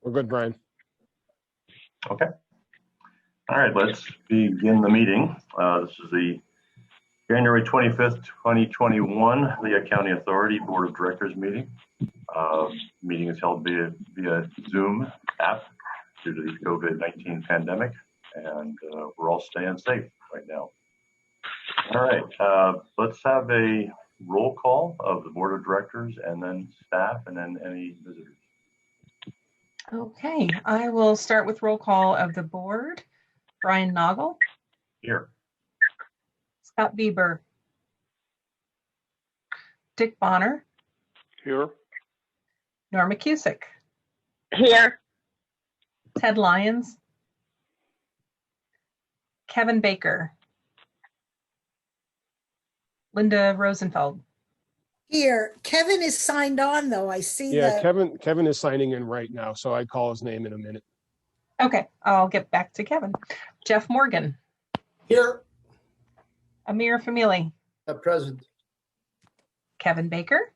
We're good, Brian. Okay. All right, let's begin the meeting. This is the January 25th, 2021 Lehigh County Authority Board of Directors meeting. Meeting is held via Zoom app due to the COVID-19 pandemic, and we're all staying safe right now. All right, let's have a roll call of the Board of Directors and then staff and then any visitors. Okay, I will start with roll call of the board. Brian Noggle. Here. Scott Bieber. Dick Bonner. Here. Norma Cusick. Here. Ted Lyons. Kevin Baker. Linda Rosenfeld. Here, Kevin is signed on though. I see Yeah, that. Kevin is signing in right now, so I'd call his name in a minute. Okay, I'll get back to Kevin. Jeff Morgan. Here. Amir Famili. Present. Kevin Baker.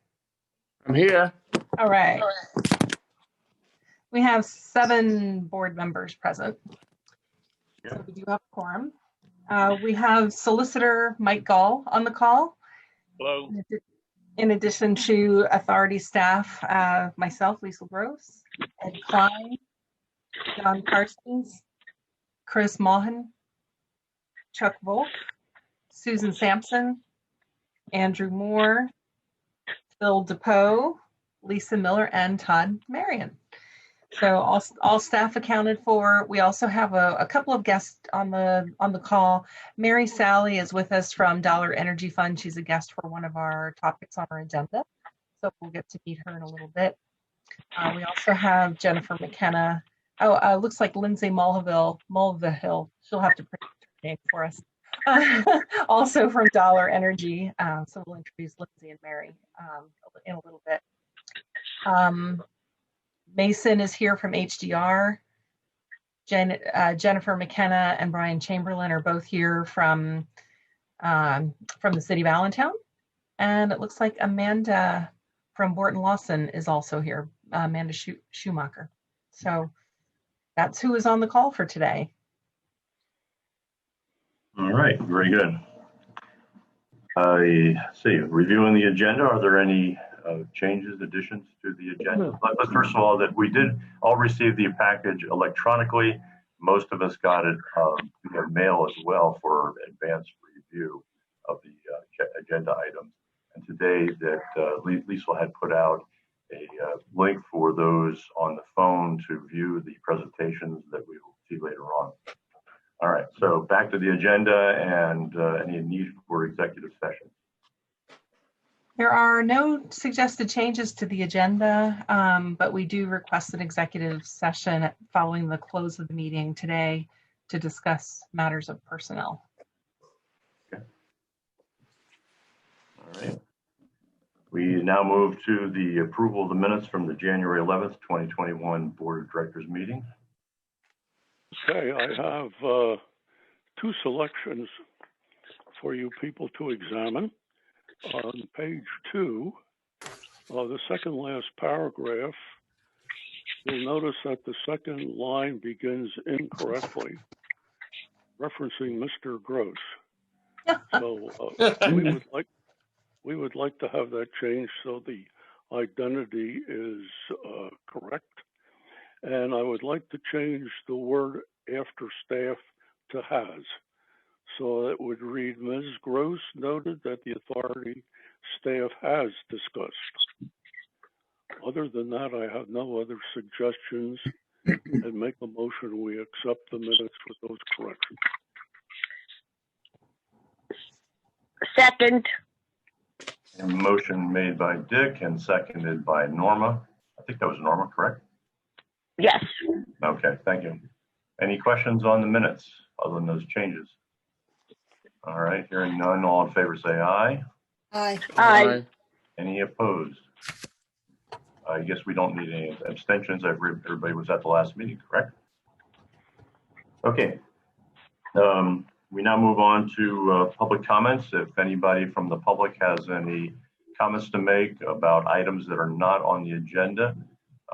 I'm here. All right. We have 7 board members present. So we do have a quorum. We have Solicitor Mike Gall on the call. Hello. In addition to authority staff, myself, Lisa Gross, Ed Klein, John Parsons, Chris Maughan, Chuck Volk, Susan Sampson, Andrew Moore, Phil DePoe, Lisa Miller, and Todd Marion. So all staff accounted for. We also have a couple of guests on the call. Mary Sally is with us from Dollar Energy Fund. She's a guest for one of our topics on our agenda. So we'll get to meet her in a little bit. We also have Jennifer McKenna. Looks like Lindsay Mulvihill. She'll have to pronounce her name for us. Also from Dollar Energy. So we'll introduce Lindsay and Mary in a little bit. Mason is here from HDR. Jennifer McKenna and Brian Chamberlain are both here from the city of Allentown. And it looks like Amanda from Borton Lawson is also here, Amanda Schumacher. So that's who is on the call for today. All right, very good. I see. Reviewing the agenda, are there any changes, additions to the agenda? But first of all, that we did all receive the package electronically. Most of us got it via mail as well for advanced review of the agenda items. And today that Lisa had put out a link for those on the phone to view the presentations that we will see later on. All right, so back to the agenda and any need for executive session. There are no suggested changes to the agenda, but we do request an executive session following the close of the meeting today to discuss matters of personnel. Okay. All right. We now move to the approval of the minutes from the January 11th, 2021 Board of Directors meeting. Okay, I have 2 selections for you people to examine. On page 2, the second last paragraph, you'll notice that the second line begins incorrectly, referencing Mr. Gross. So we would like to have that changed so the identity is correct. And I would like to change the word after staff to has. So it would read, Ms. Gross noted that the authority staff has discussed. Other than that, I have no other suggestions and make a motion we accept the minutes with those corrections. Second. A motion made by Dick and seconded by Norma. I think that was Norma, correct? Yes. Okay, thank you. Any questions on the minutes other than those changes? All right, hearing none, all in favor say aye. Aye. Aye. Any opposed? I guess we don't need any abstentions. Everybody was at the last meeting, correct? Okay. We now move on to public comments. If anybody from the public has any comments to make about items that are not on the agenda,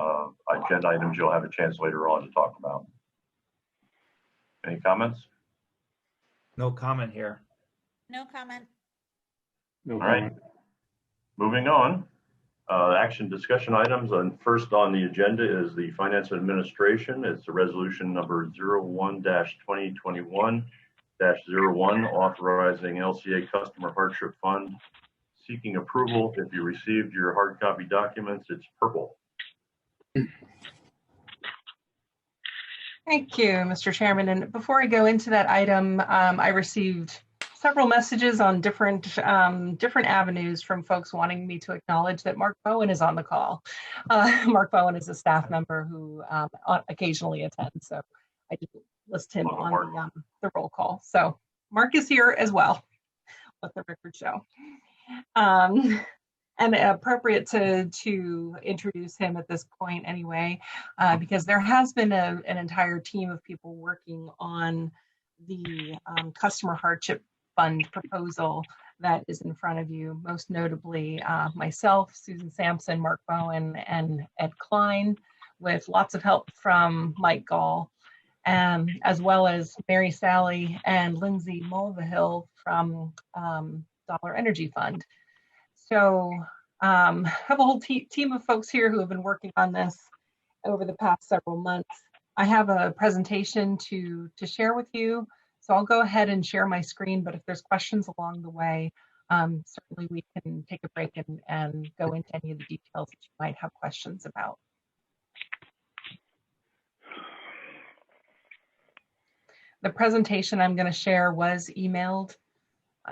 I agenda items you'll have a chance later on to talk about. Any comments? No comment here. No comment. No All right. comment. Moving on. Action discussion items. And first on the agenda is the Finance Administration. It's the resolution number 01-2021-01, authorizing LCA Customer Hardship Fund, seeking approval. If you received your hard copy documents, it's purple. Thank you, Mr. Chairman. And before I go into that item, I received several messages on different avenues from folks wanting me to acknowledge that Mark Bowen is on the call. Mark Bowen is a staff member who occasionally attends, so I did list him on the roll call. So Mark is here as well. Let the record show. And appropriate to introduce him at this point anyway, because there has been an entire team of people working on the Customer Hardship Fund proposal that is in front of you, most notably myself, Susan Sampson, Mark Bowen, and Ed Klein, with lots of help from Mike Gall, as well as Mary Sally and Lindsay Mulvihill from Dollar Energy Fund. So have a whole team of folks here who have been working on this over the past several months. I have a presentation to share with you, so I'll go ahead and share my screen, but if there's questions along the way, certainly we can take a break and go into any of the details that you might have questions about. The presentation I'm going to share was emailed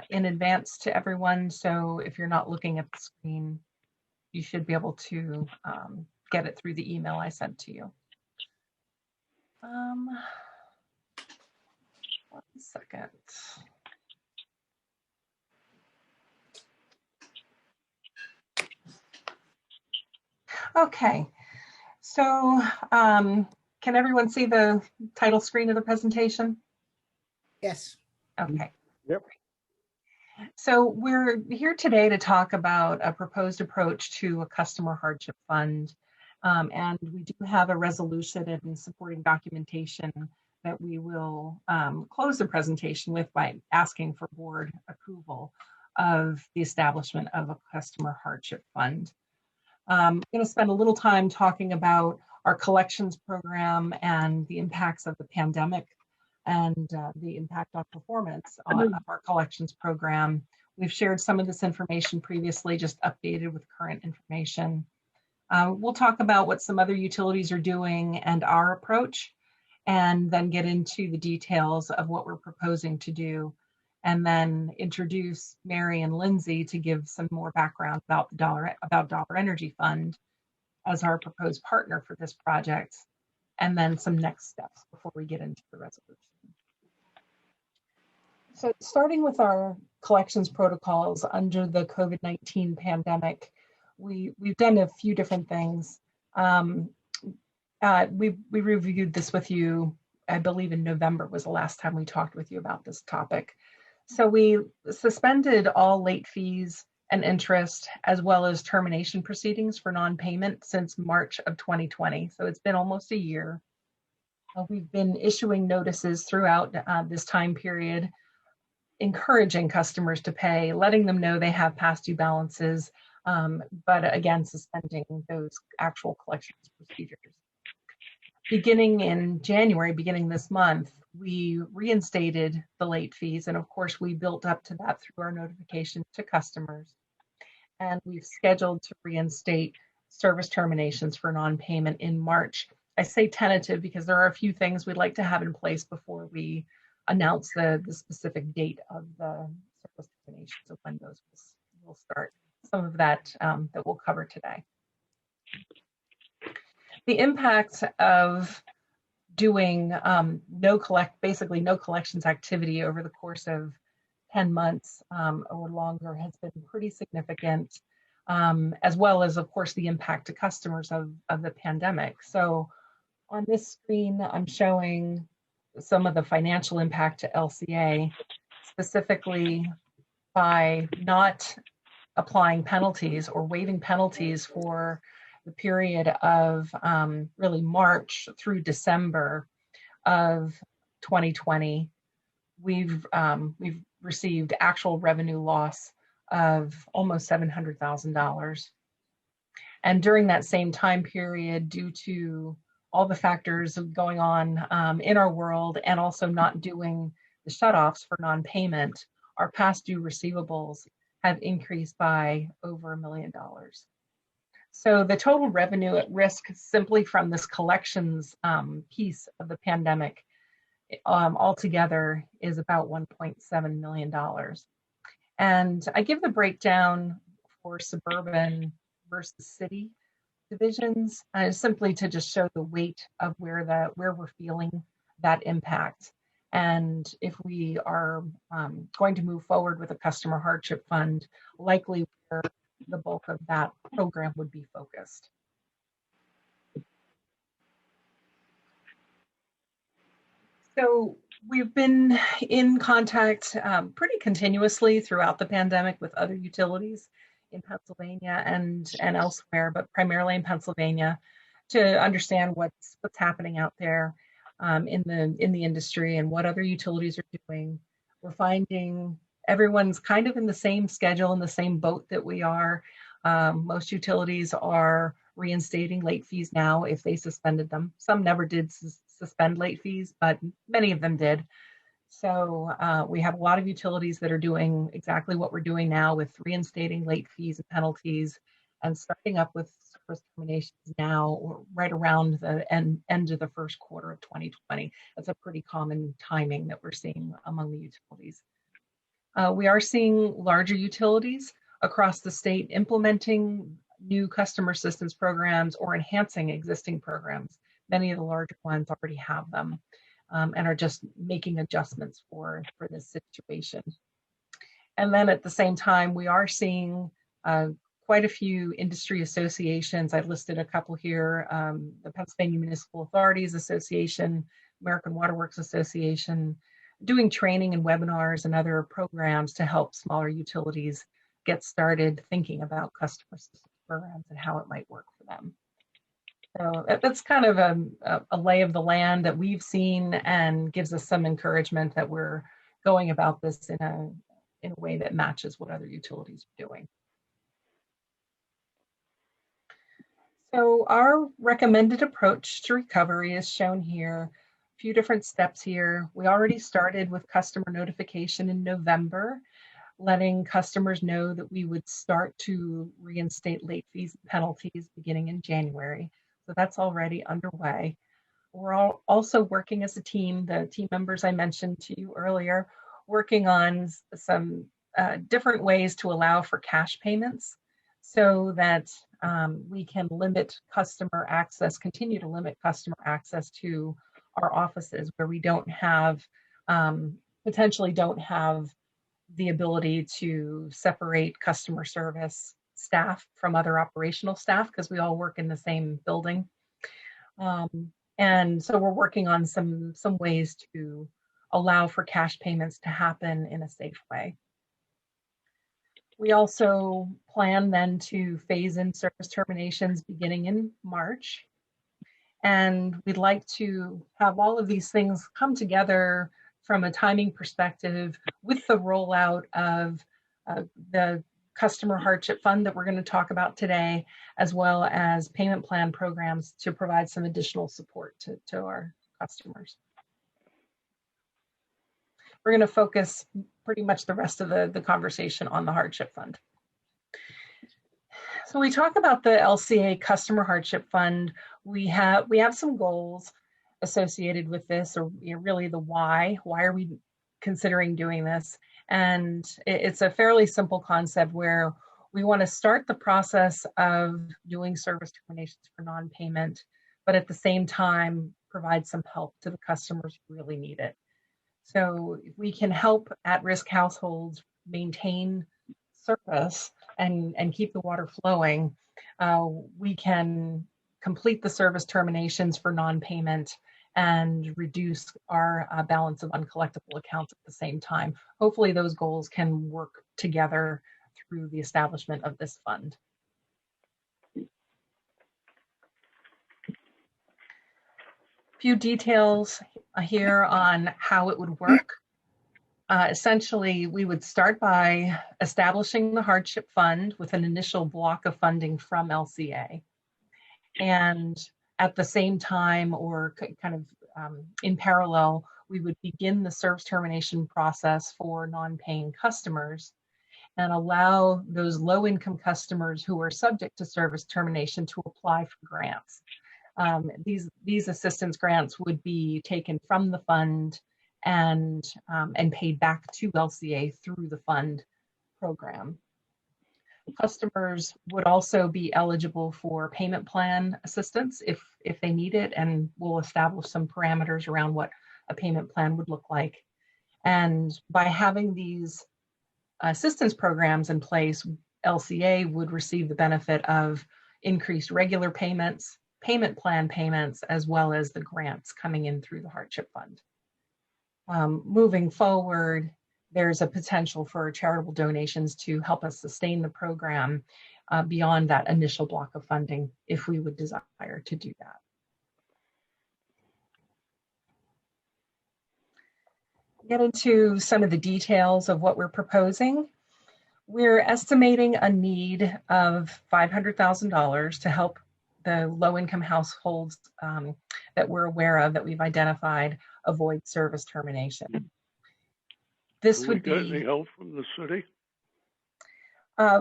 in advance to everyone, so if you're not looking at the screen, you should be able to get it through the email I sent to you. 1 second. Okay, so can everyone see the title screen of the presentation? Yes. Okay. Yep. So we're here today to talk about a proposed approach to a customer hardship fund. And we do have a resolution and supporting documentation that we will close the presentation with by asking for board approval of the establishment of a customer hardship fund. I'm going to spend a little time talking about our collections program and the impacts of the pandemic and the impact on performance of our collections program. We've shared some of this information previously, just updated with current information. We'll talk about what some other utilities are doing and our approach, and then get into the details of what we're proposing to do, and then introduce Mary and Lindsay to give some more background about Dollar Energy Fund as our proposed partner for this project, and then some next steps before we get into the resolution. So starting with our collections protocols under the COVID-19 pandemic, we've done a few different things. We reviewed this with you, I believe in November was the last time we talked with you about this topic. So we suspended all late fees and interest, as well as termination proceedings for non-payment since March of 2020. So it's been almost a year. We've been issuing notices throughout this time period, encouraging customers to pay, letting them know they have past due balances, but again, suspending those actual collections procedures. Beginning in January, beginning this month, we reinstated the late fees, and of course we built up to that through our notification to customers. And we've scheduled to reinstate service terminations for non-payment in March. I say tentative because there are a few things we'd like to have in place before we announce the specific date of the service terminations of when those will start. Some of that that we'll cover today. The impact of doing basically no collections activity over the course of 10 months or longer has been pretty significant, as well as, of course, the impact to customers of the pandemic. So on this screen, I'm showing some of the financial impact to LCA, specifically by not applying penalties or waiving penalties for the period of really March through December of 2020, we've received actual revenue loss of almost $700,000. And during that same time period, due to all the factors going on in our world and also not doing the shutoffs for non-payment, our past due receivables have increased by over $1 million. So the total revenue at risk simply from this collections piece of the pandemic altogether is about $1.7 million. And I give the breakdown for suburban versus city divisions simply to just show the weight of where we're feeling that impact. And if we are going to move forward with a customer hardship fund, likely where the bulk of that program would be focused. So we've been in contact pretty continuously throughout the pandemic with other utilities in Pennsylvania and elsewhere, but primarily in Pennsylvania, to understand what's happening out there in the industry and what other utilities are doing. We're finding everyone's kind of in the same schedule, in the same boat that we are. Most utilities are reinstating late fees now if they suspended them. Some never did suspend late fees, but many of them did. So we have a lot of utilities that are doing exactly what we're doing now with reinstating late fees and penalties and starting up with service terminations now, or right around the end of the first quarter of 2020. That's a pretty common timing that we're seeing among the utilities. We are seeing larger utilities across the state implementing new customer assistance programs or enhancing existing programs. Many of the larger ones already have them and are just making adjustments for this situation. And then at the same time, we are seeing quite a few industry associations. I've listed a couple here, the Pennsylvania Municipal Authorities Association, American Waterworks Association, doing training and webinars and other programs to help smaller utilities get started thinking about customer assistance programs and how it might work for them. So that's kind of a lay of the land that we've seen and gives us some encouragement that we're going about this in a way that matches what other utilities are doing. So our recommended approach to recovery is shown here. A few different steps here. We already started with customer notification in November, letting customers know that we would start to reinstate late fees and penalties beginning in January. So that's already underway. We're also working as a team, the team members I mentioned to you earlier, working on some different ways to allow for cash payments so that we can limit customer access, continue to limit customer access to our offices where we don't have, potentially don't have the ability to separate customer service staff from other operational staff because we all work in the same building. And so we're working on some ways to allow for cash payments to happen in a safe way. We also plan then to phase in service terminations beginning in March. And we'd like to have all of these things come together from a timing perspective with the rollout of the customer hardship fund that we're going to talk about today, as well as payment plan programs to provide some additional support to our customers. We're going to focus pretty much the rest of the conversation on the hardship fund. So we talk about the LCA customer hardship fund. We have some goals associated with this, or really the why. Why are we considering doing this? And it's a fairly simple concept where we want to start the process of doing service terminations for non-payment, but at the same time provide some help to the customers who really need it. So if we can help at-risk households maintain service and keep the water flowing, we can complete the service terminations for non-payment and reduce our balance of uncollectible accounts at the same time. Hopefully those goals can work together through the establishment of this fund. Few details here on how it would work. Essentially, we would start by establishing the hardship fund with an initial block of funding from LCA. And at the same time, or kind of in parallel, we would begin the service termination process for non-paying customers and allow those low-income customers who are subject to service termination to apply for grants. These assistance grants would be taken from the fund and paid back to LCA through the fund program. Customers would also be eligible for payment plan assistance if they need it, and we'll establish some parameters around what a payment plan would look like. And by having these assistance programs in place, LCA would receive the benefit of increased regular payments, payment plan payments, as well as the grants coming in through the hardship fund. Moving forward, there's a potential for charitable donations to help us sustain the program beyond that initial block of funding if we would desire to do that. Get into some of the details of what we're proposing. We're estimating a need of $500,000 to help the low-income households that we're aware of, that we've identified, avoid service termination. This would get be any help from the city?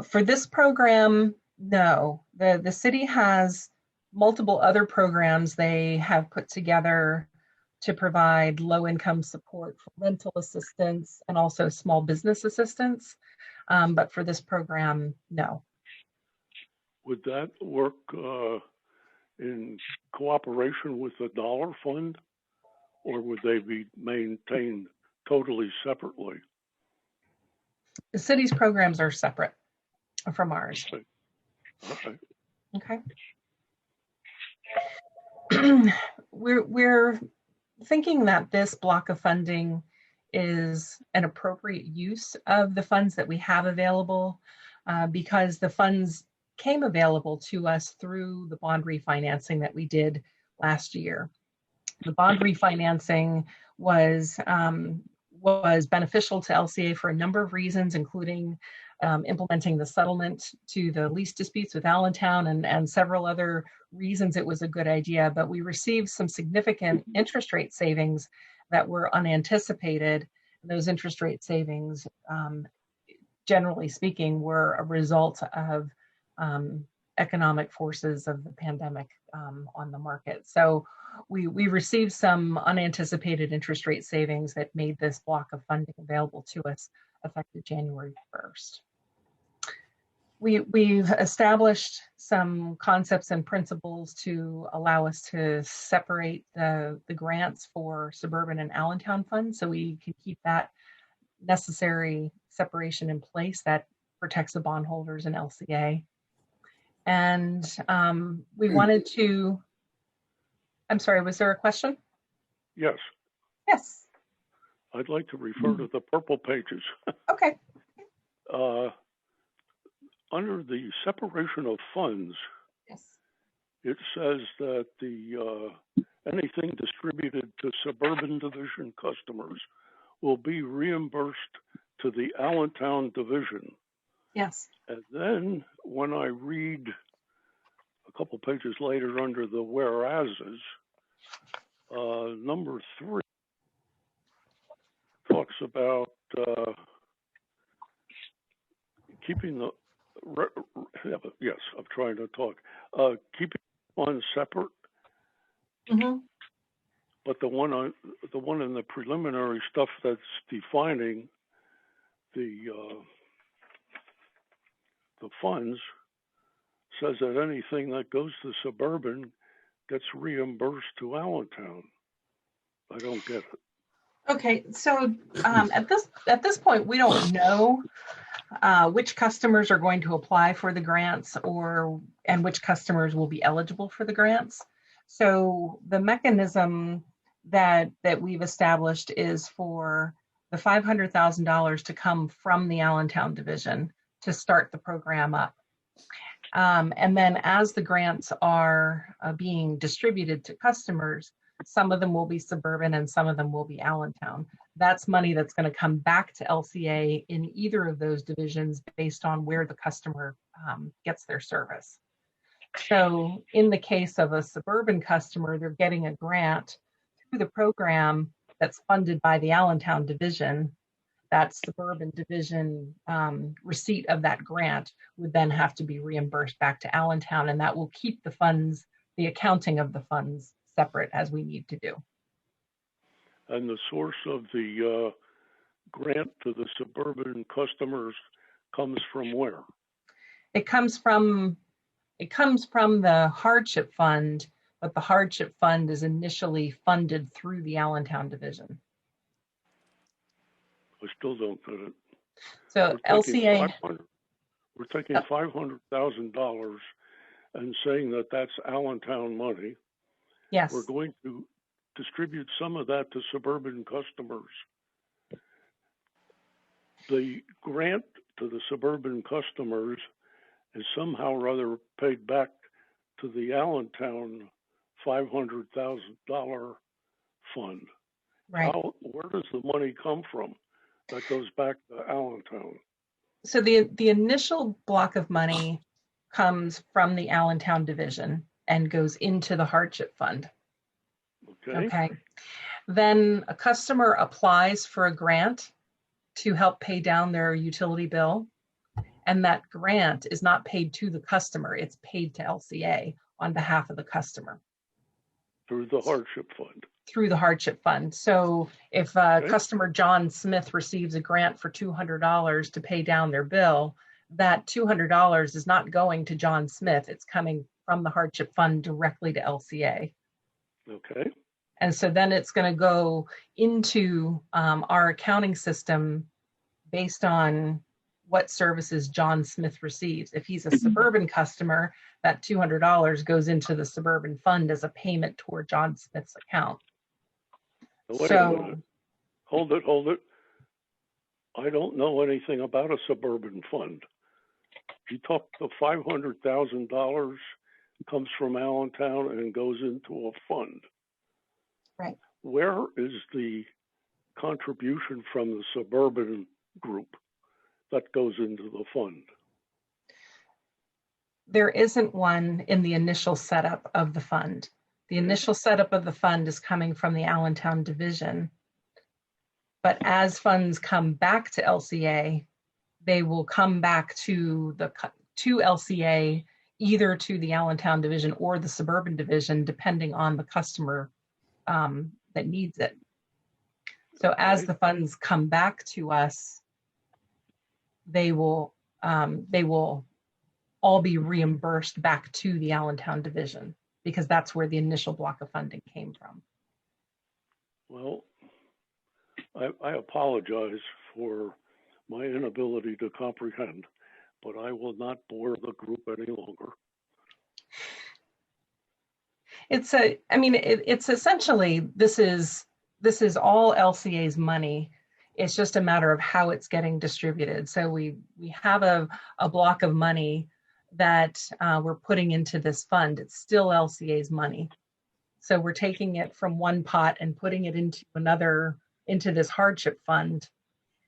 For this program, no. The city has multiple other programs they have put together to provide low-income support for rental assistance and also small business assistance. But for this program, no. Would that work in cooperation with the dollar fund, or would they be maintained totally separately? The city's programs are separate from ours. Okay. Okay. We're thinking that this block of funding is an appropriate use of the funds that we have available because the funds came available to us through the bond refinancing that we did last year. The bond refinancing was beneficial to LCA for a number of reasons, including implementing the settlement to the lease disputes with Allentown and several other reasons it was a good idea. But we received some significant interest rate savings that were unanticipated. Those interest rate savings, generally speaking, were a result of economic forces of the pandemic on the market. So we received some unanticipated interest rate savings that made this block of funding available to us effective January 1st. We've established some concepts and principles to allow us to separate the grants for suburban and Allentown funds, so we can keep that necessary separation in place that protects the bondholders in LCA. And we wanted to, I'm sorry, was there a question? Yes. Yes. I'd like to refer to the purple pages. Okay. Under the separation of funds, Yes. it says that the anything distributed to suburban division customers will be reimbursed to the Allentown division. Yes. And then when I read a couple pages later under the whereases, number 3 talks about keeping the yes, I'm trying to talk. Keeping funds separate, but the one in the preliminary stuff that's defining the funds says that anything that goes to suburban gets reimbursed to Allentown. I don't get it. Okay, so at this point, we don't know which customers are going to apply for the grants and which customers will be eligible for the grants. So the mechanism that we've established is for the $500,000 to come from the Allentown division to start the program up. And then as the grants are being distributed to customers, Some of them will be suburban and some of them will be Allentown. That's money that's going to come back to LCA in either of those divisions based on where the customer gets their service. So in the case of a suburban customer, they're getting a grant through the program that's funded by the Allentown division. That suburban division receipt of that grant would then have to be reimbursed back to Allentown, and that will keep the funds, the accounting of the funds, separate as we need to do. And the source of the grant to the suburban customers comes from where? It comes from the hardship fund, but the hardship fund is initially funded through the Allentown division. I still don't get it. So LCA, we're taking $500,000 and saying that that's Allentown money. yes, We're going to distribute some of that to suburban customers. The grant to the suburban customers is somehow or other paid back to the Allentown $500,000 fund. right. Where does the money come from that goes back to Allentown? So the initial block of money comes from the Allentown division and goes into the hardship fund. Okay. Okay. Then a customer applies for a grant to help pay down their utility bill. And that grant is not paid to the customer, it's paid to LCA on behalf of the customer. Through the hardship fund. Through the hardship fund. So if customer John Smith receives a grant for $200 to pay down their bill, that $200 is not going to John Smith. It's coming from the hardship fund directly to LCA. Okay. And so then it's going to go into our accounting system based on what services John Smith receives. If he's a suburban customer, that $200 goes into the suburban fund as a payment toward John Smith's account. Wait a minute. Hold it. I don't know anything about a suburban fund. You talk the $500,000 comes from Allentown and goes into a fund. Right. Where is the contribution from the suburban group that goes into the fund? There isn't one in the initial setup of the fund. The initial setup of the fund is coming from the Allentown division. But as funds come back to LCA, they will come back to LCA, either to the Allentown division or the suburban division, depending on the customer that needs it. So as the funds come back to us, they will all be reimbursed back to the Allentown division, because that's where the initial block of funding came from. Well, I apologize for my inability to comprehend, but I will not bore the group any longer. It's essentially, this is all LCA's money. It's just a matter of how it's getting distributed. So we have a block of money that we're putting into this fund. It's still LCA's money. So we're taking it from one pot and putting it into this hardship fund.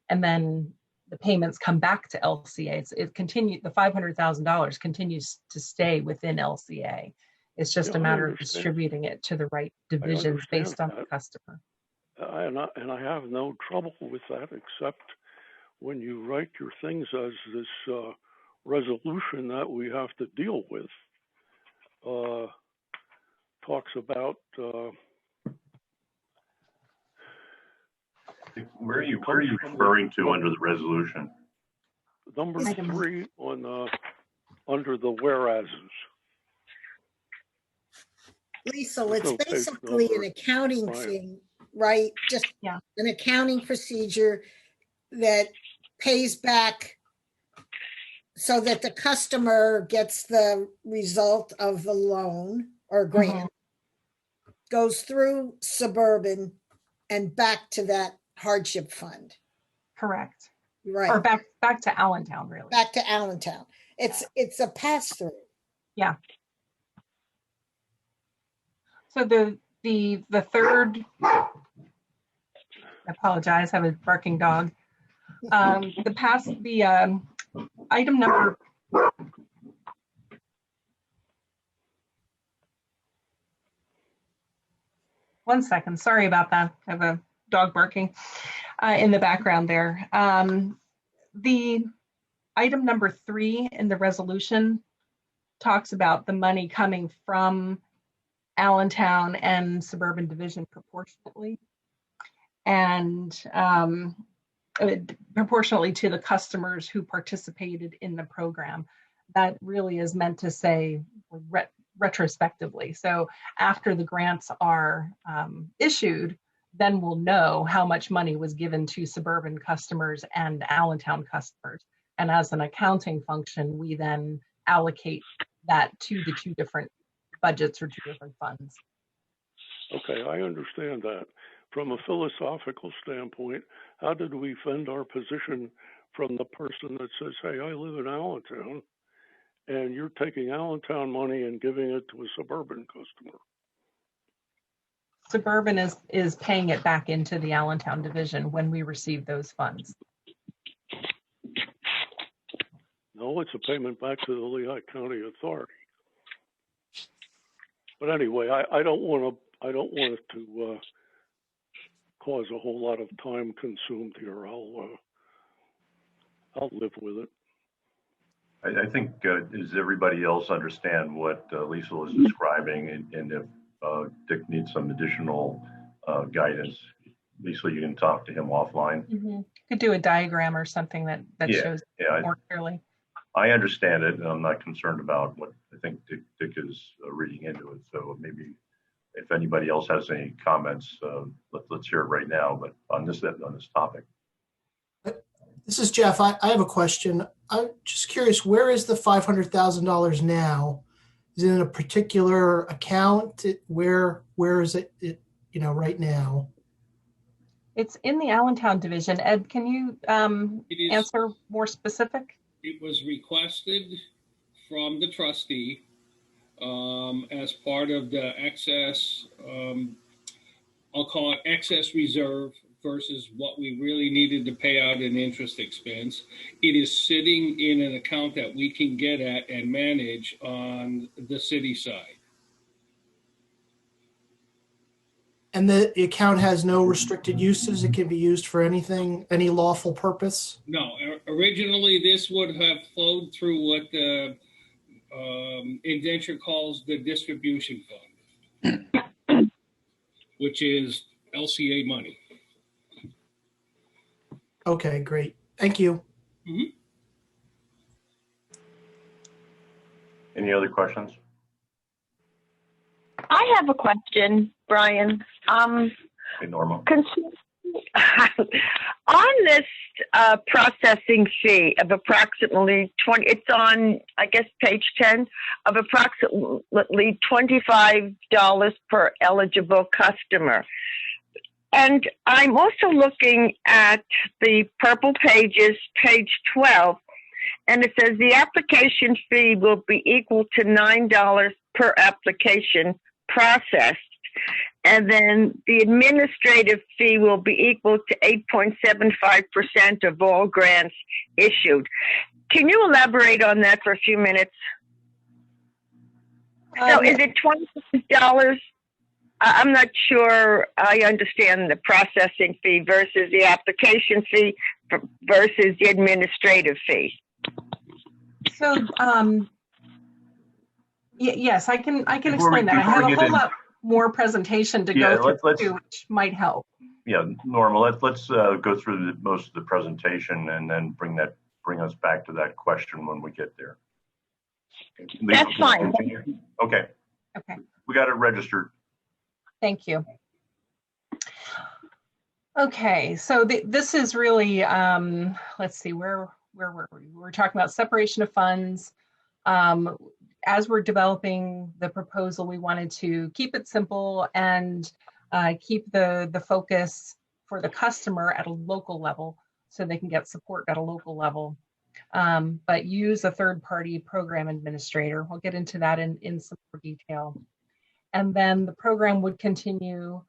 And then the payments come back to LCA. The $500,000 continues to stay within LCA. It's just a matter of distributing it to the right divisions based on the customer. And I have no trouble with that, except when you write your things as this resolution that we have to deal with, talks about where are you referring to under the resolution? Number 3 on under the whereases. Lisa, it's basically an accounting thing, right? Just an accounting procedure that pays back so that the customer gets the result of the loan or grant, goes through suburban and back to that hardship fund. Correct. Right. Or back to Allentown, really. Back to Allentown. It's a pass-through. Yeah. So The third, I apologize, I have a barking dog. The item number, one second, sorry about that. I have a dog barking in the background there. The item number 3 in the resolution talks about the money coming from Allentown and Suburban Division proportionately, and proportionately to the customers who participated in the program. That really is meant to say retrospectively. So after the grants are issued, then we'll know how much money was given to Suburban customers and Allentown customers. And as an accounting function, we then allocate that to the 2 different budgets or 2 different funds. Okay, I understand that. From a philosophical standpoint, how did we fend our position from the person that says, hey, I live in Allentown, and you're taking Allentown money and giving it to a Suburban customer? Suburban is paying it back into the Allentown division when we receive those funds. No, it's a payment back to the Lehigh County Authority. But anyway, I don't want it to cause a whole lot of time consumed here. I'll live with it. I think, does everybody else understand what Lisa was describing? And if Dick needs some additional guidance, Lisa, you can talk to him offline. Mm-hmm. Could do a diagram or something that shows more clearly. I understand it, and I'm not concerned about what I think Dick is reading into it. So maybe if anybody else has any comments, let's hear it right now. But on this topic. This is Jeff. I have a question. I'm just curious, where is the $500,000 now? Is it in a particular account? Where is it, right now? It's in the Allentown division. Ed, can you answer more specific? It was requested from the trustee as part of the excess, I'll call it excess reserve versus what we really needed to pay out in interest expense. It is sitting in an account that we can get at and manage on the city side. And the account has no restricted uses? It can be used for anything, any lawful purpose? No, originally this would have flowed through what the indenture calls the distribution fund, which is LCA money. Okay, great. Thank you. Mm-hmm. Any other questions? I have a question, Brian. Hey, Norma. On this processing fee of approximately 20, it's on, I guess, page 10, of approximately $25 per eligible customer. And I'm also looking at the purple pages, page 12, and it says the application fee will be equal to $9 per application processed. And then the administrative fee will be equal to 8.75% of all grants issued. Can you elaborate on that for a few minutes? So is it $20? I'm not sure I understand the processing fee versus the application fee versus the administrative fee. So, yes, I can explain that. I have a whole lot more presentation to go through, which might help. Yeah, Norma, let's go through most of the presentation and then bring us back to that question when we get there. That's fine. Okay. Okay. We got it registered. Thank you. Okay, so this is really, let's see, where were we? We're talking about separation of funds. As we're developing the proposal, we wanted to keep it simple and keep the focus for the customer at a local level so they can get support at a local level, but use a third-party program administrator. We'll get into that in some more detail. And then the program would continue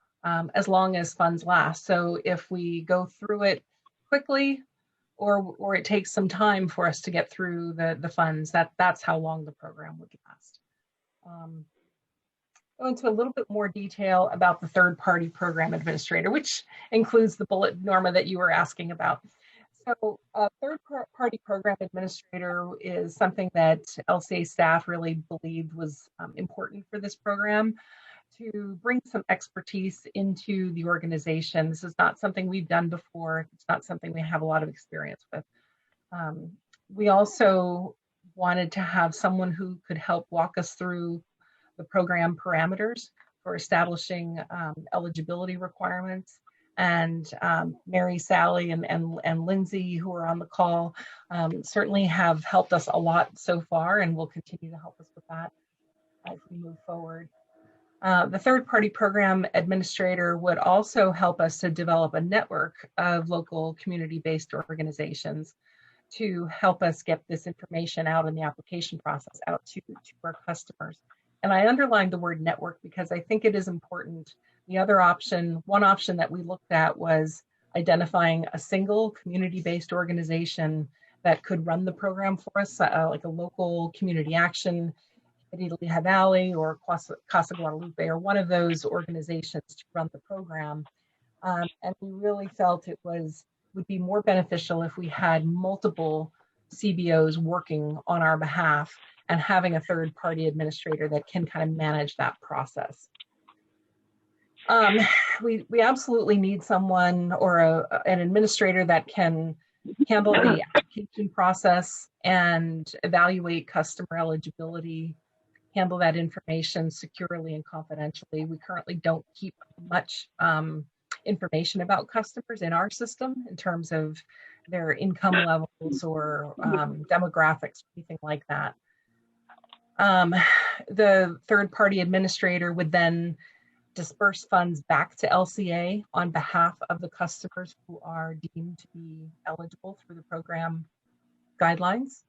as long as funds last. So if we go through it quickly, or it takes some time for us to get through the funds, that's how long the program would last. Go into a little bit more detail about the third-party program administrator, which includes the bullet, Norma, that you were asking about. So a third-party program administrator is something that LCA staff really believed was important for this program, to bring some expertise into the organization. This is not something we've done before. It's not something we have a lot of experience with. We also wanted to have someone who could help walk us through the program parameters for establishing eligibility requirements. And Mary, Sally, and Lindsay, who are on the call, certainly have helped us a lot so far and will continue to help us with that as we move forward. The third-party program administrator would also help us to develop a network of local community-based organizations to help us get this information out in the application process out to our customers. And I underlined the word network because I think it is important. The other option, one option that we looked at, was identifying a single community-based organization that could run the program for us, like a local community action, Lehigh Valley or Casa Guadalupe, or one of those organizations to run the program. And we really felt it would be more beneficial if we had multiple CBOs working on our behalf and having a third-party administrator that can kind of manage that process. We absolutely need someone or an administrator that can handle the application process and evaluate customer eligibility, handle that information securely and confidentially. We currently don't keep much information about customers in our system in terms of their income levels or demographics, anything like that. The third-party administrator would then disperse funds back to LCA on behalf of the customers who are deemed to be eligible through the program guidelines.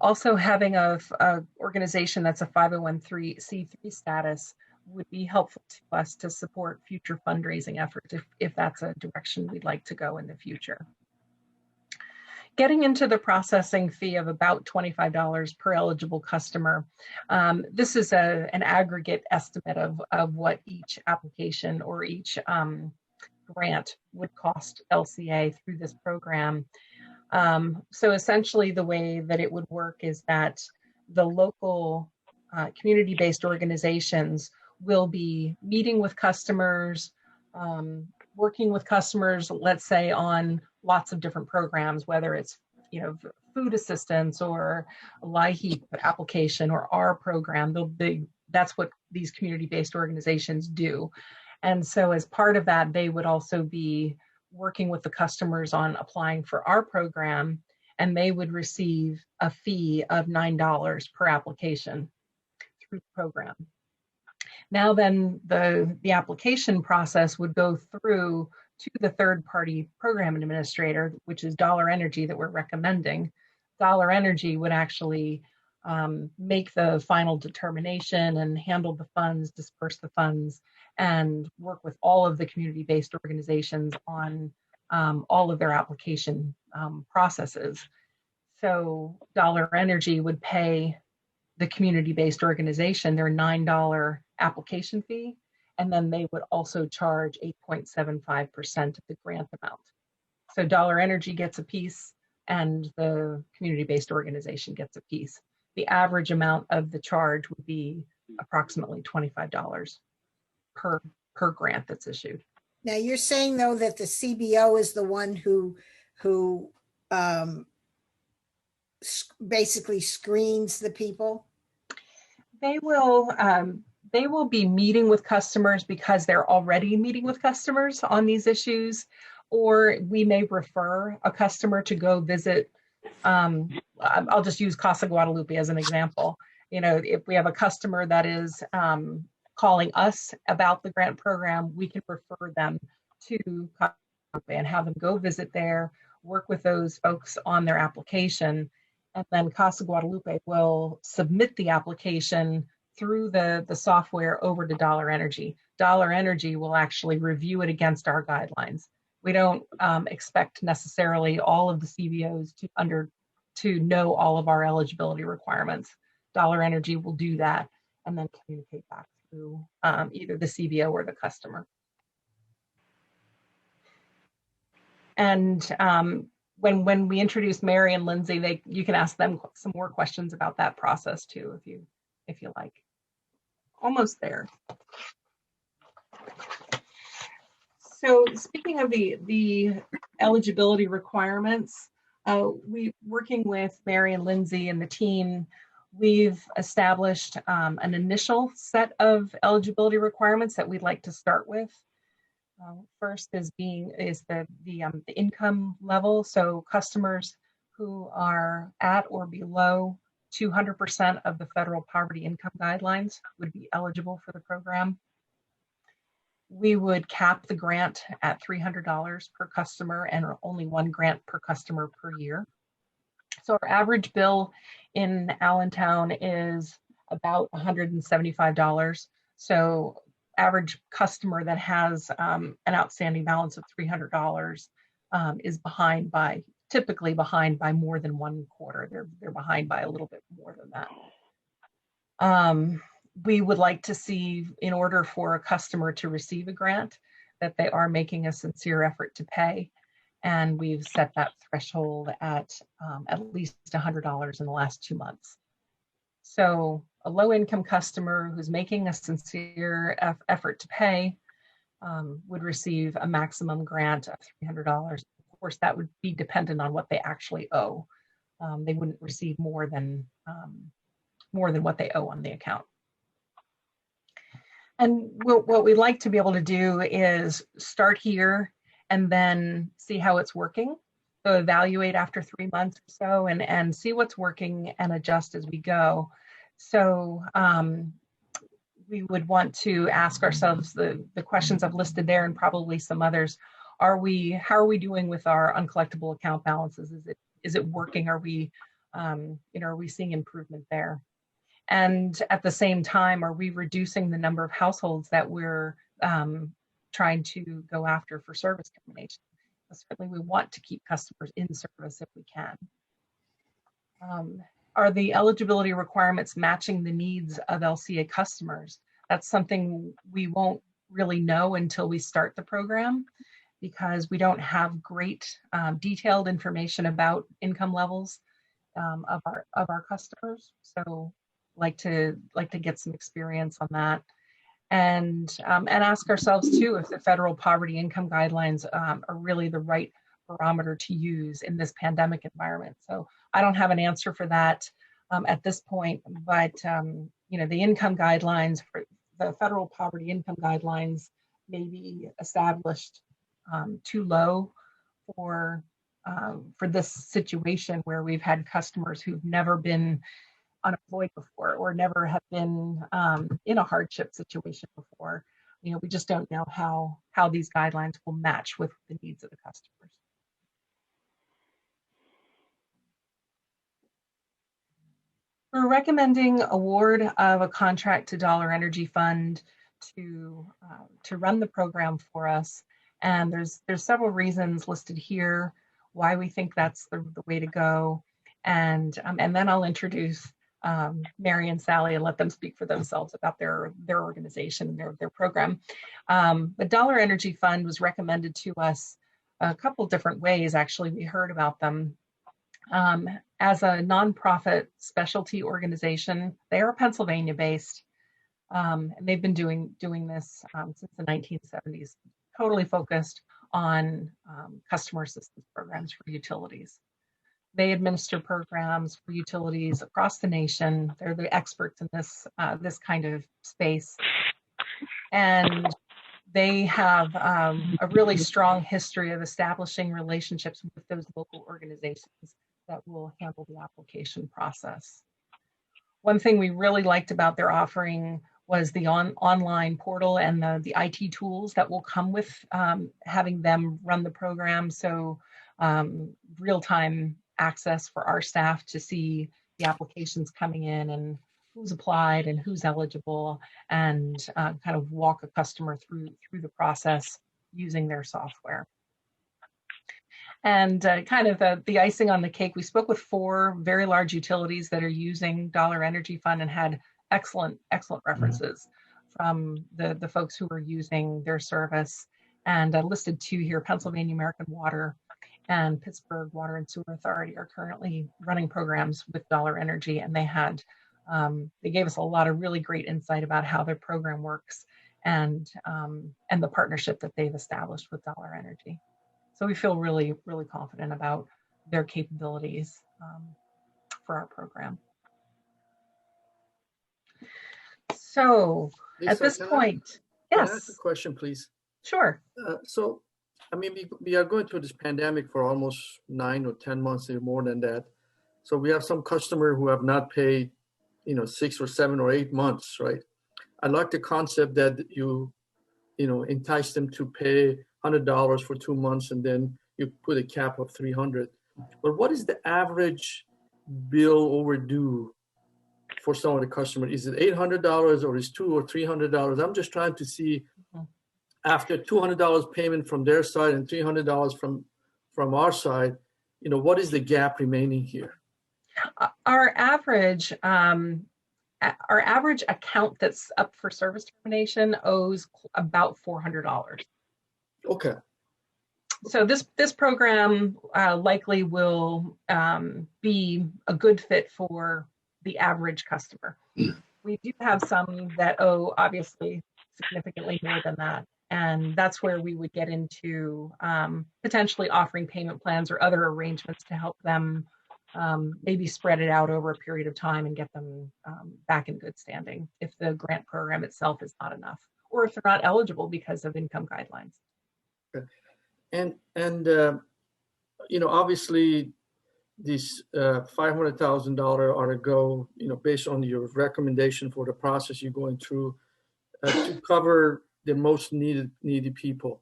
Also, having a organization that's a 501c3 status would be helpful to us to support future fundraising efforts if that's a direction we'd like to go in the future. Getting into the processing fee of about $25 per eligible customer, this is an aggregate estimate of what each application or each grant would cost LCA through this program. So essentially the way that it would work is that the local community-based organizations will be meeting with customers, working with customers, let's say, on lots of different programs, whether it's food assistance or a LIHEAP application or our program. That's what these community-based organizations do. And so as part of that, they would also be working with the customers on applying for our program, and they would receive a fee of $9 per application through the program. Now then, the application process would go through to the third-party program administrator, which is Dollar Energy that we're recommending. Dollar Energy would actually make the final determination and handle the funds, disperse the funds, and work with all of the community-based organizations on all of their application processes. So Dollar Energy would pay the community-based organization their $9 application fee, and then they would also charge 8.75% of the grant amount. So Dollar Energy gets a piece and the community-based organization gets a piece. The average amount of the charge would be approximately $25 per grant that's issued. Now you're saying though that the CBO is the one who basically screens the people? They will be meeting with customers because they're already meeting with customers on these issues, or we may refer a customer to go visit. I'll just use Casa Guadalupe as an example. If we have a customer that is calling us about the grant program, we can refer them to Casa Guadalupe and have them go visit there, work with those folks on their application, and then Casa Guadalupe will submit the application through the software over to Dollar Energy. Dollar Energy will actually review it against our guidelines. We don't expect necessarily all of the CVOs to know all of our eligibility requirements. Dollar Energy will do that and then communicate back through either the CVO or the customer. And when we introduce Mary and Lindsay, you can ask them some more questions about that process too, if you like. Almost there. So speaking of the eligibility requirements, we working with Mary and Lindsay and the team, we've established an initial set of eligibility requirements that we'd like to start with. First is the income level. So customers who are at or below 200% of the federal poverty income guidelines would be eligible for the program. We would cap the grant at $300 per customer and only one grant per customer per year. So our average bill in Allentown is about $175. So average customer that has an outstanding balance of $300 is typically behind by more than one quarter. They're behind by a little bit more than that. We would like to see, in order for a customer to receive a grant, that they are making a sincere effort to pay. And we've set that threshold at least $100 in the last 2 months. So a low-income customer who's making a sincere effort to pay would receive a maximum grant of $300. Of course, that would be dependent on what they actually owe. They wouldn't receive more than what they owe on the account. And what we'd like to be able to do is start here and then see how it's working. So evaluate after 3 months or so and see what's working and adjust as we go. So we would want to ask ourselves the questions I've listed there and probably some others. How are we doing with our uncollectible account balances? Is it working? Are we seeing improvement there? And at the same time, are we reducing the number of households that we're trying to go after for service termination? Certainly, we want to keep customers in service if we can. Are the eligibility requirements matching the needs of LCA customers? That's something we won't really know until we start the program, because we don't have great detailed information about income levels of our customers. So like to get some experience on that, and ask ourselves too if the federal poverty income guidelines are really the right barometer to use in this pandemic environment. So I don't have an answer for that at this point, but the income guidelines for the federal poverty income guidelines may be established too low for this situation where we've had customers who've never been unemployed before or never have been in a hardship situation before. We just don't know how these guidelines will match with the needs of the customers. We're recommending award of a contract to Dollar Energy Fund to run the program for us. And there's several reasons listed here why we think that's the way to go. And then I'll introduce Mary and Sally and let them speak for themselves about their organization and their program. The Dollar Energy Fund was recommended to us a couple different ways. Actually, we heard about them. As a nonprofit specialty organization, they are Pennsylvania based, and they've been doing this since the 1970s, totally focused on customer assistance programs for utilities. They administer programs for utilities across the nation. They're the experts in this kind of space, and they have a really strong history of establishing relationships with those local organizations that will handle the application process. One thing we really liked about their offering was the online portal and the IT tools that will come with having them run the program. So real-time access for our staff to see the applications coming in and who's applied and who's eligible, and kind of walk a customer through the process using their software. And kind of the icing on the cake, we spoke with 4 very large utilities that are using Dollar Energy Fund and had excellent references from the folks who are using their service. And I listed 2 here: Pennsylvania American Water and Pittsburgh Water and Sewer Authority are currently running programs with Dollar Energy, and they gave us a lot of really great insight about how their program works and the partnership that they've established with Dollar Energy. So we feel really, really confident about their capabilities for our program. So Lisa, at this point, can I ask yes. a question, please? Sure. So, I mean, we are going through this pandemic for almost 9 or 10 months, or more than that. So we have some customer who have not paid, 6 or 7 or 8 months, right? I like the concept that you entice them to pay $100 for 2 months, and then you put a cap of $300. But what is the average bill overdue for some of the customers? Is it $800 or is $200 or $300? I'm just trying to see, after $200 payment from their side and $300 from our side, what is the gap remaining here? Our average account that's up for service termination owes about $400. Okay. So this program likely will be a good fit for the average customer. We do have some that owe obviously significantly more than that. And that's where we would get into potentially offering payment plans or other arrangements to help them maybe spread it out over a period of time and get them back in good standing if the grant program itself is not enough, or if they're not eligible because of income guidelines. Okay. And obviously this $500,000 ought to go, based on your recommendation for the process you're going through, to cover the most needy people.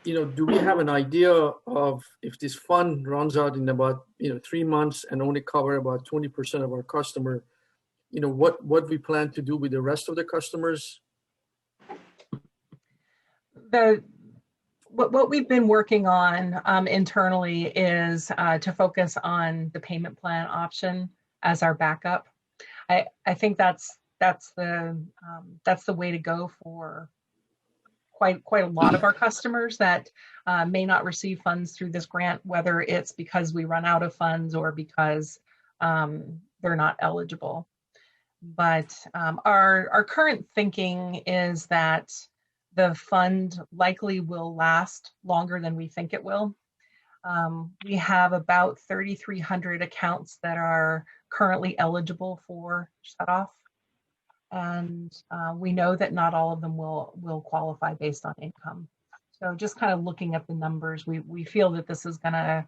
Do we have an idea of, if this fund runs out in about 3 months and only cover about 20% of our customer, what we plan to do with the rest of the customers? What we've been working on internally is to focus on the payment plan option as our backup. I think that's the way to go for quite a lot of our customers that may not receive funds through this grant, whether it's because we run out of funds or because they're not eligible. But our current thinking is that the fund likely will last longer than we think it will. We have about 3,300 accounts that are currently eligible for shutoff. And we know that not all of them will qualify based on income. So just kind of looking at the numbers, we feel that this is going to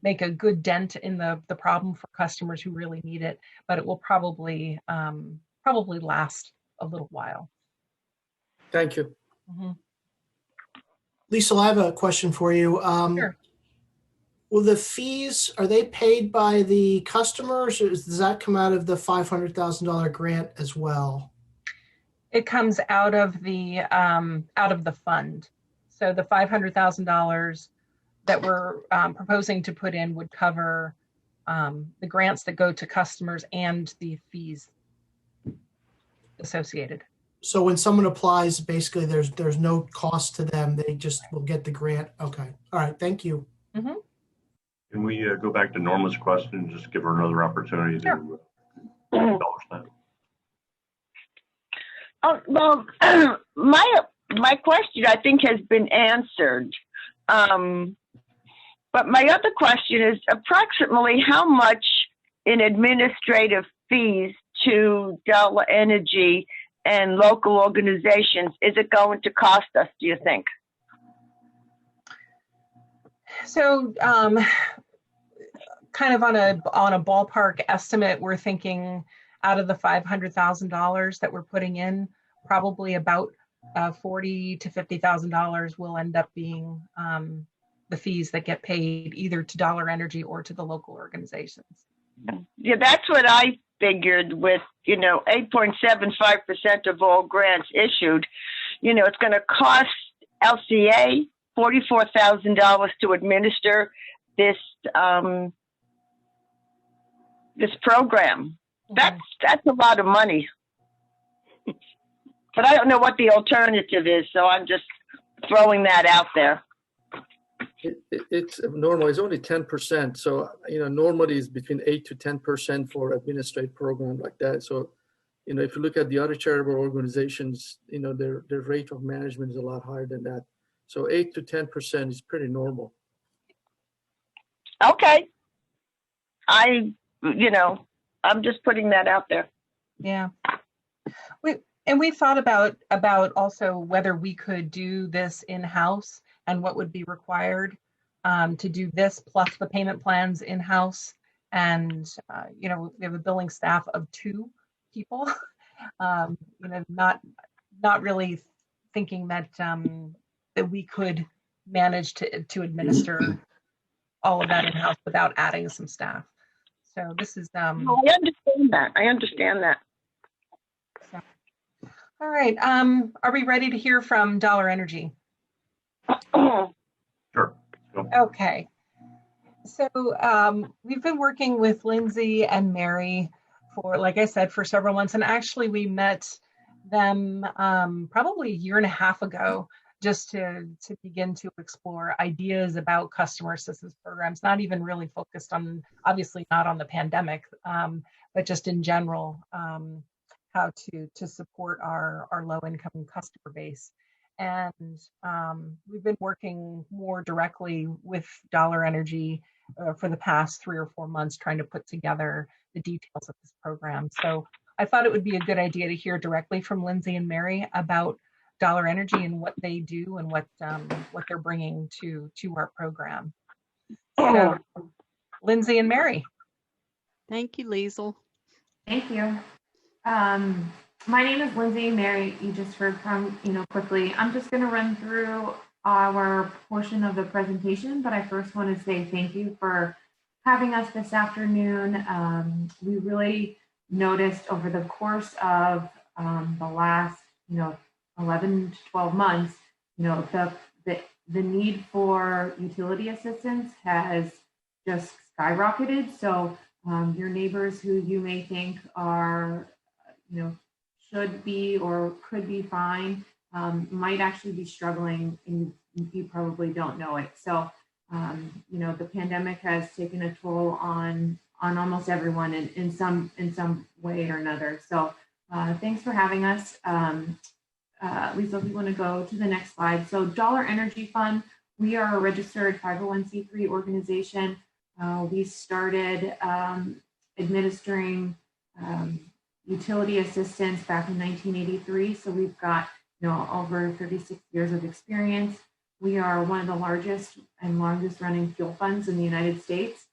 make a good dent in the problem for customers who really need it, but it will probably last a little while. Thank you. Mm-hmm. Lisa, I have a question for you. Sure. Well, the fees, are they paid by the customers, or does that come out of the $500,000 grant as well? It comes out of the fund. So the $500,000 that we're proposing to put in would cover the grants that go to customers and the fees associated. So when someone applies, basically there's no cost to them. They just will get the grant. Okay. All right. Thank you. Mm-hmm. Can we go back to Norma's question and just give her another opportunity to embellish that? Well, my question, I think, has been answered. But my other question is, approximately how much in administrative fees to Dollar Energy and local organizations is it going to cost us, do you think? So kind of on a ballpark estimate, we're thinking out of the $500,000 that we're putting in, probably about $40,000 to $50,000 will end up being the fees that get paid either to Dollar Energy or to the local organizations. Yeah, that's what I figured with, 8.75% of all grants issued, it's going to cost LCA $44,000 to administer this this program. That's a lot of money. But I don't know what the alternative is, so I'm just throwing that out there. It's normal. It's only 10%. So, normally it's between 8 to 10% for administrative program like that. So, if you look at the other charitable organizations, their rate of management is a lot higher than that. So 8 to 10% is pretty normal. Okay. I'm just putting that out there. Yeah. We thought about also whether we could do this in-house and what would be required to do this plus the payment plans in-house. And, we have a billing staff of 2 people, not really thinking that that we could manage to administer all of that in-house without adding some staff. So this is. I understand that. So, all right. Are we ready to hear from Dollar Energy? Sure. Okay. So we've been working with Lindsay and Mary for, like I said, for several months. And actually we met them probably a year and a half ago just to begin to explore ideas about customer assistance programs, not even really focused on, obviously not on the pandemic, but just in general, how to support our low-income customer base. And we've been working more directly with Dollar Energy for the past 3 or 4 months, trying to put together the details of this program. So I thought it would be a good idea to hear directly from Lindsay and Mary about Dollar Energy and what they do and what they're bringing to our program. So, Lindsay and Mary. Thank you, Liesl. Thank you. My name is Lindsay. Mary, you just heard from, quickly. I'm just going to run through our portion of the presentation, but I first want to say thank you for having us this afternoon. We really noticed over the course of the last, 11 to 12 months, the need for utility assistance has just skyrocketed. So your neighbors who you may think are, should be or could be fine, might actually be struggling, and you probably don't know it. So, the pandemic has taken a toll on almost everyone in some way or another. So, thanks for having us. Lisa, if you want to go to the next slide. So, Dollar Energy Fund, we are a registered 501c3 organization. We started administering utility assistance back in 1983. So we've got, over 36 years of experience. We are one of the largest and longest running fuel funds in the United States.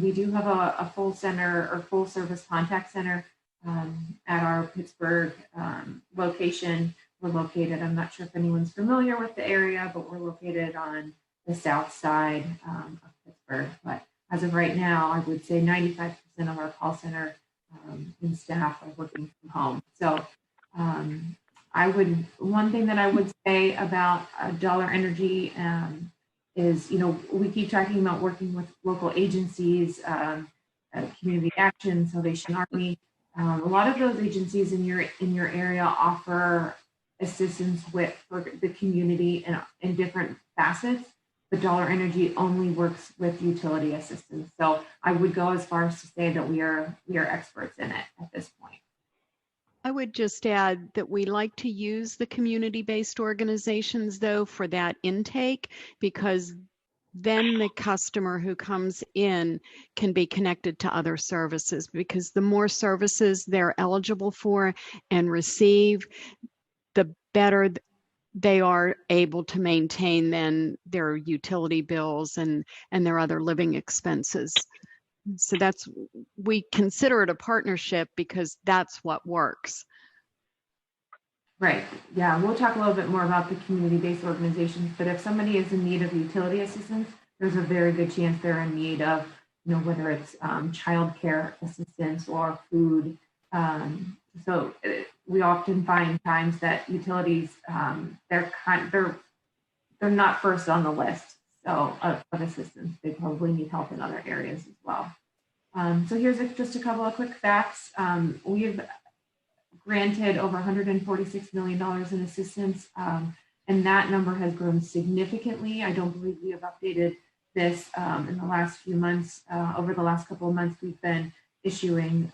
We do have a full center or full service contact center at our Pittsburgh location. We're located, I'm not sure if anyone's familiar with the area, but we're located on the south side of Pittsburgh. But as of right now, I would say 95% of our call center and staff are working from home. So one thing that I would say about Dollar Energy is, we keep talking about working with local agencies, Community Action, Salvation Army. A lot of those agencies in your area offer assistance for the community in different facets. But Dollar Energy only works with utility assistance. So I would go as far as to say that we are experts in it at this point. I would just add that we like to use the community-based organizations, though, for that intake, because then the customer who comes in can be connected to other services, because the more services they're eligible for and receive, the better they are able to maintain then their utility bills and their other living expenses. So we consider it a partnership because that's what works. Right. Yeah, we'll talk a little bit more about the community-based organizations, but if somebody is in need of utility assistance, there's a very good chance they're in need of, whether it's childcare assistance or food. We often find times that utilities, they're not first on the list of assistance. They probably need help in other areas as well. So here's just a couple of quick facts. We've granted over $146 million in assistance, and that number has grown significantly. I don't believe we have updated this in the last few months. Over the last couple of months, we've been distributing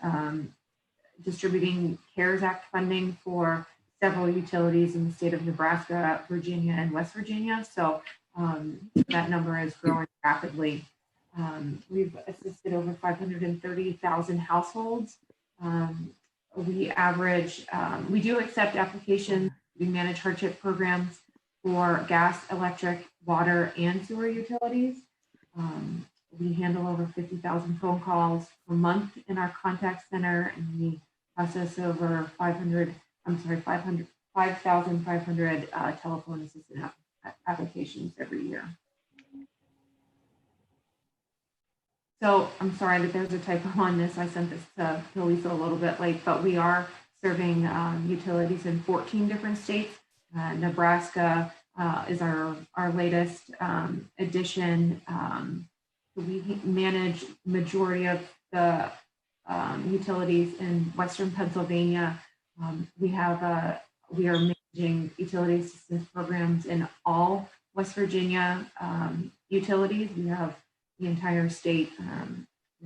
CARES Act funding for several utilities in the state of Nebraska, Virginia, and West Virginia. So that number is growing rapidly. We've assisted over 530,000 households. We do accept applications. We manage hardship programs for gas, electric, water, and sewer utilities. We handle over 50,000 phone calls per month in our contact center, and we process over 5,500 telephone assistant applications every year. So I'm sorry that there's a typo on this. I sent this to Lisa a little bit late, but we are serving utilities in 14 different states. Nebraska is our latest addition. We manage majority of the utilities in Western Pennsylvania. We are managing utility assistance programs in all West Virginia utilities. We have the entire state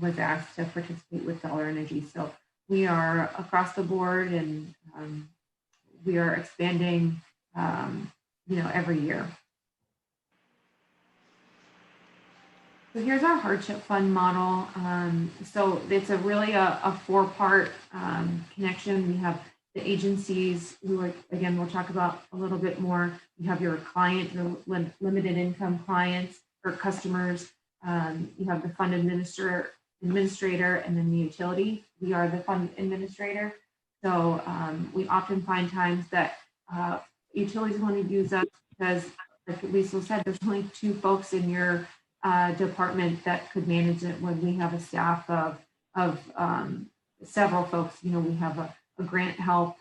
was asked to participate with Dollar Energy. So we are across the board, and we are expanding, every year. So here's our hardship fund model. So it's really a four-part connection. We have the agencies who, again, we'll talk about a little bit more. You have your client, your limited income clients or customers. You have the fund administrator, and then the utility. We are the fund administrator. So we often find times that utilities want to use us because, like Lisa said, there's only 2 folks in your department that could manage it, when we have a staff of several folks. We have a grant help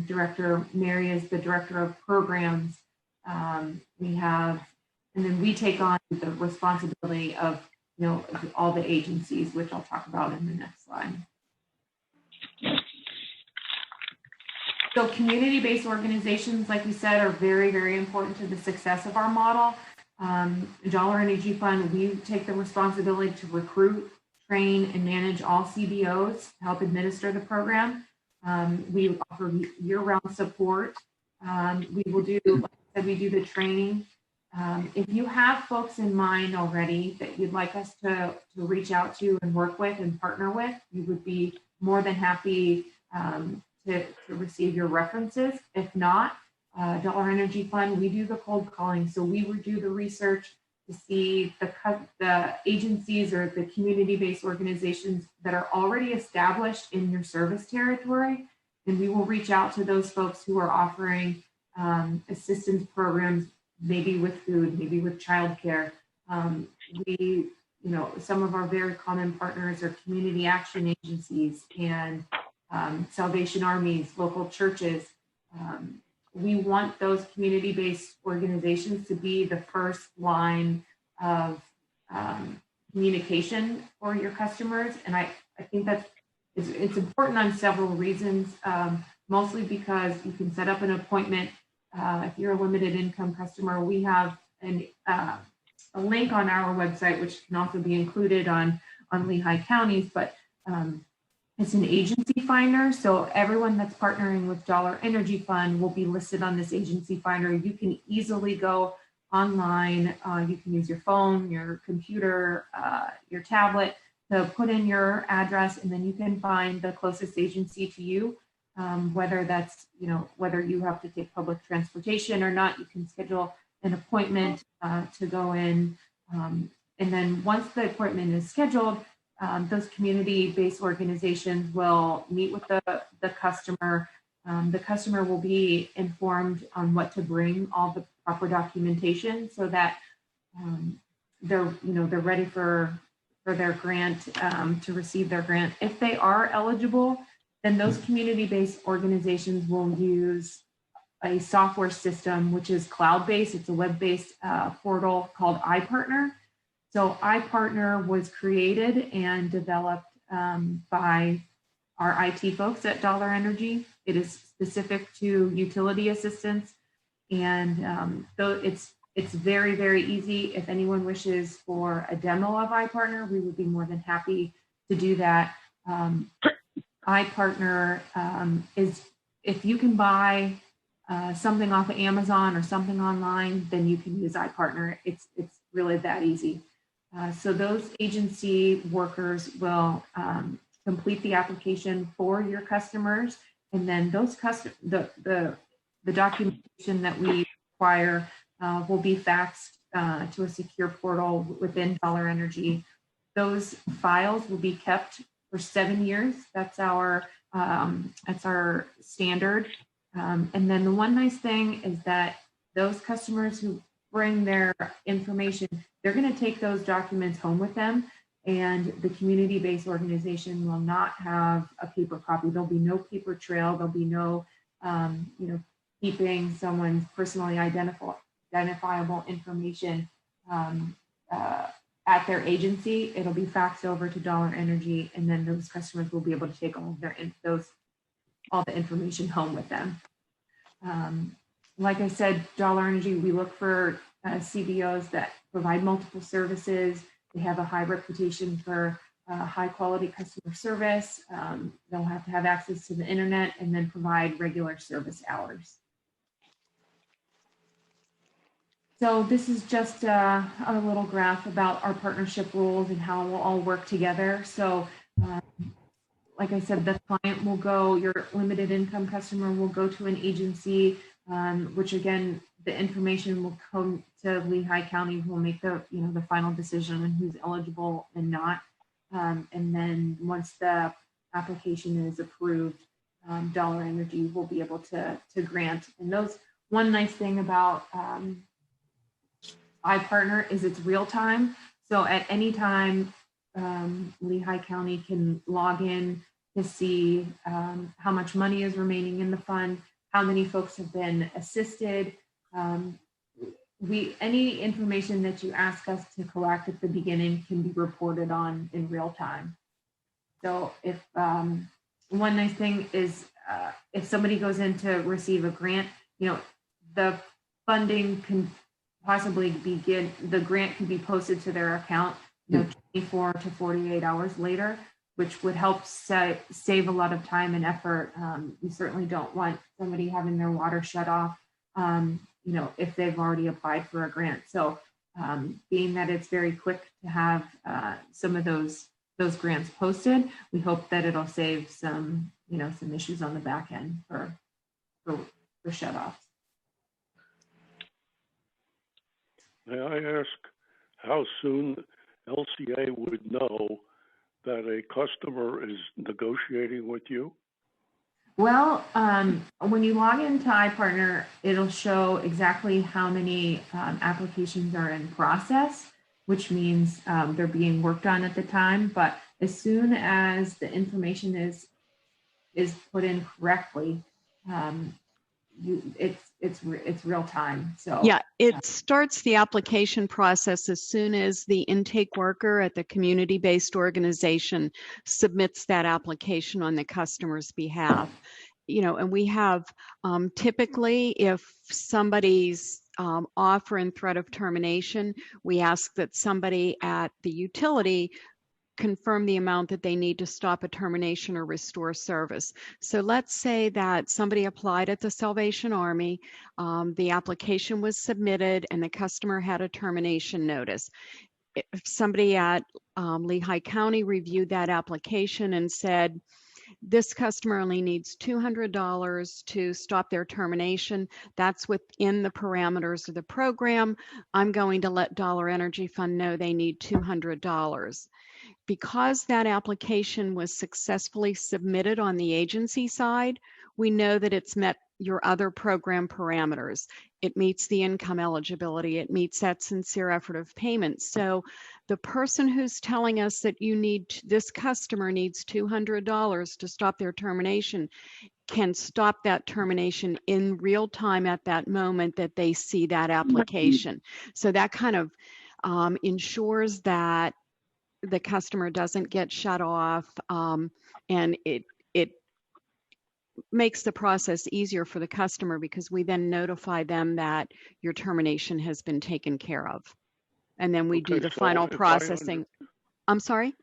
director. Mary is the director of programs. And then we take on the responsibility of, all the agencies, which I'll talk about in the next slide. So community-based organizations, like we said, are very, very important to the success of our model. Dollar Energy Fund, we take the responsibility to recruit, train, and manage all CBOs to help administer the program. We offer year-round support. We will do, like I said, we do the training. If you have folks in mind already that you'd like us to reach out to and work with and partner with, we would be more than happy to receive your references. If not, Dollar Energy Fund, we do the cold calling. So we would do the research to see the agencies or the community-based organizations that are already established in your service territory. And we will reach out to those folks who are offering assistance programs, maybe with food, maybe with childcare. Some of our very common partners are community action agencies and Salvation Armies, local churches. We want those community-based organizations to be the first line of communication for your customers. And I think it's important on several reasons, mostly because you can set up an appointment. If you're a limited income customer, we have a link on our website, which can also be included on Lehigh counties, but it's an agency finder. So everyone that's partnering with Dollar Energy Fund will be listed on this agency finder. You can easily go online. You can use your phone, your computer, your tablet to put in your address, and then you can find the closest agency to you. Whether that's, whether you have to take public transportation or not, you can schedule an appointment to go in. And then once the appointment is scheduled, those community-based organizations will meet with the customer. The customer will be informed on what to bring, all the proper documentation, so that they're ready for for their grant, to receive their grant. If they are eligible, then those community-based organizations will use a software system, which is cloud-based. It's a web-based portal called iPartner. So iPartner was created and developed by our IT folks at Dollar Energy. It is specific to utility assistance, and though it's very, very easy. If anyone wishes for a demo of iPartner, we would be more than happy to do that. iPartner is, if you can buy something off of Amazon or something online, then you can use iPartner. It's really that easy. So those agency workers will complete the application for your customers, and then those the documentation that we require will be faxed to a secure portal within Dollar Energy. Those files will be kept for 7 years. That's our standard. And then the one nice thing is that those customers who bring their information, they're going to take those documents home with them, and the community-based organization will not have a paper copy. There'll be no paper trail. There'll be no, keeping someone's personally identifiable information at their agency. It'll be faxed over to Dollar Energy, and then those customers will be able to take all the information home with them. Like I said, Dollar Energy, we look for CBOs that provide multiple services. They have a high reputation for high quality customer service. They'll have to have access to the internet and then provide regular service hours. So this is just a little graph about our partnership rules and how we'll all work together. So like I said, the client will go, your limited income customer will go to an agency, which again, the information will come to Lehigh County, who will make the final decision on who's eligible and not. And then once the application is approved, Dollar Energy will be able to grant. And those, one nice thing about iPartner is it's real time. So at any time, Lehigh County can log in to see how much money is remaining in the fund, how many folks have been assisted. Any information that you ask us to collect at the beginning can be reported on in real time. So if one nice thing is if somebody goes in to receive a grant, the funding can possibly begin, the grant can be posted to their account 24 to 48 hours later, which would help save a lot of time and effort. We certainly don't want somebody having their water shut off, if they've already applied for a grant. So being that it's very quick to have some of those grants posted, we hope that it'll save some issues on the back end for shut offs. May I ask how soon LCA would know that a customer is negotiating with you? Well, when you log into iPartner, it'll show exactly how many applications are in process, which means they're being worked on at the time. But as soon as the information is put in correctly, it's real time. So yeah, it starts the application process as soon as the intake worker at the community-based organization submits that application on the customer's behalf. And we have typically, if somebody's offer and threat of termination, we ask that somebody at the utility confirm the amount that they need to stop a termination or restore service. So let's say that somebody applied at the Salvation Army, the application was submitted, and the customer had a termination notice. If somebody at Lehigh County reviewed that application and said, this customer only needs $200 to stop their termination, that's within the parameters of the program, I'm going to let Dollar Energy Fund know they need $200. Because that application was successfully submitted on the agency side, we know that it's met your other program parameters. It meets the income eligibility. It meets that sincere effort of payment. So the person who's telling us that this customer needs $200 to stop their termination can stop that termination in real time at that moment that they see that application. So that kind of ensures that the customer doesn't get shut off, and it makes the process easier for the customer because we then notify them that your termination has been taken care of. And then we do the final processing. I'm sorry?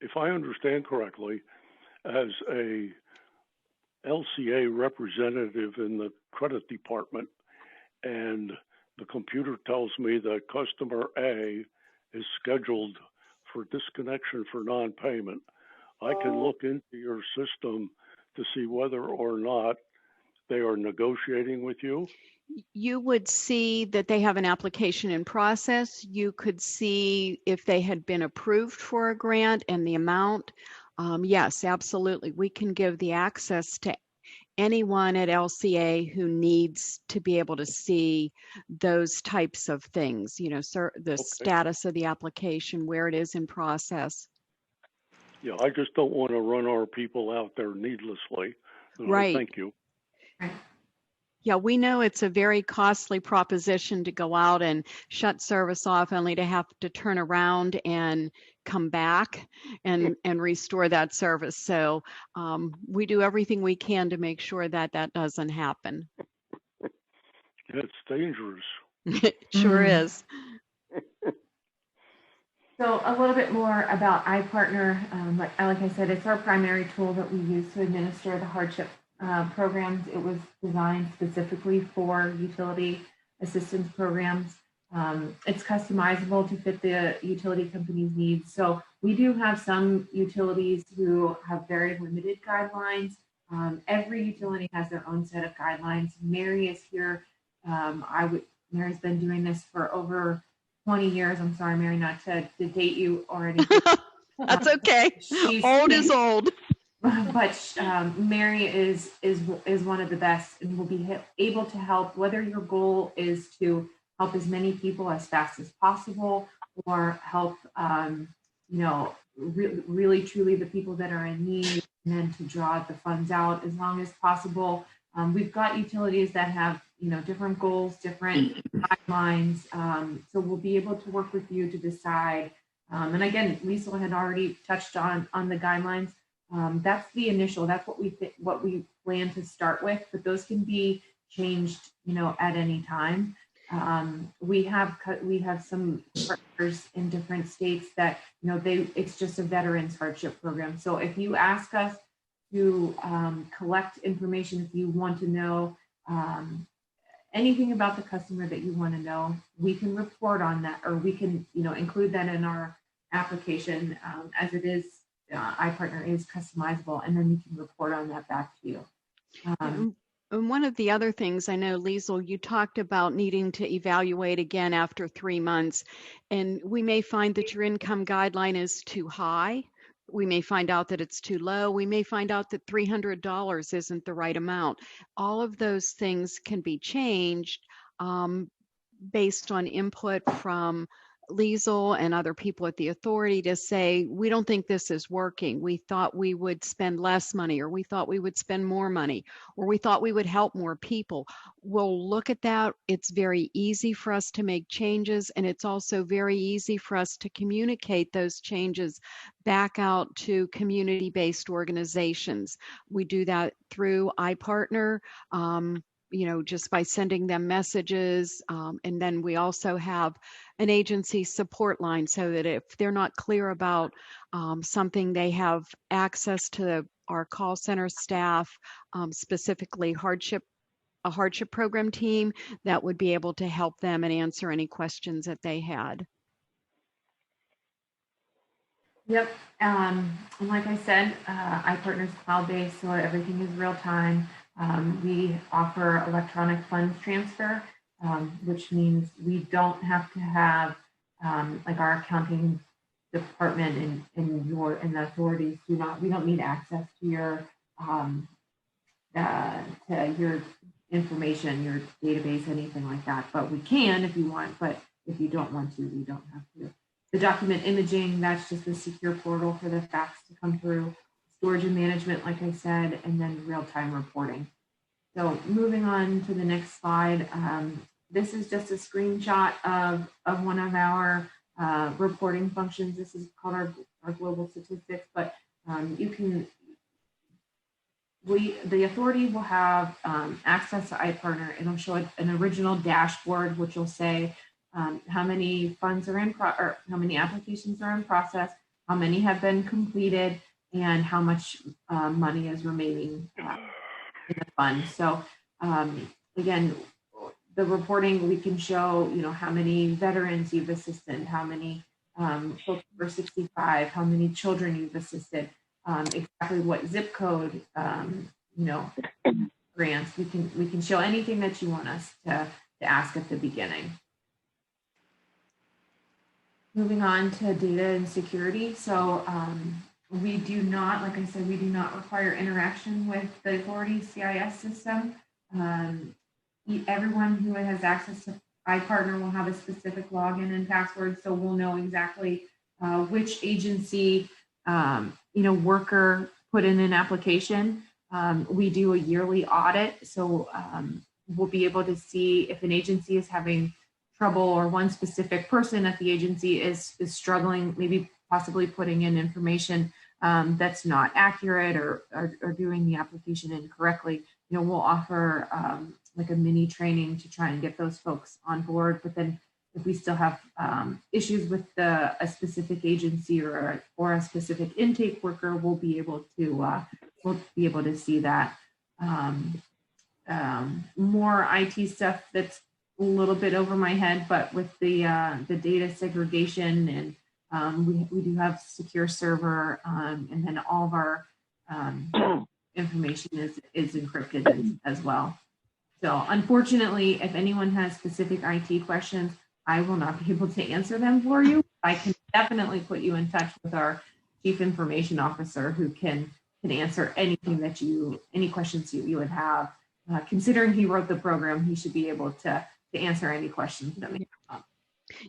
If I understand correctly, as a LCA representative in the credit department, and the computer tells me that customer A is scheduled for disconnection for non-payment, I can look into your system to see whether or not they are negotiating with you? You would see that they have an application in process. You could see if they had been approved for a grant and the amount. Yes, absolutely. We can give the access to anyone at LCA who needs to be able to see those types of things, the status of the application, where it is in process. Yeah, I just don't want to run our people out there needlessly. Right. Thank you. Yeah, we know it's a very costly proposition to go out and shut service off only to have to turn around and come back and restore that service. So we do everything we can to make sure that that doesn't happen. It's dangerous. It sure is. So a little bit more about iPartner. Like I said, it's our primary tool that we use to administer the hardship programs. It was designed specifically for utility assistance programs. It's customizable to fit the utility company's needs. So we do have some utilities who have very limited guidelines. Every utility has their own set of guidelines. Mary is here. Mary's been doing this for over 20 years. I'm sorry, Mary, not to date you or anything. That's okay. Old is old. But Mary is one of the best and will be able to help, whether your goal is to help as many people as fast as possible or help, really truly the people that are in need, and then to draw the funds out as long as possible. We've got utilities that have, different goals, different guidelines. So we'll be able to work with you to decide. And again, Lisa had already touched on the guidelines. That's the initial, that's what we plan to start with, but those can be changed, at any time. We have some partners in different states that, it's just a veterans hardship program. So if you ask us to collect information, if you want to know anything about the customer that you want to know, we can report on that, or we can, include that in our application as it is. iPartner is customizable, and then you can report on that back to you. And one of the other things, I know, Liesl, you talked about needing to evaluate again after 3 months, and we may find that your income guideline is too high. We may find out that it's too low. We may find out that $300 isn't the right amount. All of those things can be changed based on input from Liesl and other people at the authority to say, we don't think this is working. We thought we would spend less money, or we thought we would spend more money, or we thought we would help more people. We'll look at that. It's very easy for us to make changes, and it's also very easy for us to communicate those changes back out to community-based organizations. We do that through iPartner. Just by sending them messages. And then we also have an agency support line so that if they're not clear about something, they have access to our call center staff, specifically a hardship program team that would be able to help them and answer any questions that they had. Yep. And like I said, iPartner's cloud-based, so everything is real time. We offer electronic funds transfer, which means we don't have to have like our accounting department and the authorities we don't need access to your to your information, your database, anything like that. But we can if you want, but if you don't want to, you don't have to. The document imaging, that's just a secure portal for the facts to come through. Storage and management, like I said, and then real-time reporting. So moving on to the next slide. This is just a screenshot of one of our reporting functions. This is called our global statistics, but the authority will have access to iPartner. It'll show an original dashboard, which will say how many funds are or how many applications are in process, how many have been completed, and how much money is remaining in the fund. So again, the reporting, we can show, how many veterans you've assisted, how many folks over 65, how many children you've assisted, exactly what zip code, grants. We can show anything that you want us to ask at the beginning. Moving on to data and security. So we do not, like I said, we do not require interaction with the authority CIS system. Everyone who has access to iPartner will have a specific login and password, so we'll know exactly which agency worker put in an application. We do a yearly audit, so we'll be able to see if an agency is having trouble or one specific person at the agency is struggling, maybe possibly putting in information that's not accurate or doing the application incorrectly. We'll offer like a mini training to try and get those folks on board. But then if we still have issues with a specific agency or a specific intake worker, we'll be able to see that. More IT stuff that's a little bit over my head, but with the data segregation and we do have secure server, and then all of our information is encrypted as well. So unfortunately, if anyone has specific IT questions, I will not be able to answer them for you. I can definitely put you in touch with our Chief Information Officer who can answer anything any questions you would have. Considering he wrote the program, he should be able to answer any questions that may come up.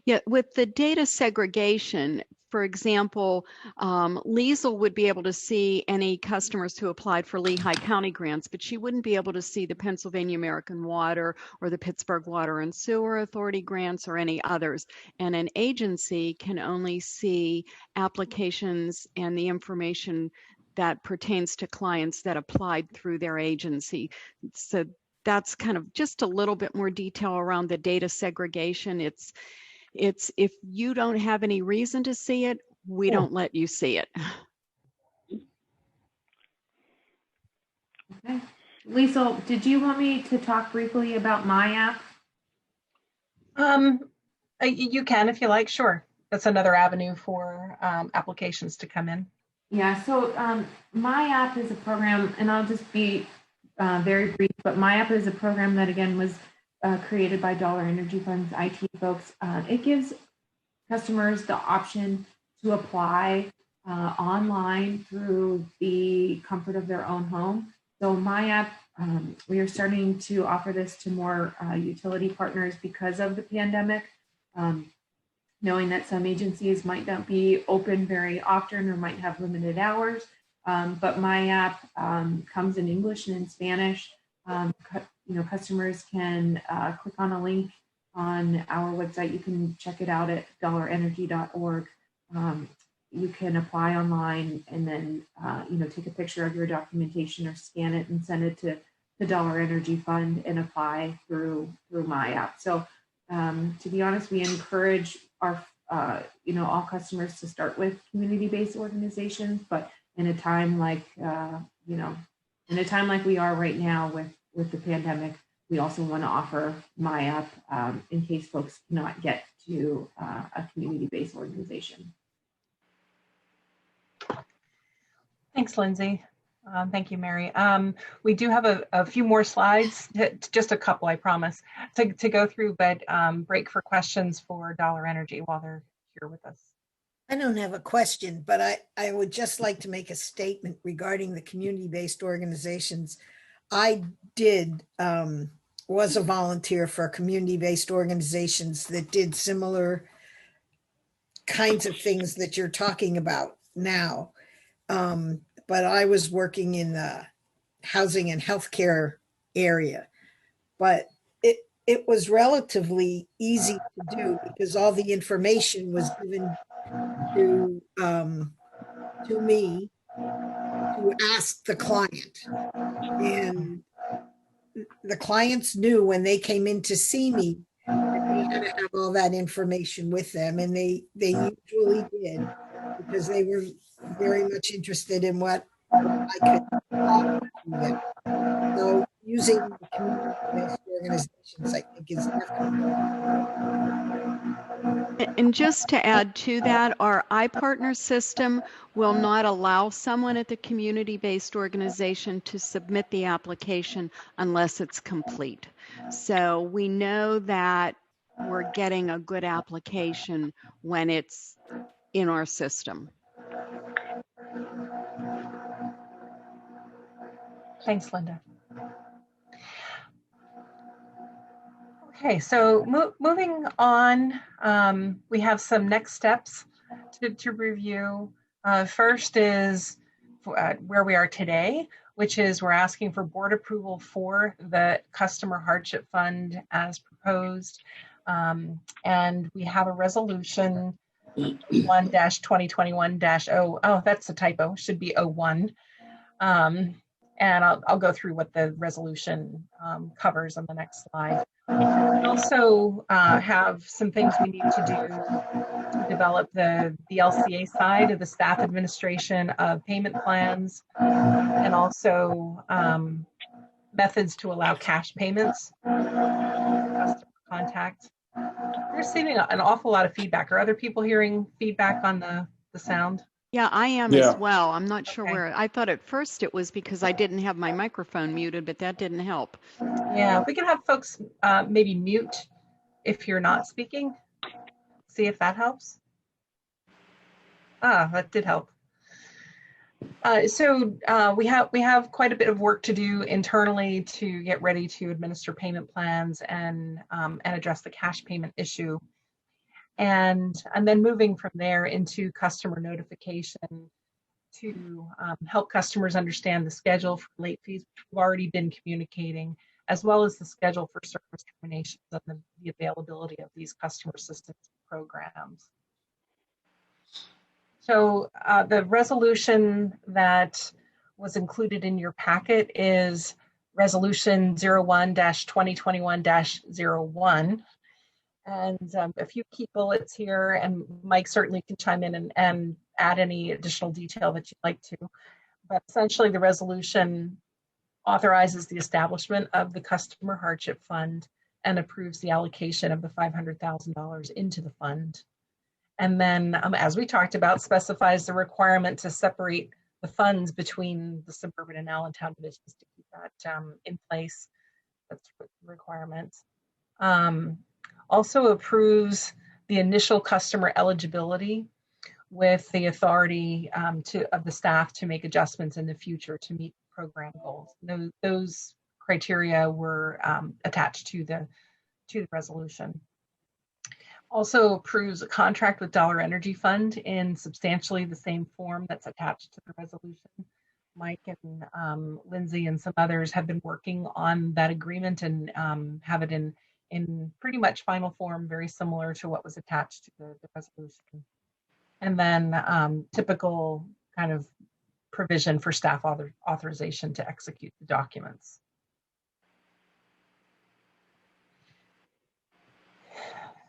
Yeah, with the data segregation, for example, Liesl would be able to see any customers who applied for Lehigh County grants, but she wouldn't be able to see the Pennsylvania American Water or the Pittsburgh Water and Sewer Authority grants or any others. And an agency can only see applications and the information that pertains to clients that applied through their agency. So that's kind of just a little bit more detail around the data segregation. It's if you don't have any reason to see it, we don't let you see it. Okay. Liesl, did you want me to talk briefly about my app? You can if you like, sure. That's another avenue for applications to come in. Yeah, so my app is a program, and I'll just be very brief, but my app is a program that, again, was created by Dollar Energy Fund's IT folks. It gives customers the option to apply online through the comfort of their own home. So my app, we are starting to offer this to more utility partners because of the pandemic, knowing that some agencies might not be open very often or might have limited hours. But my app comes in English and in Spanish. Customers can click on a link on our website. You can check it out at dollarenergy.org. You can apply online and then take a picture of your documentation or scan it and send it to the Dollar Energy Fund and apply through my app. So to be honest, we encourage our all customers to start with community-based organizations, but in a time like we are right now with the pandemic, we also want to offer my app in case folks cannot get to a community-based organization. Thanks, Lindsay. Thank you, Mary. We do have a few more slides, just a couple, I promise, to go through, but break for questions for Dollar Energy while they're here with us. I don't have a question, but I would just like to make a statement regarding the community-based organizations. I did was a volunteer for community-based organizations that did similar kinds of things that you're talking about now. But I was working in the housing and healthcare area. But it was relatively easy to do because all the information was given to me to ask the client. And the clients knew when they came in to see me that they had to have all that information with them, and they usually did because they were very much interested in what I could offer to them. So using community-based organizations, I think, is definitely. And just to add to that, our iPartner system will not allow someone at the community-based organization to submit the application unless it's complete. So we know that we're getting a good application when it's in our system. Thanks, Linda. Okay, so moving on, we have some next steps to review. First is where we are today, which is we're asking for board approval for the Customer Hardship Fund as proposed. And we have a resolution 1-2021-0. Oh, that's a typo, should be 01. And I'll go through what the resolution covers on the next slide. We also have some things we need to do to develop the LCA side of the staff administration of payment plans, and also methods to allow cash payments, customer contact. We're receiving an awful lot of feedback. Are other people hearing feedback on the sound? Yeah, I am as well. I'm not sure where. I thought at first it was because I didn't have my microphone muted, but that didn't help. Yeah, we can have folks maybe mute if you're not speaking. See if that helps. Ah, that did help. So we have quite a bit of work to do internally to get ready to administer payment plans and address the cash payment issue. And then moving from there into customer notification to help customers understand the schedule for late fees, which we've already been communicating, as well as the schedule for service terminations and the availability of these customer assistance programs. So the resolution that was included in your packet is Resolution 01-2021-01. And a few key bullets here, and Mike certainly can chime in and add any additional detail that you'd like to. But essentially, the resolution authorizes the establishment of the Customer Hardship Fund and approves the allocation of the $500,000 into the fund. And then, as we talked about, specifies the requirement to separate the funds between the suburban and Allentown divisions to keep that in place. That's the requirement. Also approves the initial customer eligibility with the authority of the staff to make adjustments in the future to meet program goals. Those criteria were attached to the resolution. Also approves a contract with Dollar Energy Fund in substantially the same form that's attached to the resolution. Mike and Lindsay and some others have been working on that agreement and have it in pretty much final form, very similar to what was attached to the resolution. And then typical kind of provision for staff authorization to execute the documents.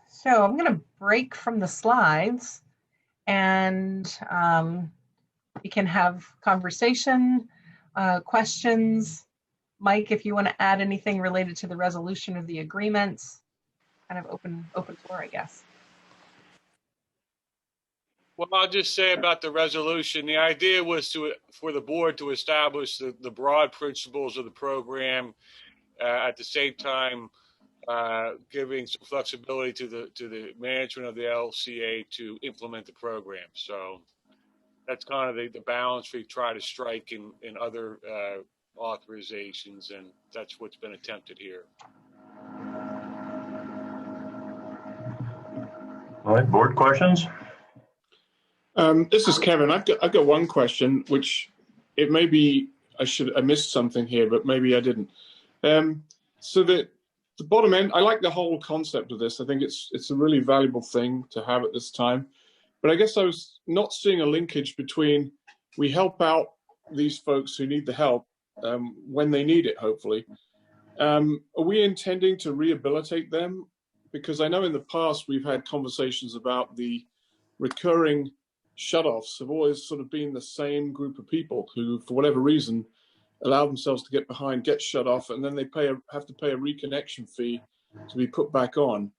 So I'm going to break from the slides and we can have conversation, questions. Mike, if you want to add anything related to the resolution of the agreements, kind of open floor, I guess. Well, I'll just say about the resolution, the idea was for the board to establish the broad principles of the program, at the same time giving some flexibility to the management of the LCA to implement the program. So that's kind of the balance we try to strike in other authorizations, and that's what's been attempted here. All right, board questions? This is Kevin. I've got one question, which it may be I missed something here, but maybe I didn't. So the bottom end, I like the whole concept of this. I think it's a really valuable thing to have at this time. But I guess I was not seeing a linkage between we help out these folks who need the help when they need it, hopefully. Are we intending to rehabilitate them? Because I know in the past we've had conversations about the recurring shutoffs have always sort of been the same group of people who, for whatever reason, allow themselves to get behind, get shut off, and then they have to pay a reconnection fee to be put back on.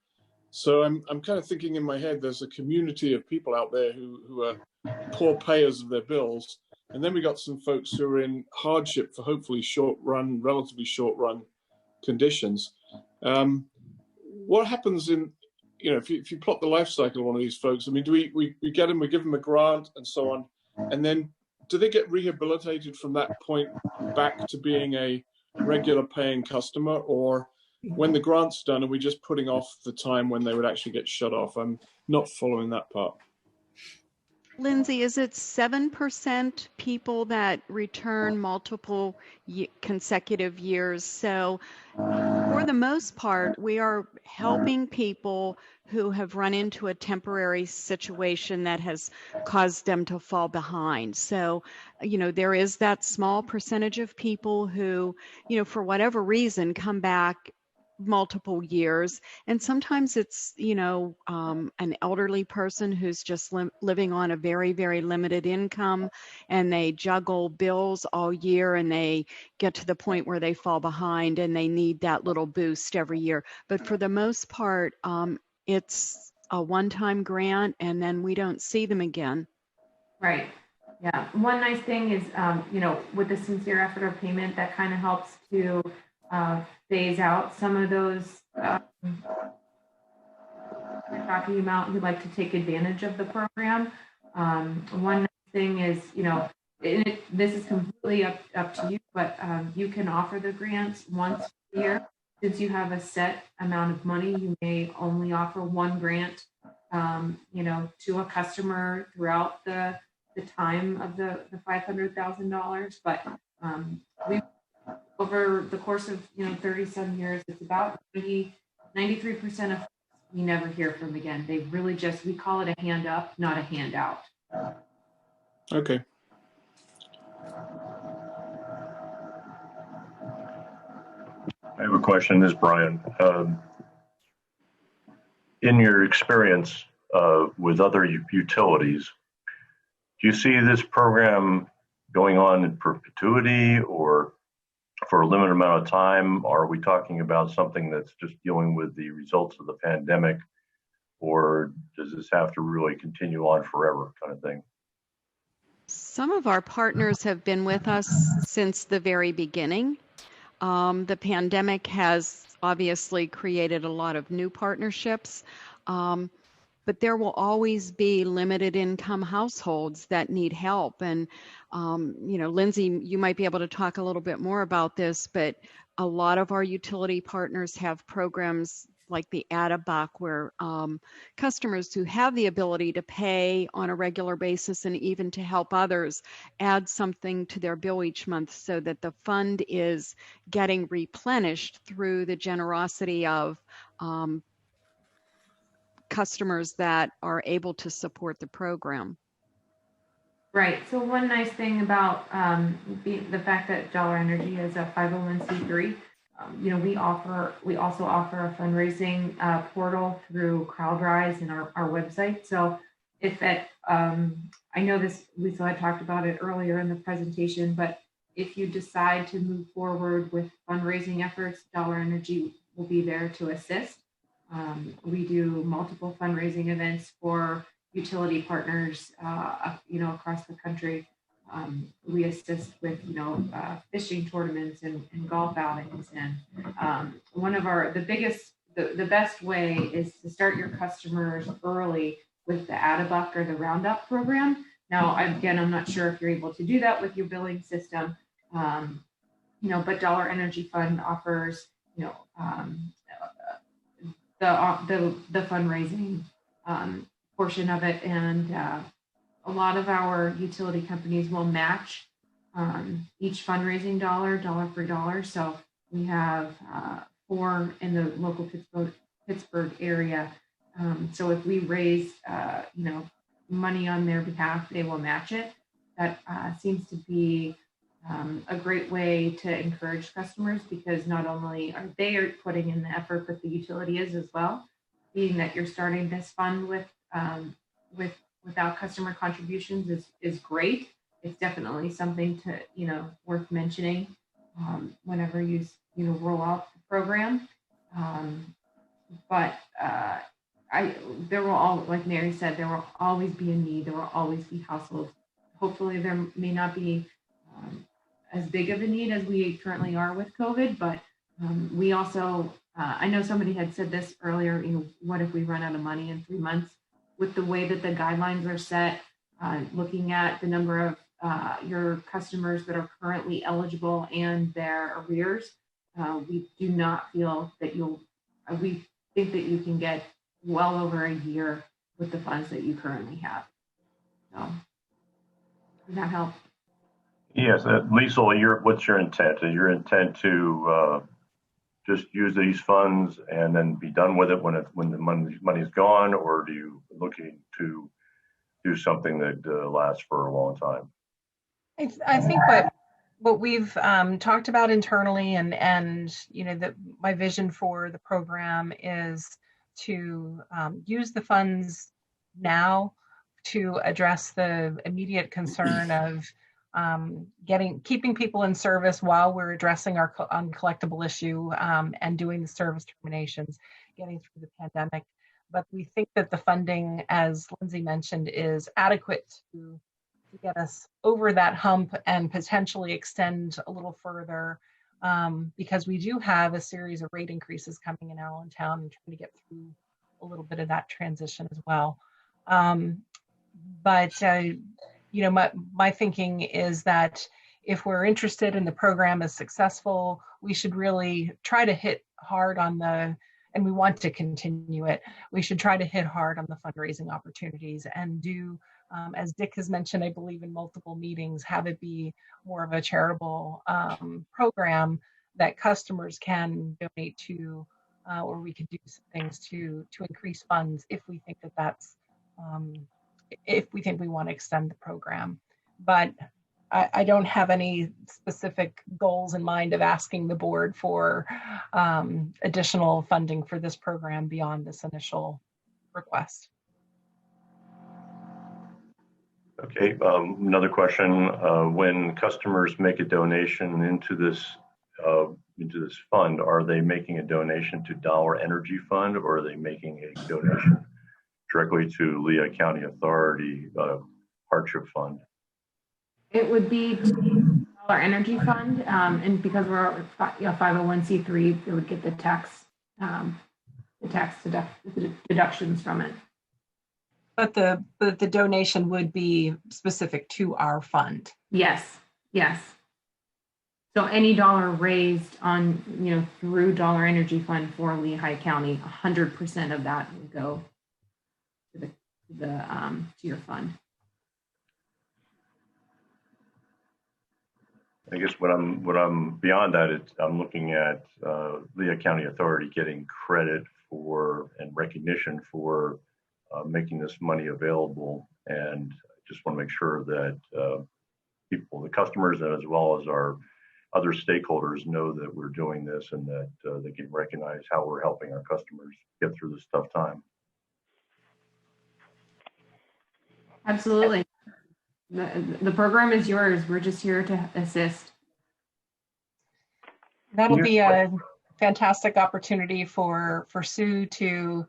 So I'm kind of thinking in my head, there's a community of people out there who are poor payers of their bills. And then we got some folks who are in hardship for hopefully relatively short run conditions. What happens if you plot the life cycle of one of these folks? I mean, do we get them, we give them a grant and so on, and then do they get rehabilitated from that point back to being a regular paying customer, or when the grant's done, are we just putting off the time when they would actually get shut off? I'm not following that part. Lindsay, is it 7% people that return multiple consecutive years? So for the most part, we are helping people who have run into a temporary situation that has caused them to fall behind. So, there is that small percentage of people who, for whatever reason, come back multiple years, and sometimes it's an elderly person who's just living on a very, very limited income, and they juggle bills all year, and they get to the point where they fall behind and they need that little boost every year. But for the most part, it's a one-time grant, and then we don't see them again. Right. Yeah. One nice thing is, with the sincere effort of payment, that kind of helps to phase out some of those you're talking about who like to take advantage of the program. One nice thing is, this is completely up to you, but you can offer the grants once a year. Since you have a set amount of money, you may only offer one grant, to a customer throughout the time of the $500,000. But we, over the course of 30-some years, it's about 93% of we never hear from again. They really we call it a hand up, not a handout. Okay. I have a question. This is Brian. In your experience with other utilities, do you see this program going on in perpetuity or for a limited amount of time? Are we talking about something that's just dealing with the results of the pandemic, or does this have to really continue on forever kind of thing? Some of our partners have been with us since the very beginning. The pandemic has obviously created a lot of new partnerships, but there will always be limited income households that need help. And, Lindsay, you might be able to talk a little bit more about this, but a lot of our utility partners have programs like the Add a Buck, where customers who have the ability to pay on a regular basis and even to help others add something to their bill each month, so that the fund is getting replenished through the generosity of customers that are able to support the program. Right. So one nice thing about the fact that Dollar Energy is a 501c3, we also offer a fundraising portal through CrowdRise and our website. So if I know this, Lisa had talked about it earlier in the presentation, but if you decide to move forward with fundraising efforts, Dollar Energy will be there to assist. We do multiple fundraising events for utility partners, across the country. We assist with, fishing tournaments and golf outings. And one of the best way is to start your customers early with the Add a Buck or the Roundup program. Now, again, I'm not sure if you're able to do that with your billing system, but Dollar Energy Fund offers, the fundraising portion of it, and a lot of our utility companies will match each fundraising dollar for dollar. So we have 4 in the local Pittsburgh area. So if we raise, money on their behalf, they will match it. That seems to be a great way to encourage customers, because not only are they putting in the effort, but the utility is as well. Being that you're starting this fund without customer contributions is great. It's definitely something to worth mentioning whenever you roll out the program. But there will like Mary said, there will always be a need. There will always be households. Hopefully, there may not be as big of a need as we currently are with COVID, but we also, I know somebody had said this earlier, what if we run out of money in 3 months? With the way that the guidelines are set, looking at the number of your customers that are currently eligible and their arrears, we do not feel that we think that you can get well over a year with the funds that you currently have. So, does that help? Yes, Liesl, what's your intent? Is your intent to just use these funds and then be done with it when the money's gone, or are you looking to do something that lasts for a long time? I think what we've talked about internally, and my vision for the program is to use the funds now to address the immediate concern of keeping people in service while we're addressing our uncollectible issue and doing the service terminations, getting through the pandemic. But we think that the funding, as Lindsay mentioned, is adequate to get us over that hump and potentially extend a little further, because we do have a series of rate increases coming in Allentown and trying to get through a little bit of that transition as well. But my thinking is that if we're interested and the program is successful, we should really try to hit hard on and we want to continue it, we should try to hit hard on the fundraising opportunities and do, as Dick has mentioned, I believe in multiple meetings, have it be more of a charitable program that customers can donate to, or we could do some things to increase funds if we think that's if we think we want to extend the program. But I don't have any specific goals in mind of asking the board for additional funding for this program beyond this initial request. Okay, another question. When customers make a donation into this fund, are they making a donation to Dollar Energy Fund, or are they making a donation directly to Lehigh County Authority Hardship Fund? It would be Dollar Energy Fund, and because we're a 501c3, it would get the tax deductions from it. But the donation would be specific to our fund. Yes. So any dollar raised on through Dollar Energy Fund for Lehigh County, 100% of that would go to your fund. I guess what I'm beyond that, I'm looking at Lehigh County Authority getting credit for and recognition for making this money available, and I just want to make sure that people, the customers, as well as our other stakeholders, know that we're doing this and that they can recognize how we're helping our customers get through this tough time. Absolutely. The program is yours. We're just here to assist. That'll be a fantastic opportunity for Sue to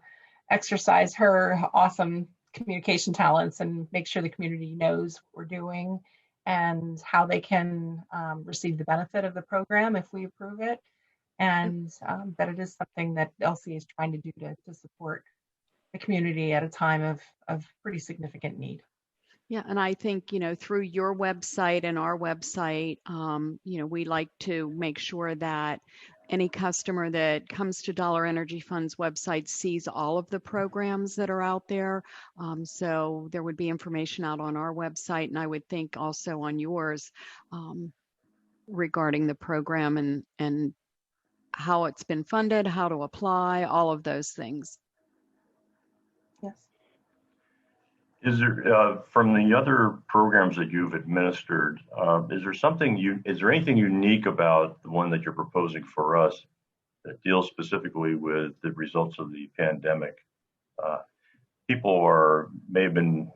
exercise her awesome communication talents and make sure the community knows what we're doing and how they can receive the benefit of the program if we approve it, and that it is something that LCA is trying to do to support the community at a time of pretty significant need. Yeah, and I think, through your website and our website, we like to make sure that any customer that comes to Dollar Energy Fund's website sees all of the programs that are out there. So there would be information out on our website, and I would think also on yours, regarding the program and how it's been funded, how to apply, all of those things. Yes. Is there, from the other programs that you've administered, is there anything unique about the one that you're proposing for us that deals specifically with the results of the pandemic? People may have been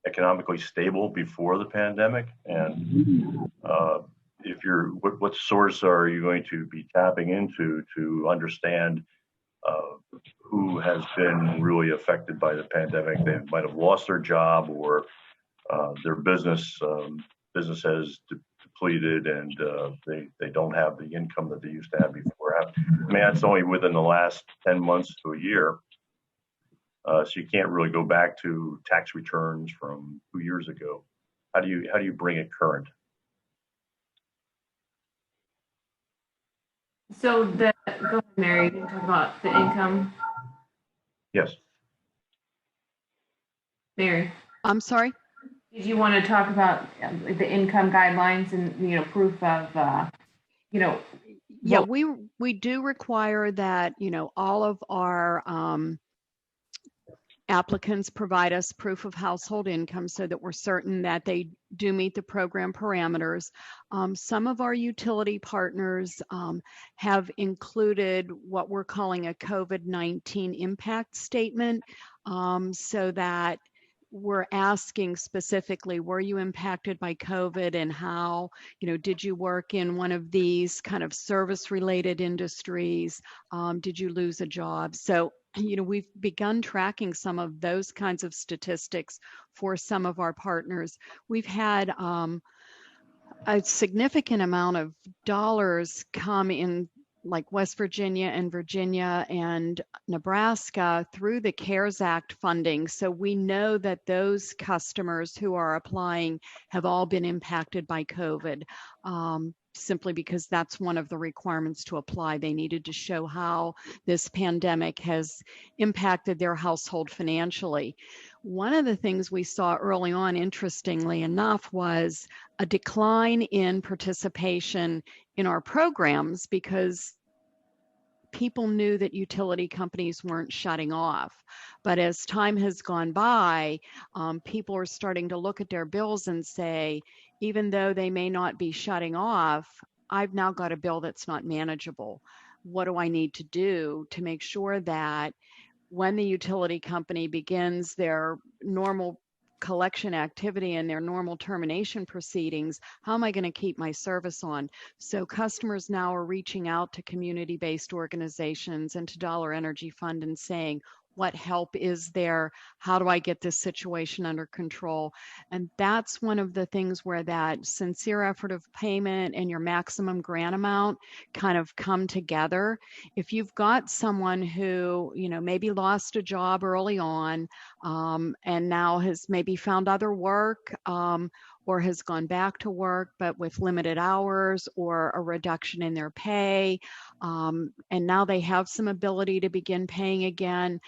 economically stable before the pandemic, and what source are you going to be tapping into to understand who has been really affected by the pandemic? They might have lost their job, or their business has depleted, and they don't have the income that they used to have before. I mean, that's only within the last 10 months to a year. So you can't really go back to tax returns from 2 years ago. How do you bring it current? So go ahead, Mary, you can talk about the income. Yes. Mary. I'm sorry? Did you want to talk about the income guidelines and, proof of, Yeah, we do require that, all of our applicants provide us proof of household income so that we're certain that they do meet the program parameters. Some of our utility partners have included what we're calling a COVID-19 impact statement, so that we're asking specifically, were you impacted by COVID, and how, did you work in one of these kind of service related industries? Did you lose a job? So we've begun tracking some of those kinds of statistics for some of our partners. We've had a significant amount of dollars come in, like West Virginia and Virginia and Nebraska, through the CARES Act funding. So we know that those customers who are applying have all been impacted by COVID. Simply because that's one of the requirements to apply. They needed to show how this pandemic has impacted their household financially. One of the things we saw early on, interestingly enough, was a decline in participation in our programs because people knew that utility companies weren't shutting off. But as time has gone by, people are starting to look at their bills and say, even though they may not be shutting off, I've now got a bill that's not manageable. What do I need to do to make sure that when the utility company begins their normal collection activity and their normal termination proceedings, how am I going to keep my service on? So customers now are reaching out to community-based organizations and to Dollar Energy Fund and saying, what help is there? How do I get this situation under control? And that's one of the things where that sincere effort of payment and your maximum grant amount kind of come together. If you've got someone who, maybe lost a job early on, and now has maybe found other work, or has gone back to work, but with limited hours or a reduction in their pay, and now they have some ability to begin paying again.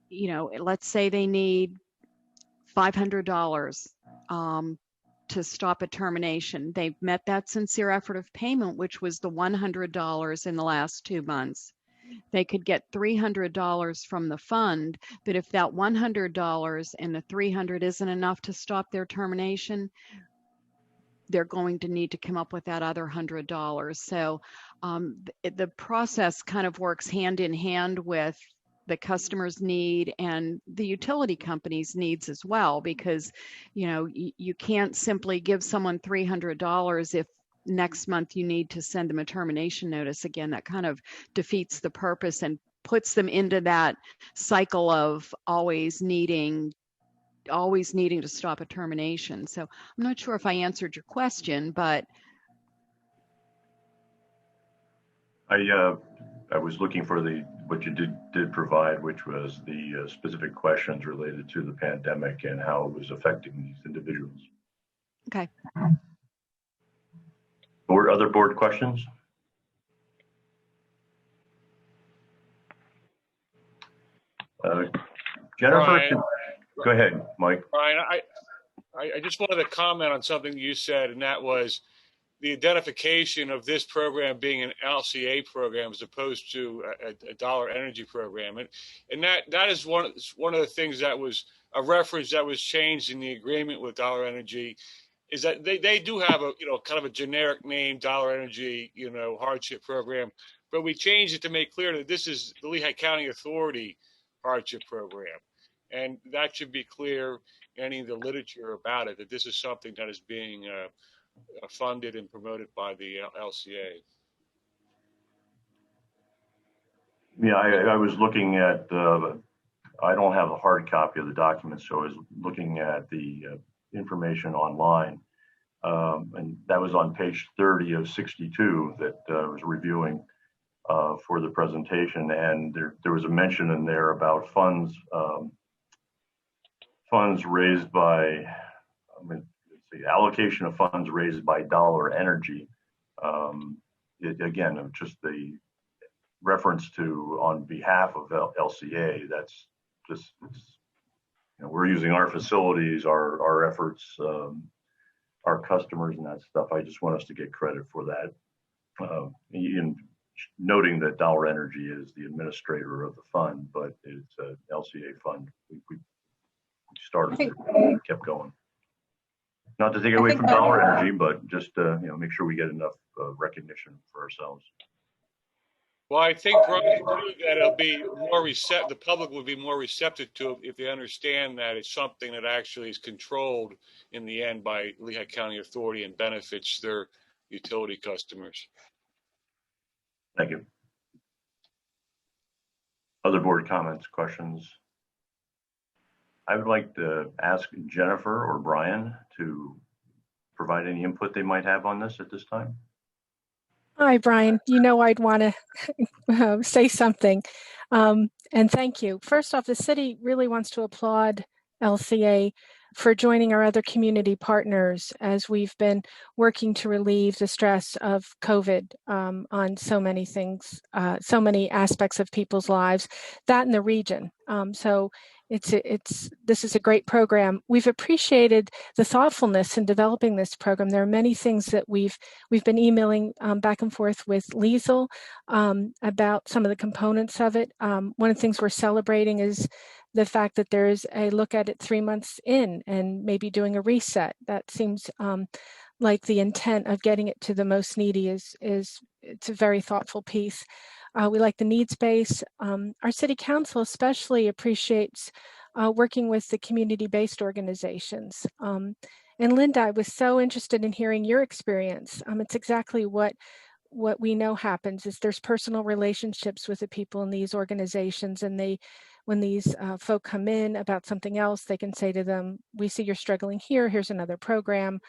Let's say they need $500 to stop a termination. They've met that sincere effort of payment, which was the $100 in the last 2 months. They could get $300 from the fund, but if that $100 and the $300 isn't enough to stop their termination, they're going to need to come up with that other $100. So the process kind of works hand in hand with the customer's need and the utility company's needs as well, because you can't simply give someone $300 if next month you need to send them a termination notice again. That kind of defeats the purpose and puts them into that cycle of always needing to stop a termination. So I'm not sure if I answered your question, but I was looking for what you did provide, which was the specific questions related to the pandemic and how it was affecting these individuals. Okay. Other board questions? Jennifer, Brian, go ahead, Mike. Brian, I just wanted to comment on something you said, and that was the identification of this program being an LCA program as opposed to a dollar energy program. And that is one of the things that was a reference that was changed in the agreement with Dollar Energy, is that they do have a, kind of a generic name, Dollar Energy, hardship program, but we changed it to make clear that this is the Lehigh County Authority hardship program. And that should be clear in any of the literature about it, that this is something that is being funded and promoted by the LCA. Yeah, I was looking at, I don't have a hard copy of the document, so I was looking at the information online. And that was on page 30 of 62 that I was reviewing for the presentation. And there was a mention in there about funds raised by, the allocation of funds raised by Dollar Energy. Again, just the reference to on behalf of LCA. That's just, we're using our facilities, our efforts, our customers and that stuff. I just want us to get credit for that. In noting that Dollar Energy is the administrator of the fund, but it's an LCA fund. We started it and kept going. Not to take away from Dollar Energy, but just make sure we get enough recognition for ourselves. Well, I think, Brian, too, that it'll be more the public will be more receptive to it if they understand that it's something that actually is controlled in the end by Lehigh County Authority and benefits their utility customers. Thank you. Other board comments, questions? I would like to ask Jennifer or Brian to provide any input they might have on this at this time. Hi, Brian. I'd want to say something. And thank you. First off, the city really wants to applaud LCA for joining our other community partners as we've been working to relieve the stress of COVID on so many things, so many aspects of people's lives, that in the region. So this is a great program. We've appreciated the thoughtfulness in developing this program. There are many things that we've been emailing back and forth with Liesl about some of the components of it. One of the things we're celebrating is the fact that there's a look at it 3 months in and maybe doing a reset. That seems like the intent of getting it to the most needy is it's a very thoughtful piece. We like the needs base. Our city council especially appreciates working with the community-based organizations. And Linda, I was so interested in hearing your experience. It's exactly what we know happens is there's personal relationships with the people in these organizations, and when these folk come in about something else, they can say to them, we see you're struggling here, here's another program.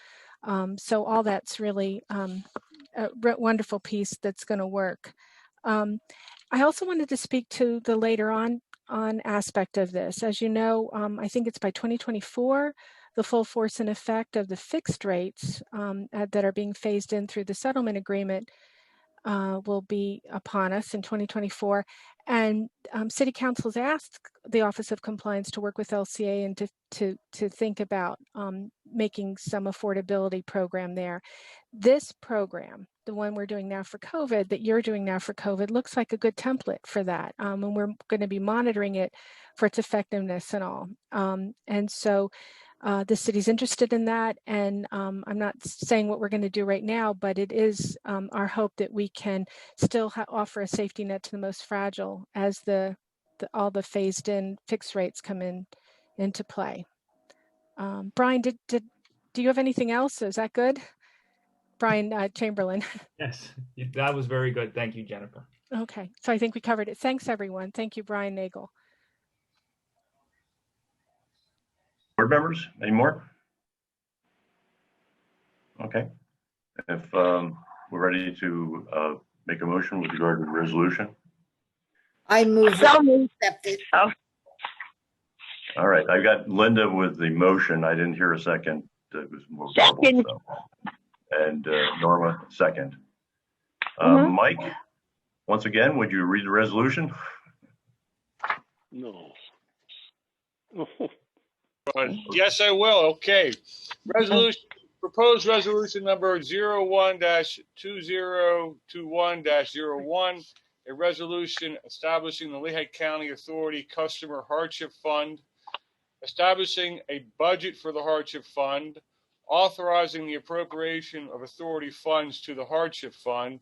So all that's really a wonderful piece that's going to work. I also wanted to speak to the later on aspect of this. As you know, I think it's by 2024, the full force and effect of the fixed rates that are being phased in through the settlement agreement will be upon us in 2024. And City Council has asked the Office of Compliance to work with LCA and to think about making some affordability program there. This program, the one we're doing now for COVID, that you're doing now for COVID, looks like a good template for that. And we're going to be monitoring it for its effectiveness and all. And so the city's interested in that, and I'm not saying what we're going to do right now, but it is our hope that we can still offer a safety net to the most fragile as all the phased-in fixed rates come into play. Brian, do you have anything else? Is that good? Brian Chamberlain. Yes, that was very good. Thank you, Jennifer. Okay, so I think we covered it. Thanks, everyone. Thank you, Brian Nagel. Board members, any more? Okay. If we're ready to make a motion with regard to the resolution. I move So to moved. accept it. Oh, All right, I got Linda with the motion. I didn't hear a second. It was more verbal, second. so. And Norma, second. Mhm. Mike, once again, would you read the resolution? No. Yes, I will. Okay. Resolution, proposed resolution number 01-2021-01, a resolution establishing the Lehigh County Authority Customer Hardship Fund, establishing a budget for the hardship fund, authorizing the appropriation of authority funds to the hardship fund,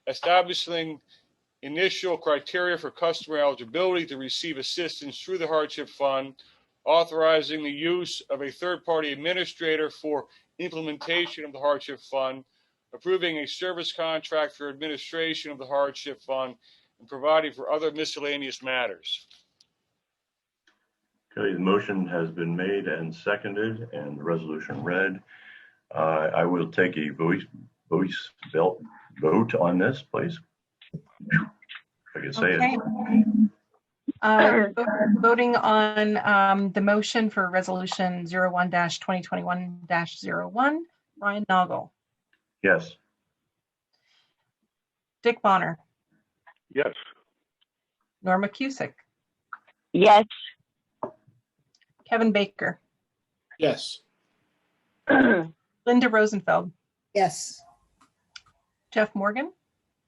establishing initial criteria for customer eligibility to receive assistance through the hardship fund, authorizing the use of a third-party administrator for implementation of the hardship fund, approving a service contract for administration of the hardship fund, and providing for other miscellaneous matters. Okay, the motion has been made and seconded and the resolution read. I will take a vote on this, please. If I can say Okay. it. Voting on the motion for resolution 01-2021-01, Brian Noggle, Yes. Dick Bonner, Yes. Norma Cusick, Yes. Kevin Baker, Yes. Linda Rosenfeld, Yes. Jeff Morgan,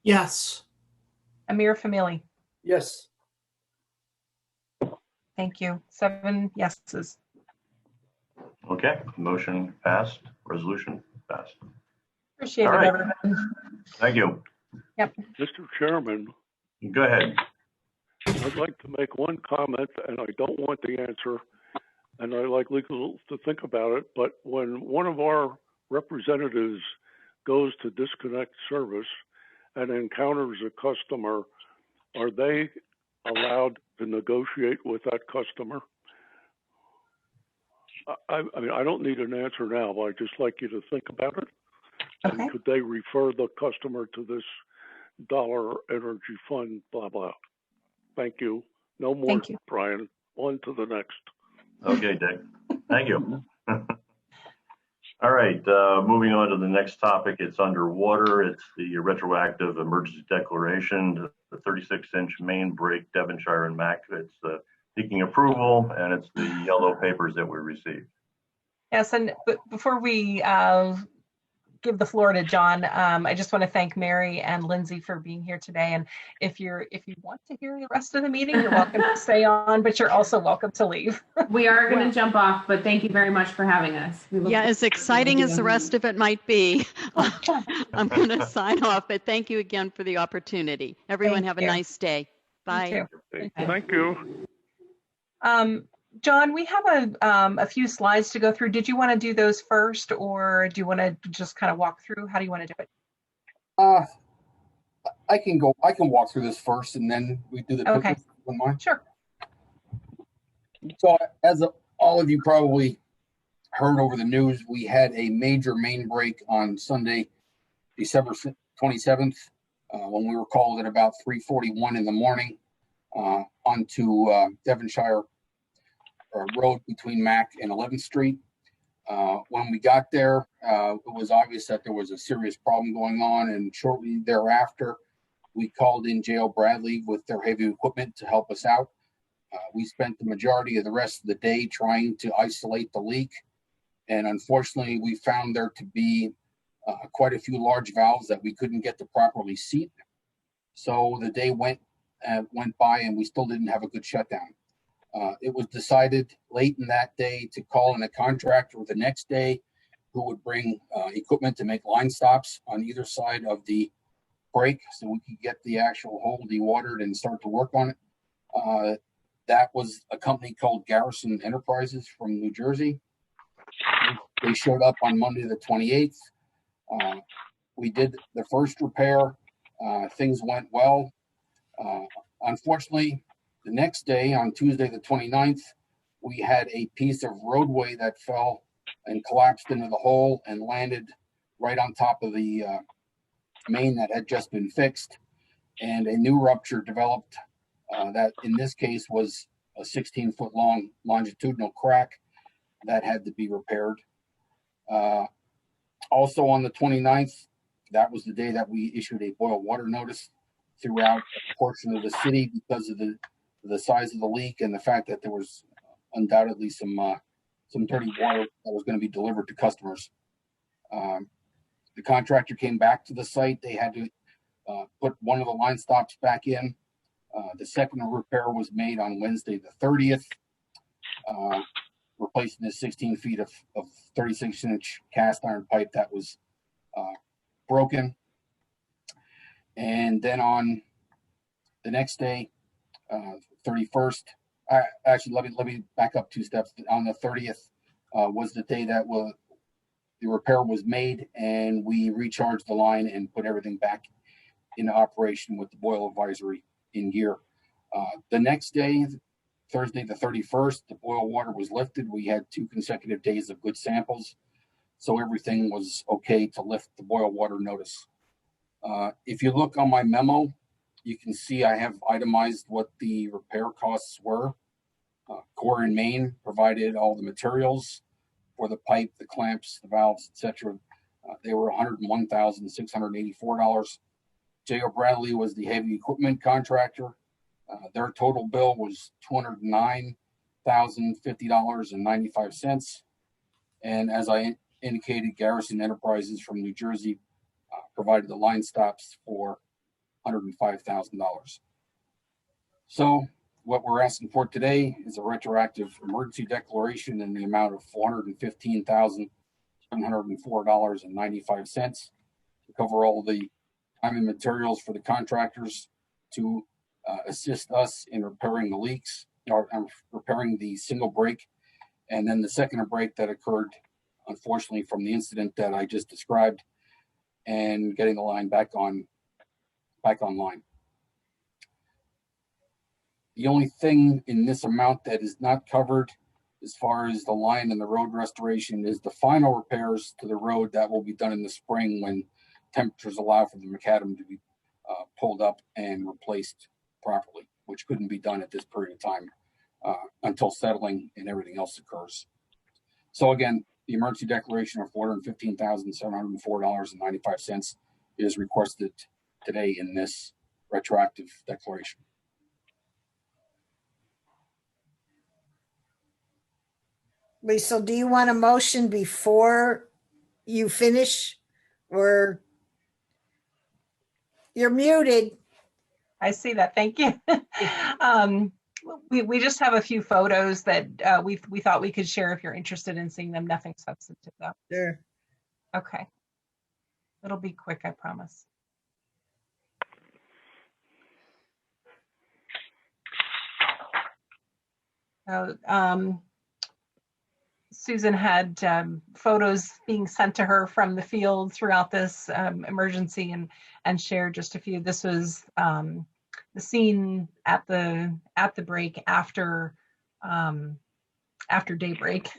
Yes. Amir Famili. Yes. Thank you. 7 yeses. Okay, motion passed, resolution passed. Appreciate All it, right. everyone. Thank you. Yep. Mr. Chairman, Go ahead. I'd like to make one comment, and I don't want the answer, and I like legal to think about it, but when one of our representatives goes to disconnect service and encounters a customer, are they allowed to negotiate with that customer? I mean, I don't need an answer now, but I'd just like you to think about it. Okay. And could they refer the customer to this dollar energy fund, blah, blah. Thank you. No more, Thank you. Brian. On to the next. Okay, Dick. Thank you. All right, moving on to the next topic. It's underwater. It's the retroactive emergency declaration, the 36-inch main break, Devonshire and Mac. It's seeking approval, and it's the yellow papers that we received. Yes, and before we give the floor to John, I just want to thank Mary and Lindsay for being here today. And if you want to hear the rest of the meeting, you're welcome to stay on, but you're also welcome to leave. We are going to jump off, but thank you very much for having us. Yeah, as exciting as the rest of it might be, I'm going to sign off, but thank you again for the opportunity. Everyone have a nice day. Bye. Thank you. John, we have a few slides to go through. Did you want to do those first, or do you want to just kind of walk through? How do you want to do it? I can walk through this first, and then we do the okay. One Sure. So, as all of you probably heard over the news, we had a major main break on Sunday, December 27th, when we were called at about 3:41 in the morning onto Devonshire Road between Mac and 11th Street. When we got there, it was obvious that there was a serious problem going on, and shortly thereafter, we called in J.O. Bradley with their heavy equipment to help us out. We spent the majority of the rest of the day trying to isolate the leak, and unfortunately, we found there to be quite a few large valves that we couldn't get to properly seat. So the day went by, and we still didn't have a good shutdown. It was decided late in that day to call in a contractor the next day who would bring equipment to make line stops on either side of the break so we could get the actual hole dewatered and start to work on it. That was a company called Garrison Enterprises from New Jersey. They showed up on Monday the 28th. We did the first repair. Things went well. Unfortunately, the next day, on Tuesday the 29th, we had a piece of roadway that fell and collapsed into the hole and landed right on top of the main that had just been fixed. And a new rupture developed That in this case was a 16-foot long longitudinal crack that had to be repaired. Also on the 29th, that was the day that we issued a boil water notice throughout a portion of the city because of the size of the leak and the fact that there was undoubtedly some dirty water that was going to be delivered to customers. The contractor came back to the site. They had to put one of the line stops back in. The second repair was made on Wednesday the 30th, replacing the 16 feet of 36-inch cast iron pipe that was broken. And then on the next day, 31st, actually, let me back up 2 steps. On the 30th was the day that the repair was made, and we recharged the line and put everything back into operation with the boil advisory in gear. The next day, Thursday the 31st, the boil water was lifted. We had 2 consecutive days of good samples, so everything was okay to lift the boil water notice. If you look on my memo, you can see I have itemized what the repair costs were. Core and Main provided all the materials for the pipe, the clamps, the valves, etc. They were $101,684. J.O. Bradley was the heavy equipment contractor. Their total bill was $209,050.95. And as I indicated, Garrison Enterprises from New Jersey provided the line stops for $105,000. So what we're asking for today is a retroactive emergency declaration in the amount of $415,704.95 to cover all the time and materials for the contractors to assist us in repairing the leaks, or repairing the single break, and then the second break that occurred, unfortunately, from the incident that I just described, and getting the line back online. The only thing in this amount that is not covered as far as the line and the road restoration is the final repairs to the road that will be done in the spring when temperatures allow for the macadam to be pulled up and replaced properly, which couldn't be done at this period of time until settling and everything else occurs. So again, the emergency declaration of $415,704.95 is requested today in this retroactive declaration. Lisa, do you want a motion before you finish, or you're muted? I see that. Thank you. We just have a few photos that we thought we could share if you're interested in seeing them. Nothing substantive though. Sure. Okay. It'll be quick, I promise. So, Susan had photos being sent to her from the field throughout this emergency, and shared just a few. This was the scene at the break after daybreak.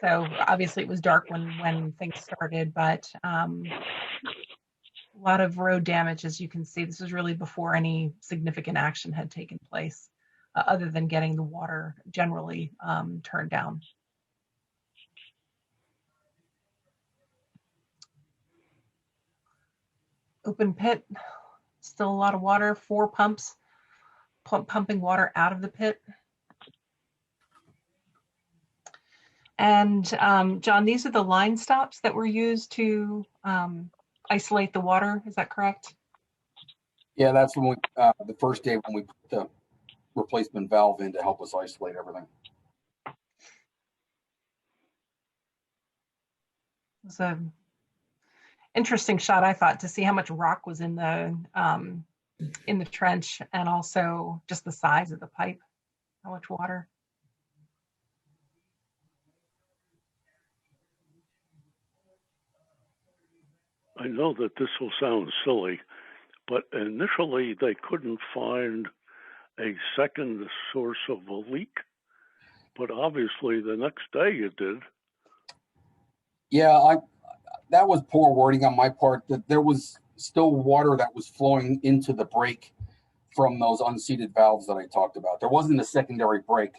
So obviously it was dark when things started, but a lot of road damage, as you can see. This was really before any significant action had taken place, other than getting the water generally turned down. Open pit, still a lot of water, 4 pumps pumping water out of the pit. And John, these are the line stops that were used to isolate the water. Is that correct? Yeah, that's when we, the first day when we put the replacement valve in to help us isolate everything. It was an interesting shot, I thought, to see how much rock was in the trench, and also just the size of the pipe, how much water. I know that this will sound silly, but initially they couldn't find a second source of a leak, but obviously the next day you did. Yeah, that was poor wording on my part. That there was still water that was flowing into the break from those unseated valves that I talked about. There wasn't a secondary break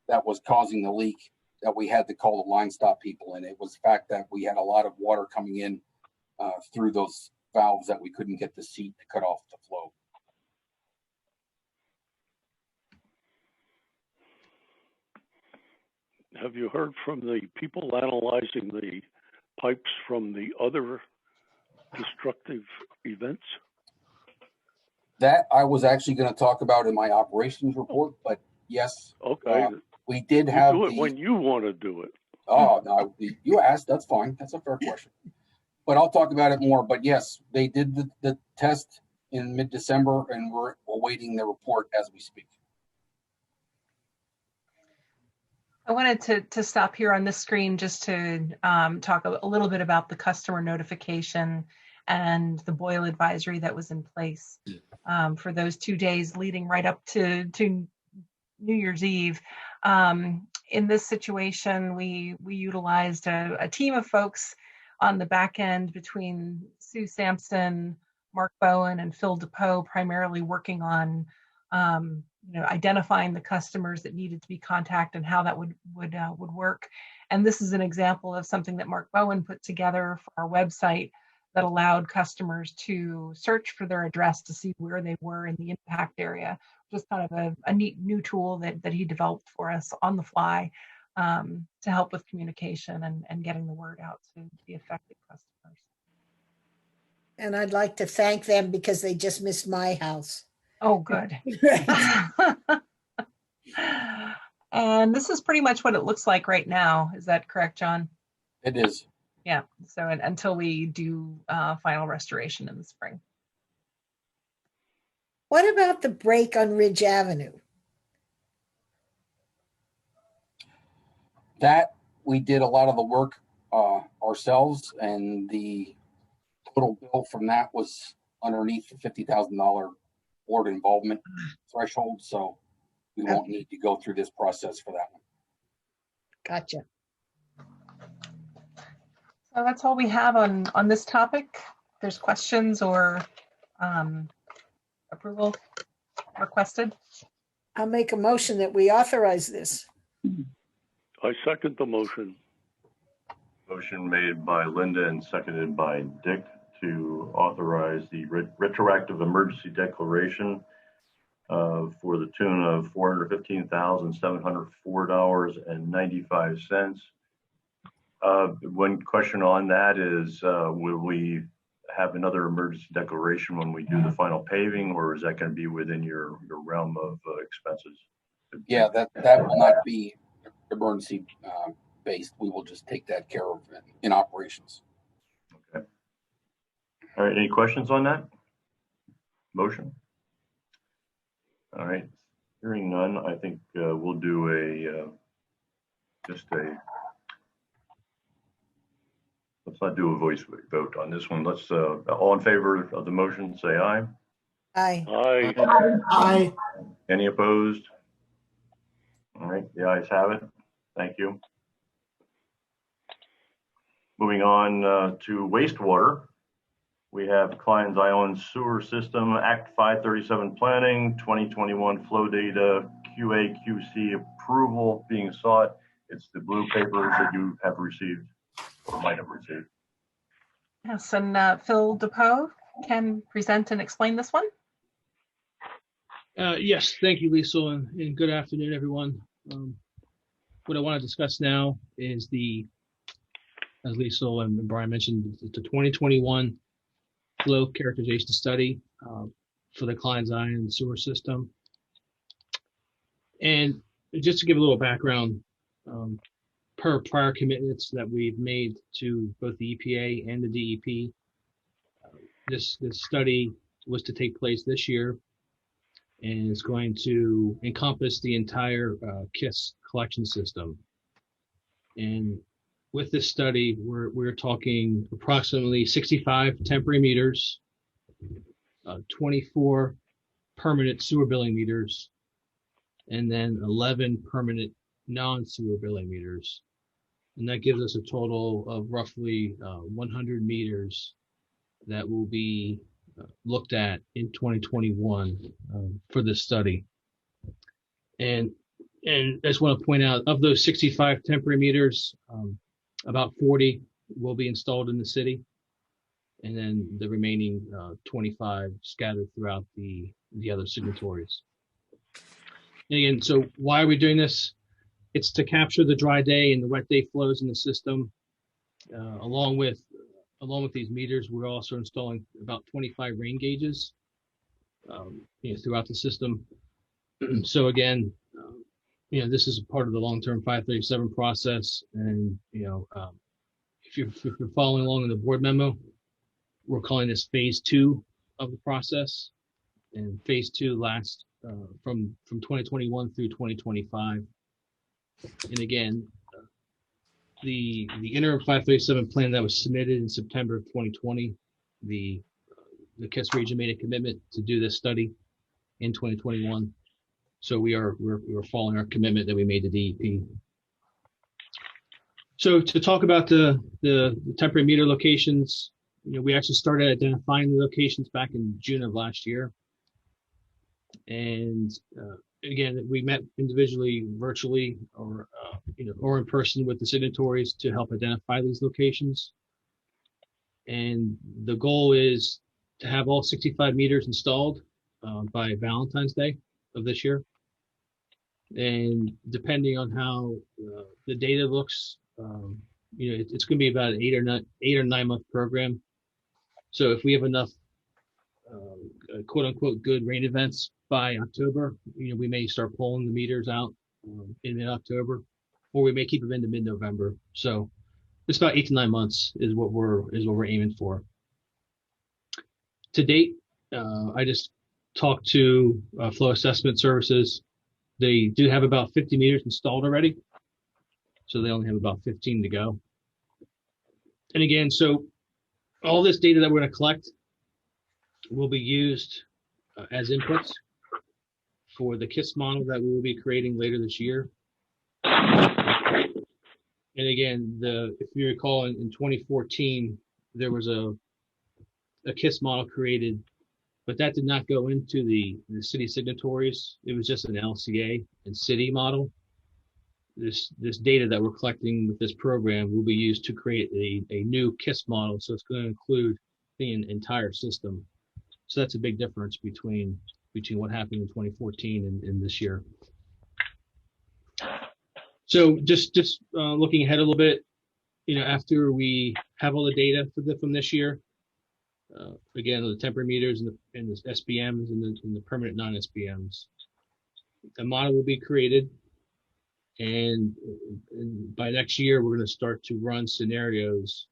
that was causing the leak that we had to call the line stop people. And it was the fact that we had a lot of water coming in through those valves that we couldn't get the seat to cut off the flow. Have you heard from the people analyzing the pipes from the other destructive events? That I was actually going to talk about in my operations report, but yes. Okay. We did you have do it when you want to do it. Oh, no, you asked. That's fine. That's a fair question. But I'll talk about it more. But yes, they did the test in mid-December, and we're awaiting the report as we speak. I wanted to stop here on this screen just to talk a little bit about the customer notification and the boil advisory that was in place for those 2 days leading right up to New Year's Eve. In this situation, we utilized a team of folks on the back end between Sue Sampson, Mark Bowen, and Phil DePoe, primarily working on identifying the customers that needed to be contacted and how that would work. And this is an example of something that Mark Bowen put together for our website that allowed customers to search for their address to see where they were in the impact area. Just kind of a neat new tool that he developed for us on the fly to help with communication and getting the word out to the affected customers. And I'd like to thank them because they just missed my house. Oh, good. And this is pretty much what it looks like right now. Is that correct, John? It is. Yeah. So until we do final restoration in the spring. What about the break on Ridge Avenue? That we did a lot of the work ourselves, and the total bill from that was underneath the $50,000 board involvement threshold. So we won't need to go through this process for that one. Gotcha. So that's all we have on this topic. If there's questions or approval requested. I'll make a motion that we authorize this. I second the motion. Motion made by Linda and seconded by Dick to authorize the retroactive emergency declaration for the tune of $415,704.95. One question on that is, will we have another emergency declaration when we do the final paving, or is that going to be within your realm of expenses? Yeah, that will not be emergency based. We will just take that care of in operations. Okay. All right. Any questions on that motion? All right. Hearing none, I think we'll do let's not do a voice vote on this one. Let's all in favor of the motion, say aye. Aye. Aye. Aye. Any opposed? All right, the ayes have it. Thank you. Moving on to wastewater. We have Klein's Island Sewer System Act 537 Planning 2021 Flow Data QA/QC approval being sought. It's the blue papers that you have received or might have received. Yes, and Phil DePoe can present and explain this one. Yes, thank you, Lisa, and good afternoon, everyone. What I want to discuss now is as Lisa and Brian mentioned, the 2021 flow characterization study for the Klein's Island sewer system. And just to give a little background, per prior commitments that we've made to both the EPA and the DEP, this study was to take place this year and is going to encompass the entire KISS collection system. And with this study, we're talking approximately 65 temporary meters, 24 permanent sewer billing meters, and then 11 permanent non-sewer billing meters. And that gives us a total of roughly 100 meters that will be looked at in 2021 for this study. And I just want to point out, of those 65 temporary meters, about 40 will be installed in the city, and then the remaining 25 scattered throughout the other signatories. And again, so why are we doing this? It's to capture the dry day and the wet day flows in the system. Along with these meters, we're also installing about 25 rain gauges throughout the system. So again, this is part of the long-term 537 process. And if you're following along in the board memo, we're calling this phase 2 of the process. And phase 2 lasts from 2021 through 2025. And again, the interim 537 plan that was submitted in September of 2020, the KISS region made a commitment to do this study in 2021. So we're following our commitment that we made to DEP. So to talk about the temporary meter locations, we actually started identifying the locations back in June of last year. And again, we met individually, virtually, or in person with the signatories to help identify these locations. And the goal is to have all 65 meters installed by Valentine's Day of this year. And depending on how the data looks, it's going to be about an 8 or 9 month program. So if we have enough quote unquote good rain events by October, we may start pulling the meters out in mid-October, or we may keep them into mid-November. So it's about 8 to 9 months is what we're aiming for. To date, I just talked to Flow Assessment Services. They do have about 50 meters installed already, so they only have about 15 to go. And again, so all this data that we're going to collect will be used as inputs for the KISS model that we will be creating later this year. And again, if you recall, in 2014, there was a KISS model created, but that did not go into the city signatories. It was just an LCA and city model. This data that we're collecting with this program will be used to create a new KISS model. So it's going to include the entire system. So that's a big difference between what happened in 2014 and this year. So just looking ahead a little bit, after we have all the data from this year, again, the temporary meters and the SBMs and the permanent non-SBMs, the model will be created, and by next year we're going to start to run scenarios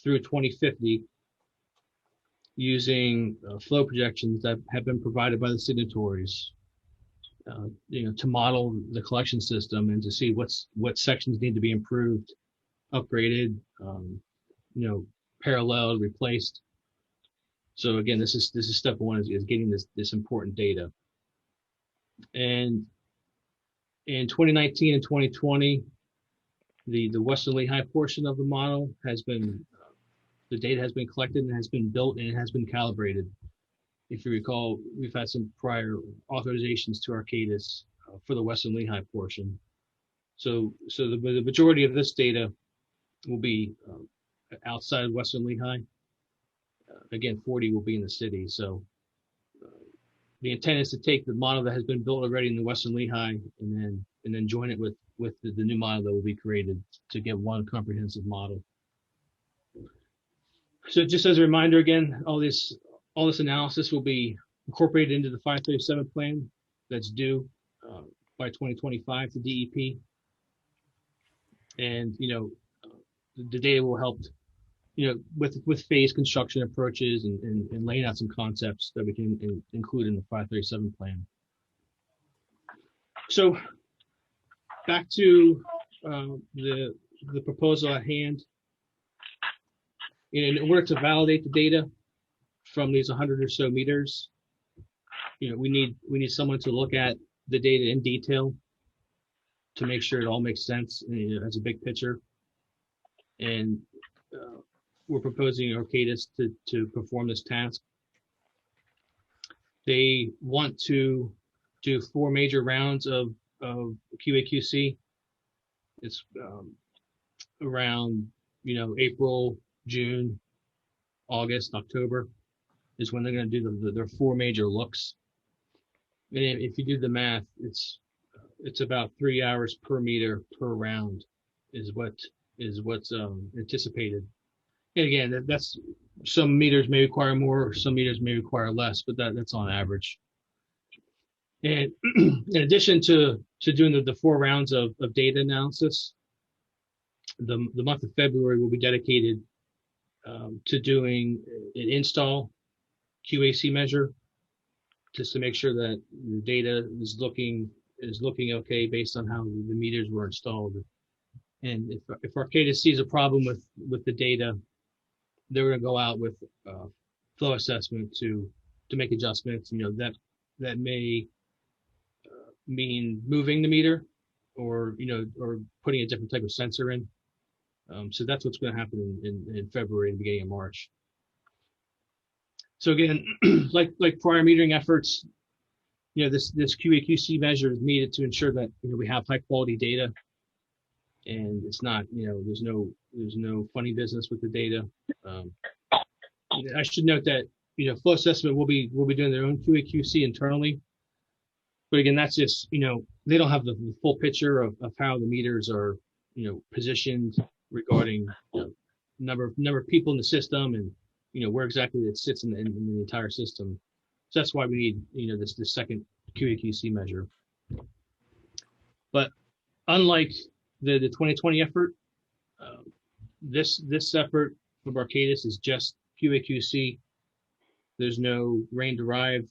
through 2050 using flow projections that have been provided by the signatories, to model the collection system and to see what sections need to be improved, upgraded, paralleled, replaced. So again, this is step one, is getting this important data. And in 2019 and 2020, the Western Lehigh portion of the model the data has been collected and has been built and it has been calibrated. If you recall, we've had some prior authorizations to Arcadis for the Western Lehigh portion. So the majority of this data will be outside Western Lehigh. Again, 40 will be in the city. So the intent is to take the model that has been built already in the Western Lehigh and then join it with the new model that will be created to get one comprehensive model. So just as a reminder, again, all this analysis will be incorporated into the 537 plan that's due by 2025 to DEP. And, the data will help, with phase construction approaches and laying out some concepts that we can include in the 537 plan. So back to the proposal at hand. In order to validate the data from these 100 or so meters, we need someone to look at the data in detail to make sure it all makes sense as a big picture. And we're proposing Arcadis to perform this task They want to do 4 major rounds of QA/QC. It's around, April, June, August, October is when they're going to do their 4 major looks. And if you do the math, it's about 3 hours per meter per round is what's anticipated. And again, that's some meters may require more, some meters may require less, but that's on average. And in addition to doing the 4 rounds of data analysis, the month of February will be dedicated to doing an install QAC measure, just to make sure that the data is looking okay based on how the meters were installed. And if Arcadis sees a problem with the data, they're going to go out with flow assessment to make adjustments. That may mean moving the meter, or putting a different type of sensor in. So that's what's going to happen in February and beginning of March. So again, like prior metering efforts, this QA/QC measure is needed to ensure that we have high quality data, and it's not there's no funny business with the data. I should note that flow assessment will be doing their own QA/QC internally, but again, that's just they don't have the full picture of how the meters are positioned regarding number of people in the system, and where exactly it sits in the entire system. So that's why we need this second QA/QC measure. But unlike the 2020 effort, this effort from Arcadis is just QA/QC. There's no rain derived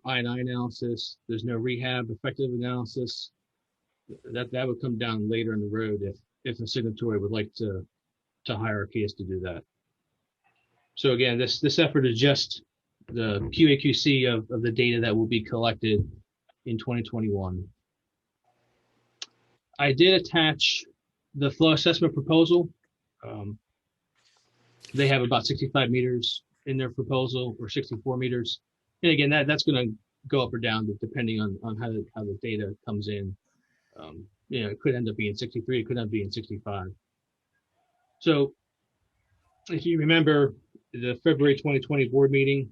I&I analysis. There's no rehab effective analysis. That would come down later in the road if a signatory would like to hire Arcadis to do that. So again, this effort is just the QA/QC of the data that will be collected in 2021. I did attach the flow assessment proposal. They have about 65 meters in their proposal, or 64 meters. And again, that's going to go up or down depending on how the data comes in. It could end up being 63, it could end up being 65. So if you remember the February 2020 board meeting,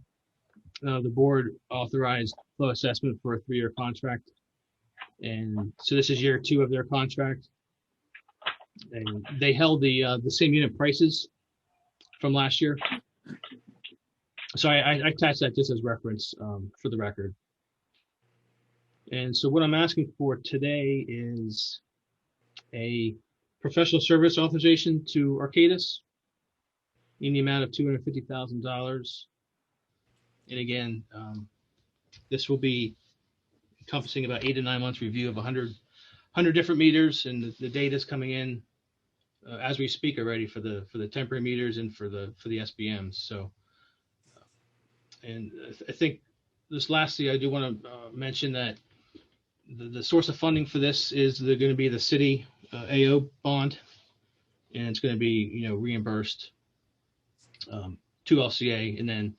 the board authorized flow assessment for a 3-year contract. And so this is year 2 of their contract. And they held the same unit prices from last year. So I attached that just as reference for the record. And so what I'm asking for today is a professional service authorization to Arcadis in the amount of $250,000. And again, this will be encompassing about 8 to 9 months review of 100 different meters, and the data is coming in as we speak already for the temporary meters and for the SBMs. So, and I think this lastly, I do want to mention that the source of funding for this is going to be the city AO bond, and it's going to be reimbursed to LCA, and then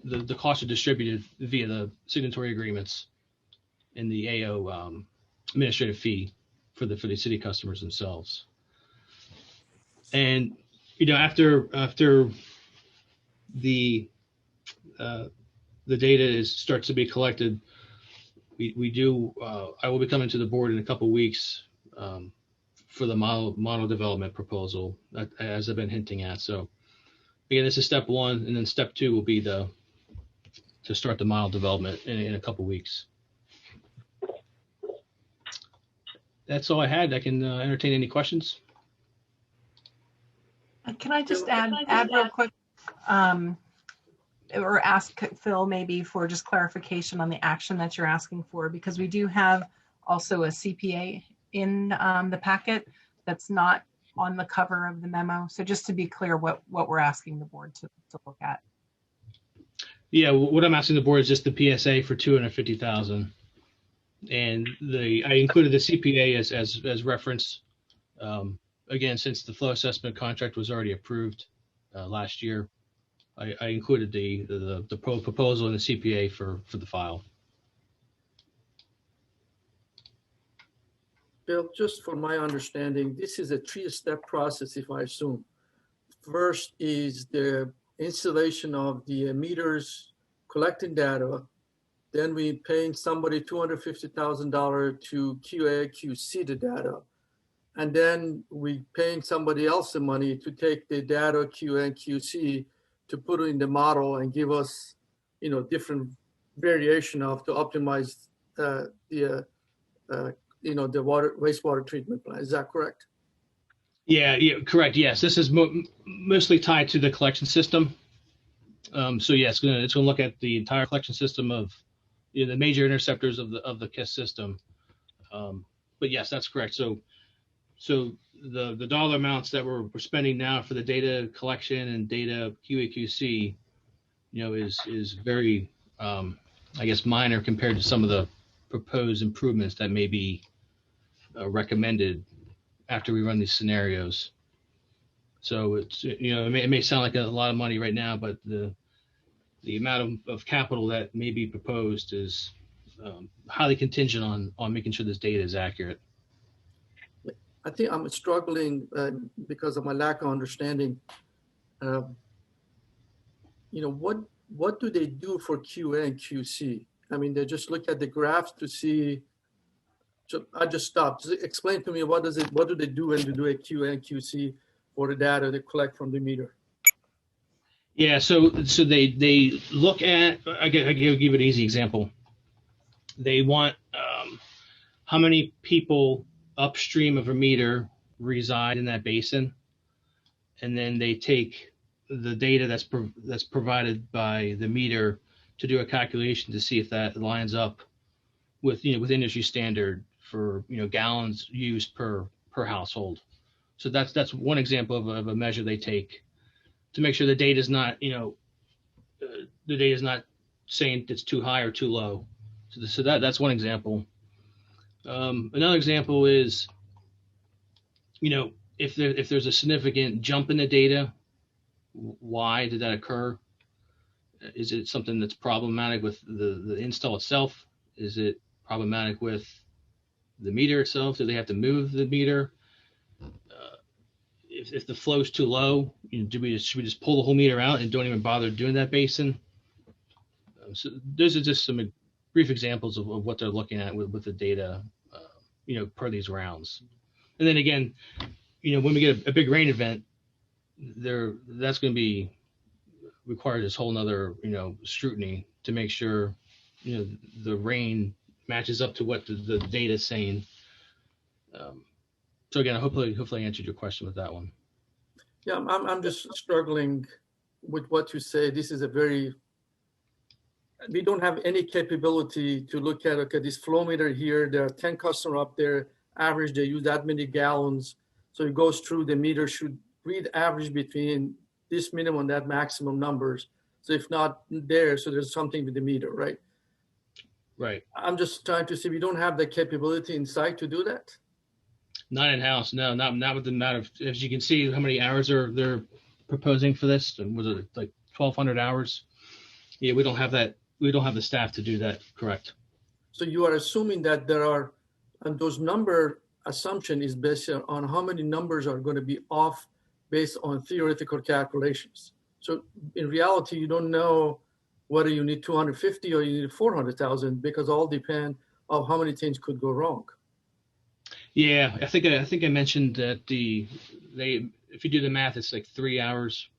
the costs are distributed via the signatory agreements and the AO administrative fee for the city customers themselves. And after the data starts to be collected, we do. I will be coming to the board in a couple of weeks for the model development proposal, as I've been hinting at. So again, this is step 1, and then step 2 will be to start the model development in a couple of weeks. That's all I had. I can entertain any questions. Can I just add real quick, or ask Phil maybe for just clarification on the action that you're asking for, because we do have also a CPA in the packet that's not on the cover of the memo. So just to be clear what we're asking the board to look at. Yeah, what I'm asking the board is just the PSA for $250,000, and I included the CPA as reference. Again, since the flow assessment contract was already approved last year, I included the proposal and the CPA for the file. Bill, just for my understanding, this is a three-step process, if I assume. First is the installation of the meters, collecting data. Then we paying somebody $250,000 to QA, QC the data. And then we paying somebody else the money to take the data, QA and QC, to put it in the model and give us, different variation of to optimize the wastewater treatment plant. Is that correct? Yeah, correct. Yes, this is mostly tied to the collection system. So yeah, it's gonna look at the entire collection system of the major interceptors of the KISS system. But yes, that's correct. So the dollar amounts that we're spending now for the data collection and data QA/QC, is very I guess minor compared to some of the proposed improvements that may be recommended after we run these scenarios. So it's it may sound like a lot of money right now, but the amount of capital that may be proposed is highly contingent on making sure this data is accurate. I think I'm struggling because of my lack of understanding. What do they do for QA and QC? I mean, they just look at the graphs to see. So I just stopped. Just explain to me what do they do when they do a QA and QC for the data they collect from the meter? Yeah, so they look at. I'll give you an easy example. They want how many people upstream of a meter reside in that basin, and then they take the data that's provided by the meter to do a calculation to see if that lines up with with industry standard for gallons used per household. So that's one example of a measure they take to make sure the data is not saying it's too high or too low. So that's one example. Another example is if there's a significant jump in the data, why did that occur? Is it something that's problematic with the install itself? Is it problematic with the meter itself? Do they have to move the meter? If the flow's too low, should we just pull the whole meter out and don't even bother doing that basin? So those are just some brief examples of what they're looking at with the data, per these rounds. And then again, when we get a big rain event, that's going to be require this whole nother scrutiny to make sure the rain matches up to what the data is saying. So again, hopefully I answered your question with that one. Yeah, I'm just struggling with what you say. This is we don't have any capability to look at, okay, this flow meter here, there are 10 customers up there, average, they use that many gallons. So it goes through, the meter should read average between this minimum and that maximum numbers. So if not there, so there's something with the meter, right? Right. I'm just trying to see, we don't have the capability inside to do that. Not in-house, no, not with the amount of, as you can see, how many hours they're proposing for this. And was it like 1,200 hours? Yeah, we don't have that. We don't have the staff to do that. Correct. So you are assuming that there are, and those number assumption is based on how many numbers are going to be off based on theoretical calculations. So in reality, you don't know whether you need 250 or you need 400,000 because all depend on how many things could go wrong. Yeah, I think I mentioned that if you do the math, it's like 3 hours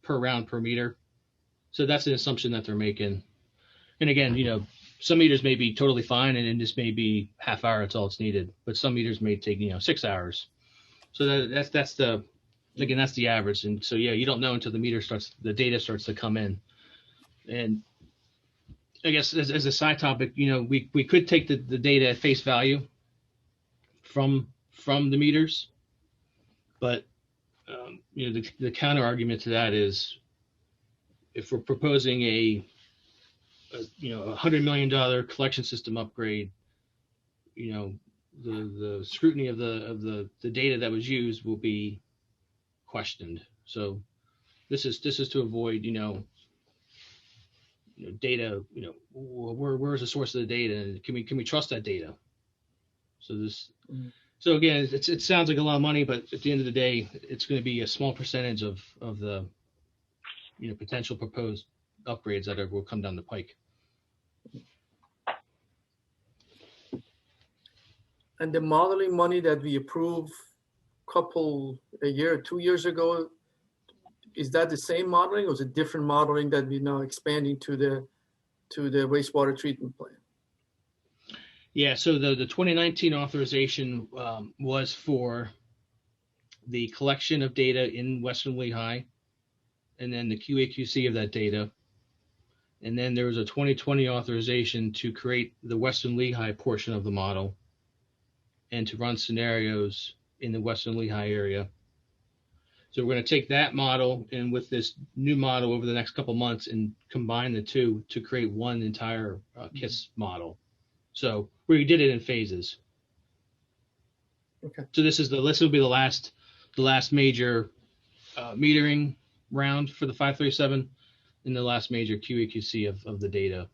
per round per meter. So that's an assumption that they're making. And again, some meters may be totally fine and this may be half hour, that's all it's needed. But some meters may take 6 hours. So that's the average. And so yeah, you don't know until the data starts to come in. And I guess as a side topic, we could take the data at face value from the meters, but the counter argument to that is if we're proposing a $100 million collection system upgrade, the scrutiny of the data that was used will be questioned. So This is to avoid, data, where's the source of the data, and can we trust that data? So again, it sounds like a lot of money, but at the end of the day, it's going to be a small percentage of the potential proposed upgrades that will come down the pike. And the modeling money that we approved a year or 2 years ago, is that the same modeling, or is it different modeling that we're now expanding to the wastewater treatment plant? Yeah, so the 2019 authorization was for the collection of data in Western Lehigh, and then the QA/QC of that data. And then there was a 2020 authorization to create the Western Lehigh portion of the model and to run scenarios in the Western Lehigh area. So we're going to take that model and with this new model over the next couple months and combine the two to create one entire KISS model. So we did it in phases. Okay. So this will be the last major metering round for the 537 and the last major QA/QC of the data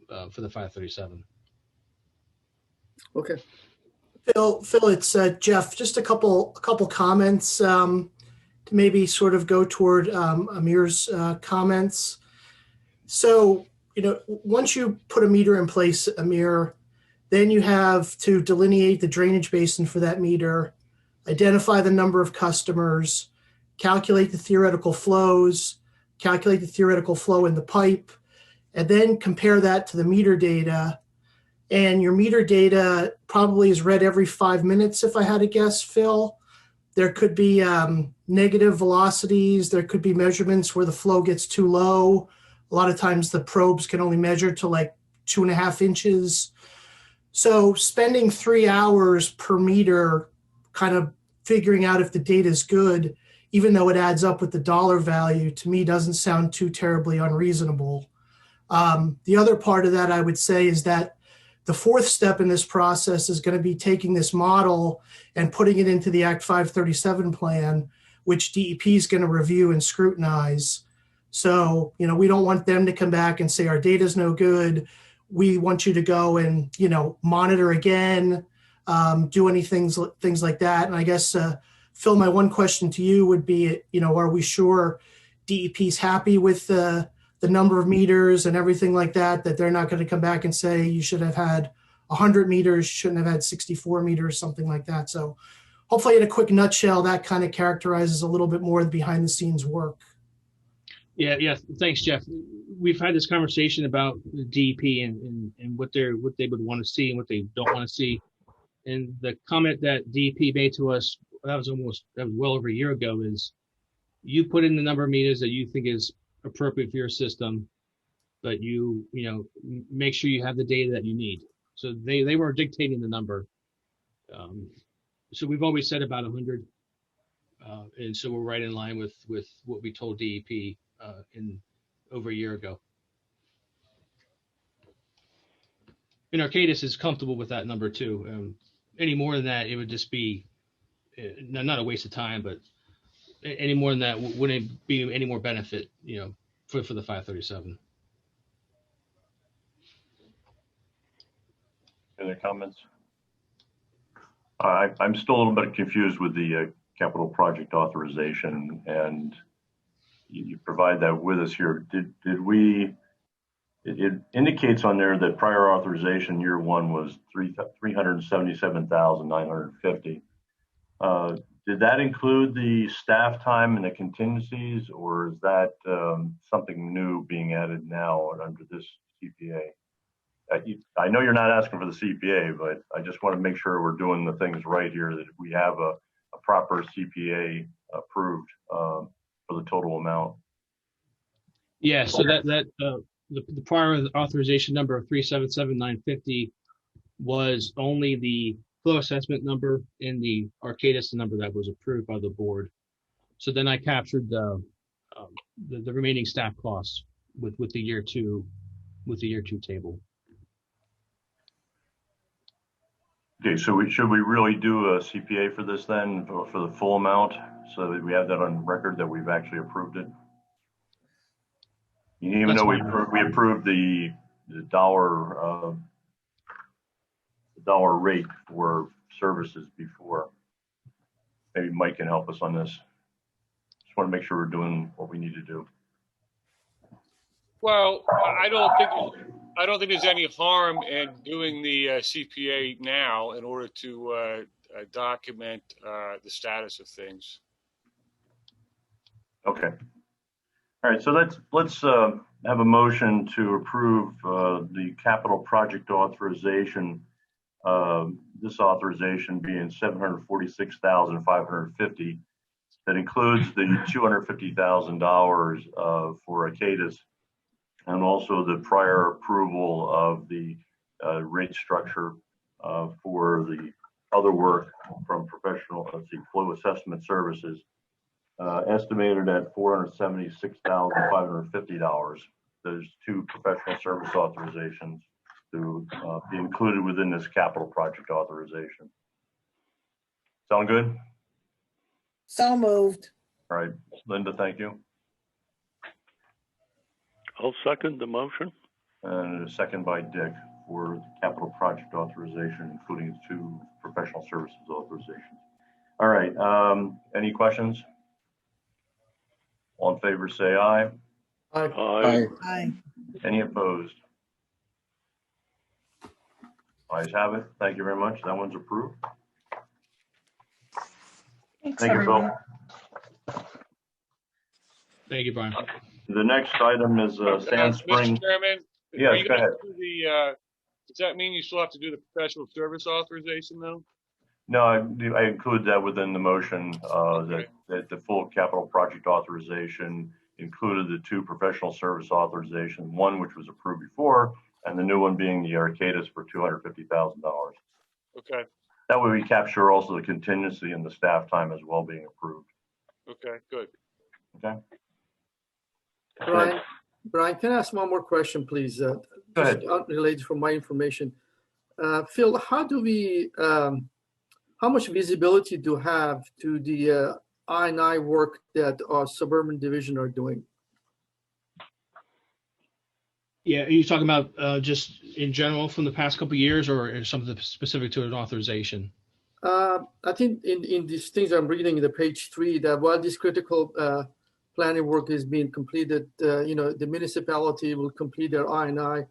for the 537. Okay. Phil, it's Jeff. Just a couple comments to maybe sort of go toward Amir's comments. So, once you put a meter in place, Amir, then you have to delineate the drainage basin for that meter, identify the number of customers, calculate the theoretical flows, calculate the theoretical flow in the pipe, and then compare that to the meter data. And your meter data probably is read every 5 minutes, if I had to guess, Phil. There could be negative velocities. There could be measurements where the flow gets too low. A lot of times the probes can only measure to like 2.5 inches. So spending 3 hours per meter kind of figuring out if the data is good, even though it adds up with the dollar value, to me doesn't sound too terribly unreasonable. The other part of that I would say is that the fourth step in this process is going to be taking this model and putting it into the Act 537 plan, which DEP is going to review and scrutinize. So, we don't want them to come back and say our data is no good. We want you to go and, monitor again, do things like that. And I guess, Phil, my one question to you would be, are we sure DEP's happy with the number of meters and everything like that they're not going to come back and say you should have had 100 meters, shouldn't have had 64 meters, something like that. So hopefully in a quick nutshell, that kind of characterizes a little bit more of the behind the scenes work. Yeah. Thanks, Jeff. We've had this conversation about the DEP and what they would want to see and what they don't want to see. And the comment that DEP made to us, that was well over a year ago, is you put in the number of meters that you think is appropriate for your system, but you make sure you have the data that you need. So they were dictating the number. So we've always said about 100, and so we're right in line with what we told DEP in over a year ago. And Arcadis is comfortable with that number too. Any more than that, it would just be not a waste of time, but any more than that wouldn't be any more benefit, for the 537. Any other comments? I'm still a little bit confused with the capital project authorization, and you provide that with us here. Did we? It indicates on there that prior authorization year one was $377,950. Did that include the staff time and the contingencies, or is that something new being added now under this CPA? I know you're not asking for the CPA, but I just want to make sure we're doing the things right here, that we have a proper CPA approved for the total amount. Yeah, so that the prior authorization number of 377,950 was only the flow assessment number in the Arcadis number that was approved by the board. So then I captured the remaining staff costs with the year two table. Okay, so should we really do a CPA for this then, for the full amount, so that we have that on record that we've actually approved it? Even That's though we fine. approved the dollar rate for services before. Maybe Mike can help us on this. Just want to make sure we're doing what we need to do. Well, I don't think there's any harm in doing the CPA now in order to document the status of things. Okay. All right. So let's have a motion to approve the capital project authorization. This authorization being $746,550. That includes the $250,000 for Arcadis, and also the prior approval of the rate structure for the other work from professional, flow assessment services, estimated at $476,550. There's two professional service authorizations to be included within this capital project authorization. Sound good? So moved. All right, Linda, thank you. I'll second the motion. And a second by Dick for the capital project authorization, including two professional services authorizations. All right, any questions? All in favor, say aye. Aye. Aye. Aye. Any opposed? Ayes have it. Thank you very much. That one's approved. Thanks, Thank you, everyone. Bill. Thank you, Brian. The next item is Sand Spring. Mr. Chairman, Yes, go ahead. Does that mean you still have to do the professional service authorization though? No, I include that within the motion, Okay. that the full capital project authorization included the two professional service authorizations, one which was approved before, and the new one being the Arcadis for $250,000. Okay. That way we capture also the contingency and the staff time as well being approved. Okay, good. Okay. Brian, can I ask one more question, please? Go ahead. Unrelated from my information. Phil, how much visibility do you have to the I&I work that our suburban division are doing? Yeah, are you talking about just in general from the past couple of years, or something specific to an authorization? I think in these things I'm reading in the page 3 that while this critical planning work is being completed, the municipality will complete their I&I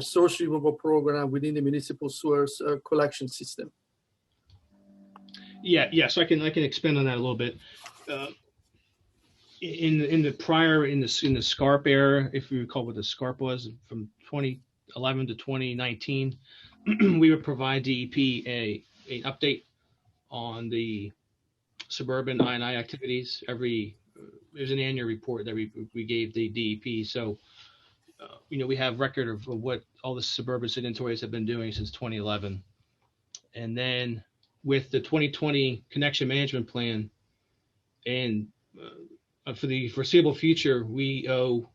source removal program within the municipal sewers collection system. Yeah. So I can expand on that a little bit. In the SCARP era, if you recall what the SCARP was from 2011 to 2019, we would provide DEP an update on the suburban I&I activities. There's an annual report that we gave the DEP. So, we have record of what all the suburban signatories have been doing since 2011. And then with the 2020 connection management plan, and for the foreseeable future, we owe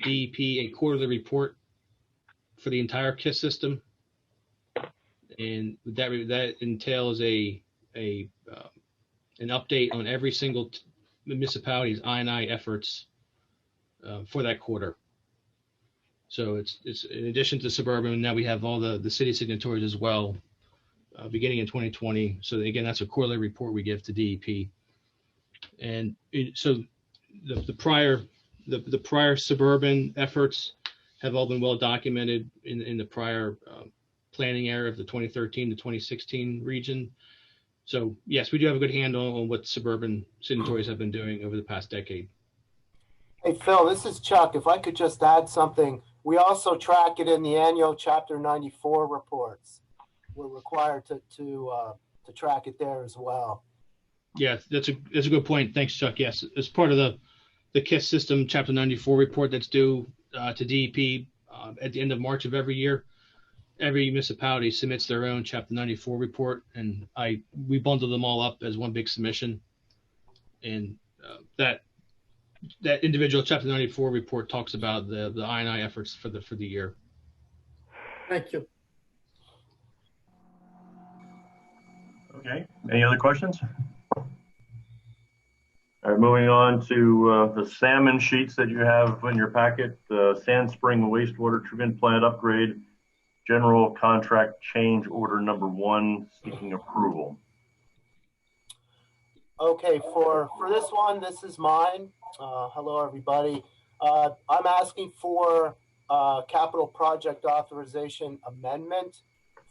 DEP a quarterly report for the entire KISS system. And that entails an update on every single municipality's I&I efforts for that quarter. So it's in addition to suburban, now we have all the city signatories as well, beginning in 2020. So again, that's a quarterly report we give to DEP. And so the prior suburban efforts have all been well documented in the prior planning era of the 2013 to 2016 region. So yes, we do have a good handle on what suburban signatories have been doing over the past decade. Hey, Phil, this is Chuck. If I could just add something, we also track it in the annual Chapter 94 reports. We're required to track it there as well. Yeah, that's a good point. Thanks, Chuck. Yes, as part of the KISS system Chapter 94 report that's due to DEP at the end of March of every year, every municipality submits their own Chapter 94 report, and we bundle them all up as one big submission. And that individual Chapter 94 report talks about the I&I efforts for the year. Thank you. Okay, any other questions? All right, moving on to the salmon sheets that you have in your packet, Sand Spring Wastewater Treatment Plant Upgrade, General Contract Change Order number 1, seeking approval. Okay, for this one, this is mine. Hello, everybody. I'm asking for capital project authorization amendment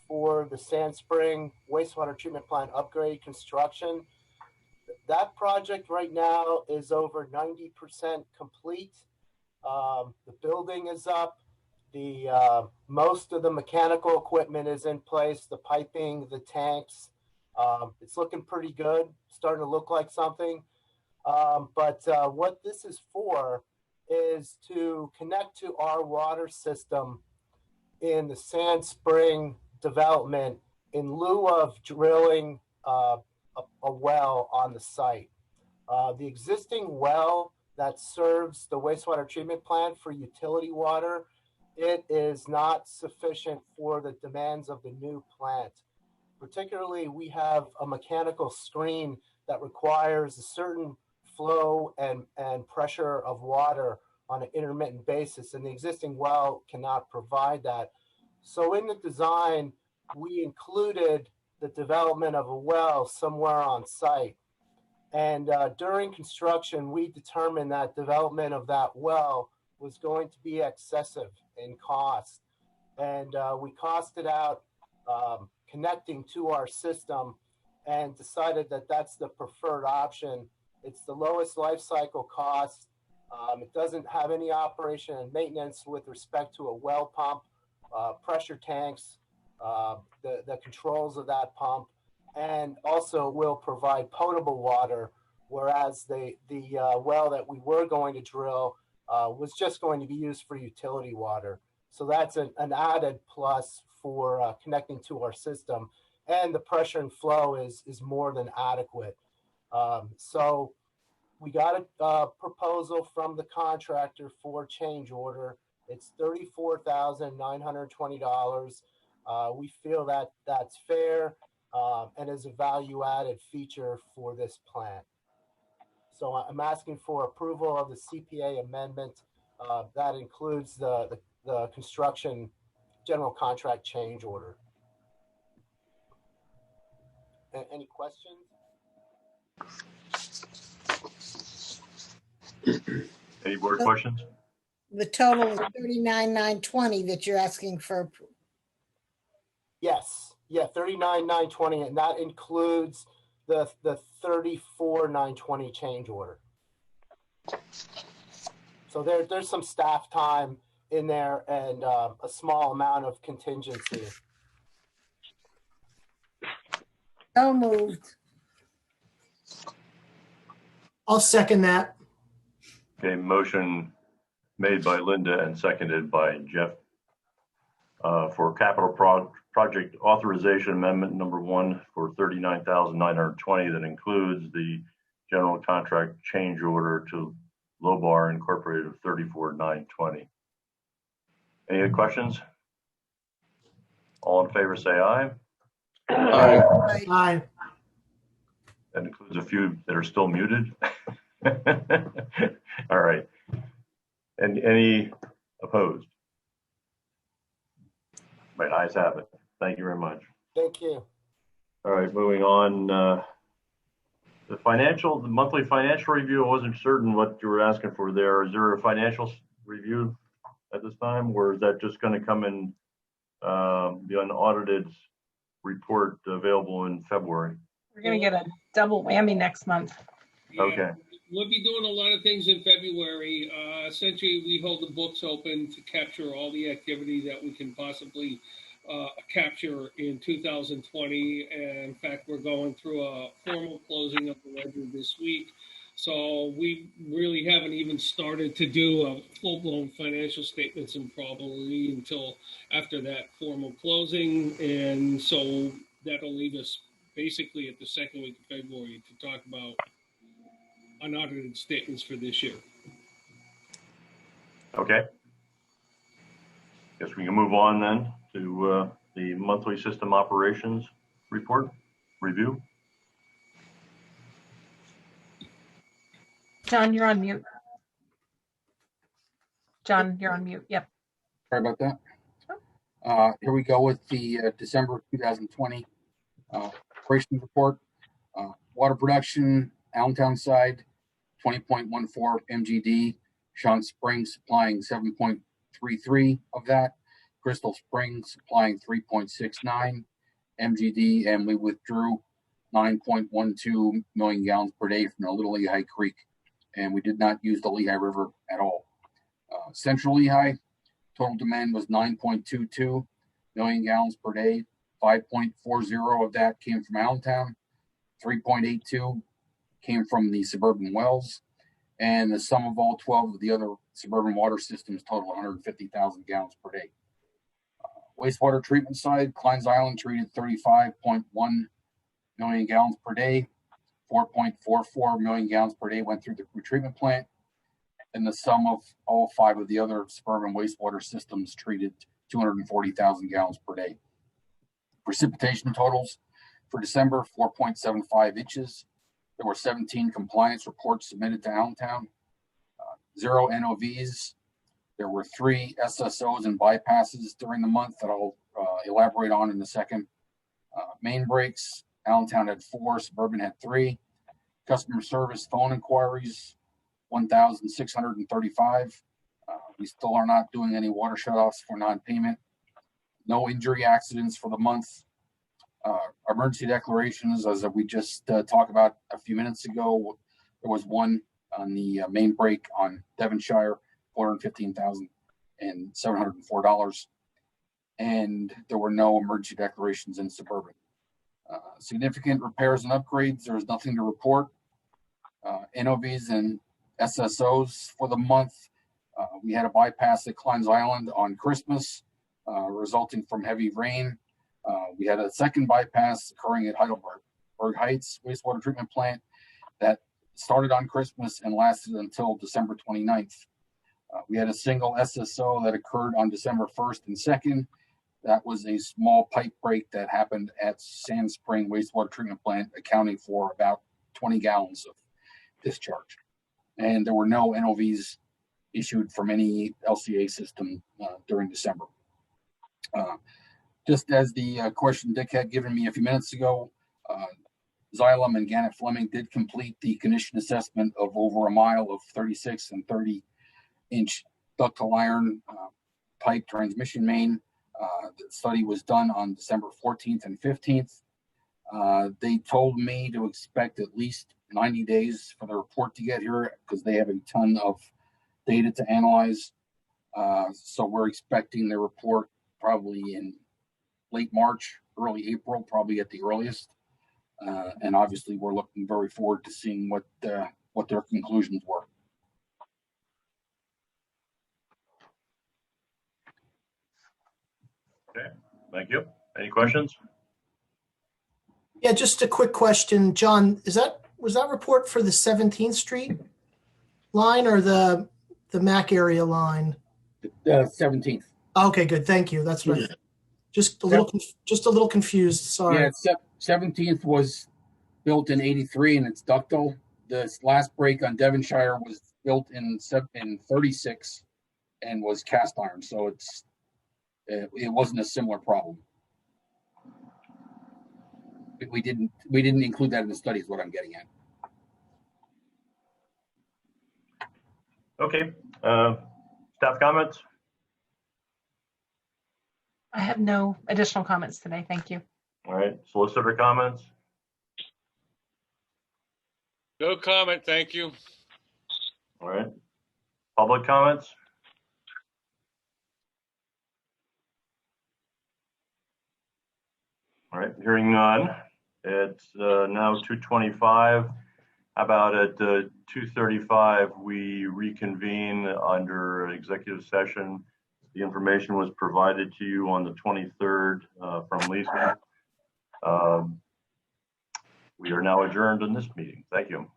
for the Sand Spring Wastewater Treatment Plant upgrade construction. That project right now is over 90% complete. The building is up. The most of the mechanical equipment is in place, the piping, the tanks. It's looking pretty good, starting to look like something. But what this is for is to connect to our water system in the Sand Spring development in lieu of drilling a well on the site. The existing well that serves the wastewater treatment plant for utility water, it is not sufficient for the demands of the new plant. Particularly, we have a mechanical screen that requires a certain flow and pressure of water on an intermittent basis, and the existing well cannot provide that. So in the design, we included the development of a well somewhere on site. And during construction, we determined that development of that well was going to be excessive in cost. And we costed out connecting to our system and decided that that's the preferred option. It's the lowest life cycle cost. It doesn't have any operation and maintenance with respect to a well pump, pressure tanks, the controls of that pump, and also will provide potable water, whereas the well that we were going to drill was just going to be used for utility water. So that's an added plus for connecting to our system, and the pressure and flow is more than adequate. So we got a proposal from the contractor for change order. It's $34,920. We feel that that's fair and is a value-added feature for this plant. So I'm asking for approval of the CPA amendment that includes the construction general contract change order. Any questions? Any board questions? The total is $39,920 that you're asking for. Yes, yeah, $39,920, and that includes the $34,920 change order. So there's some staff time in there and a small amount of contingency. So moved. I'll second that. Okay, motion made by Linda and seconded by Jeff for capital project authorization amendment number 1 for $39,920 that includes the general contract change order to Lobar Incorporated of $34,920. Any other questions? All in favor say aye. Aye. Aye. That includes a few that are still muted. All right. And any opposed? My ayes have it. Thank you very much. Thank you. All right, moving on. The monthly financial review, I wasn't certain what you were asking for there. Is there a financial review at this time, or is that just going to come in the unaudited report available in February? We're going to get a double whammy next month. Yeah, okay. We'll be doing a lot of things in February. Essentially, we hold the books open to capture all the activity that we can possibly capture in 2020. And in fact, we're going through a formal closing of the ledger this week. So we really haven't even started to do a full-blown financial statements and probably until after that formal closing. And so that'll leave us basically at the second week of February to talk about unaudited statements for this year. Okay. Guess we can move on then to the monthly system operations report. review. John, you're on mute. John, you're on mute. Yep. Sorry about that. Here we go with the December 2020 operations report. Water production, Allentown side, 20.14 MGD. Sean Springs supplying 7.33 of that. Crystal Springs supplying 3.69 MGD, and we withdrew 9.12 million gallons per day from the Little Lehigh Creek, and we did not use the Lehigh River at all. Central Lehigh, total demand was 9.22 million gallons per day. 5.40 of that came from Allentown. 3.82 came from the suburban wells, and the sum of all 12 of the other suburban water systems total 150,000 gallons per day. Wastewater treatment side, Klein's Island treated 35.1 million gallons per day. 4.44 million gallons per day went through the treatment plant, and the sum of all 5 of the other suburban wastewater systems treated 240,000 gallons per day. Precipitation totals for December, 4.75 inches. There were 17 compliance reports submitted to Allentown, 0 NOVs. There were 3 SSOs and bypasses during the month that I'll elaborate on in a second. Main breaks, Allentown had 4, suburban had 3. Customer service phone inquiries, 1,635. We still are not doing any water shutoffs for non-payment. No injury accidents for the month. Emergency declarations, as we just talked about a few minutes ago, there was one on the main break on Devonshire, $415,704, and there were no emergency declarations in suburban. Significant repairs and upgrades, there was nothing to report. NOVs and SSOs for the month. We had a bypass at Klein's Island on Christmas, resulting from heavy rain. We had a second bypass occurring at Heidelberg Heights wastewater treatment plant that started on Christmas and lasted until December 29th. We had a single SSO that occurred on December 1st and 2nd. That was a small pipe break that happened at Sand Spring wastewater treatment plant, accounting for about 20 gallons of discharge. And there were no NOVs issued from any LCA system during December. Just as the question Dick had given me a few minutes ago, Xylem and Gannett Fleming did complete the condition assessment of over a mile of 36 and 30-inch ductile iron pipe transmission main. The study was done on December 14th and 15th. They told me to expect at least 90 days for the report to get here because they have a ton of data to analyze. So we're expecting the report probably in late March, early April, probably at the earliest. And obviously we're looking very forward to seeing what their conclusions were. Okay, thank you. Any questions? Yeah, just a quick question, John. Was that report for the 17th Street line or the Mac area line? The 17th. Okay, good. Thank you. That's right. Just a little confused. Sorry. Yeah, 17th was built in '83 and it's ductile. The last break on Devonshire was built in 36 and was cast iron, so it wasn't a similar problem. We didn't include that in the study is what I'm getting at. Okay, staff comments? I have no additional comments today. Thank you. All right, solicitor comments? No comment, thank you. All right, public comments? All right, hearing none. It's now 2:25. How about at 2:35 we reconvene under executive session? The information was provided to you on the 23rd from Lisa. We are now adjourned in this meeting. Thank you.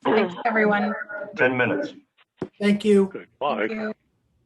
Thanks, everyone. 10 minutes. Thank you. Goodbye. Thank you.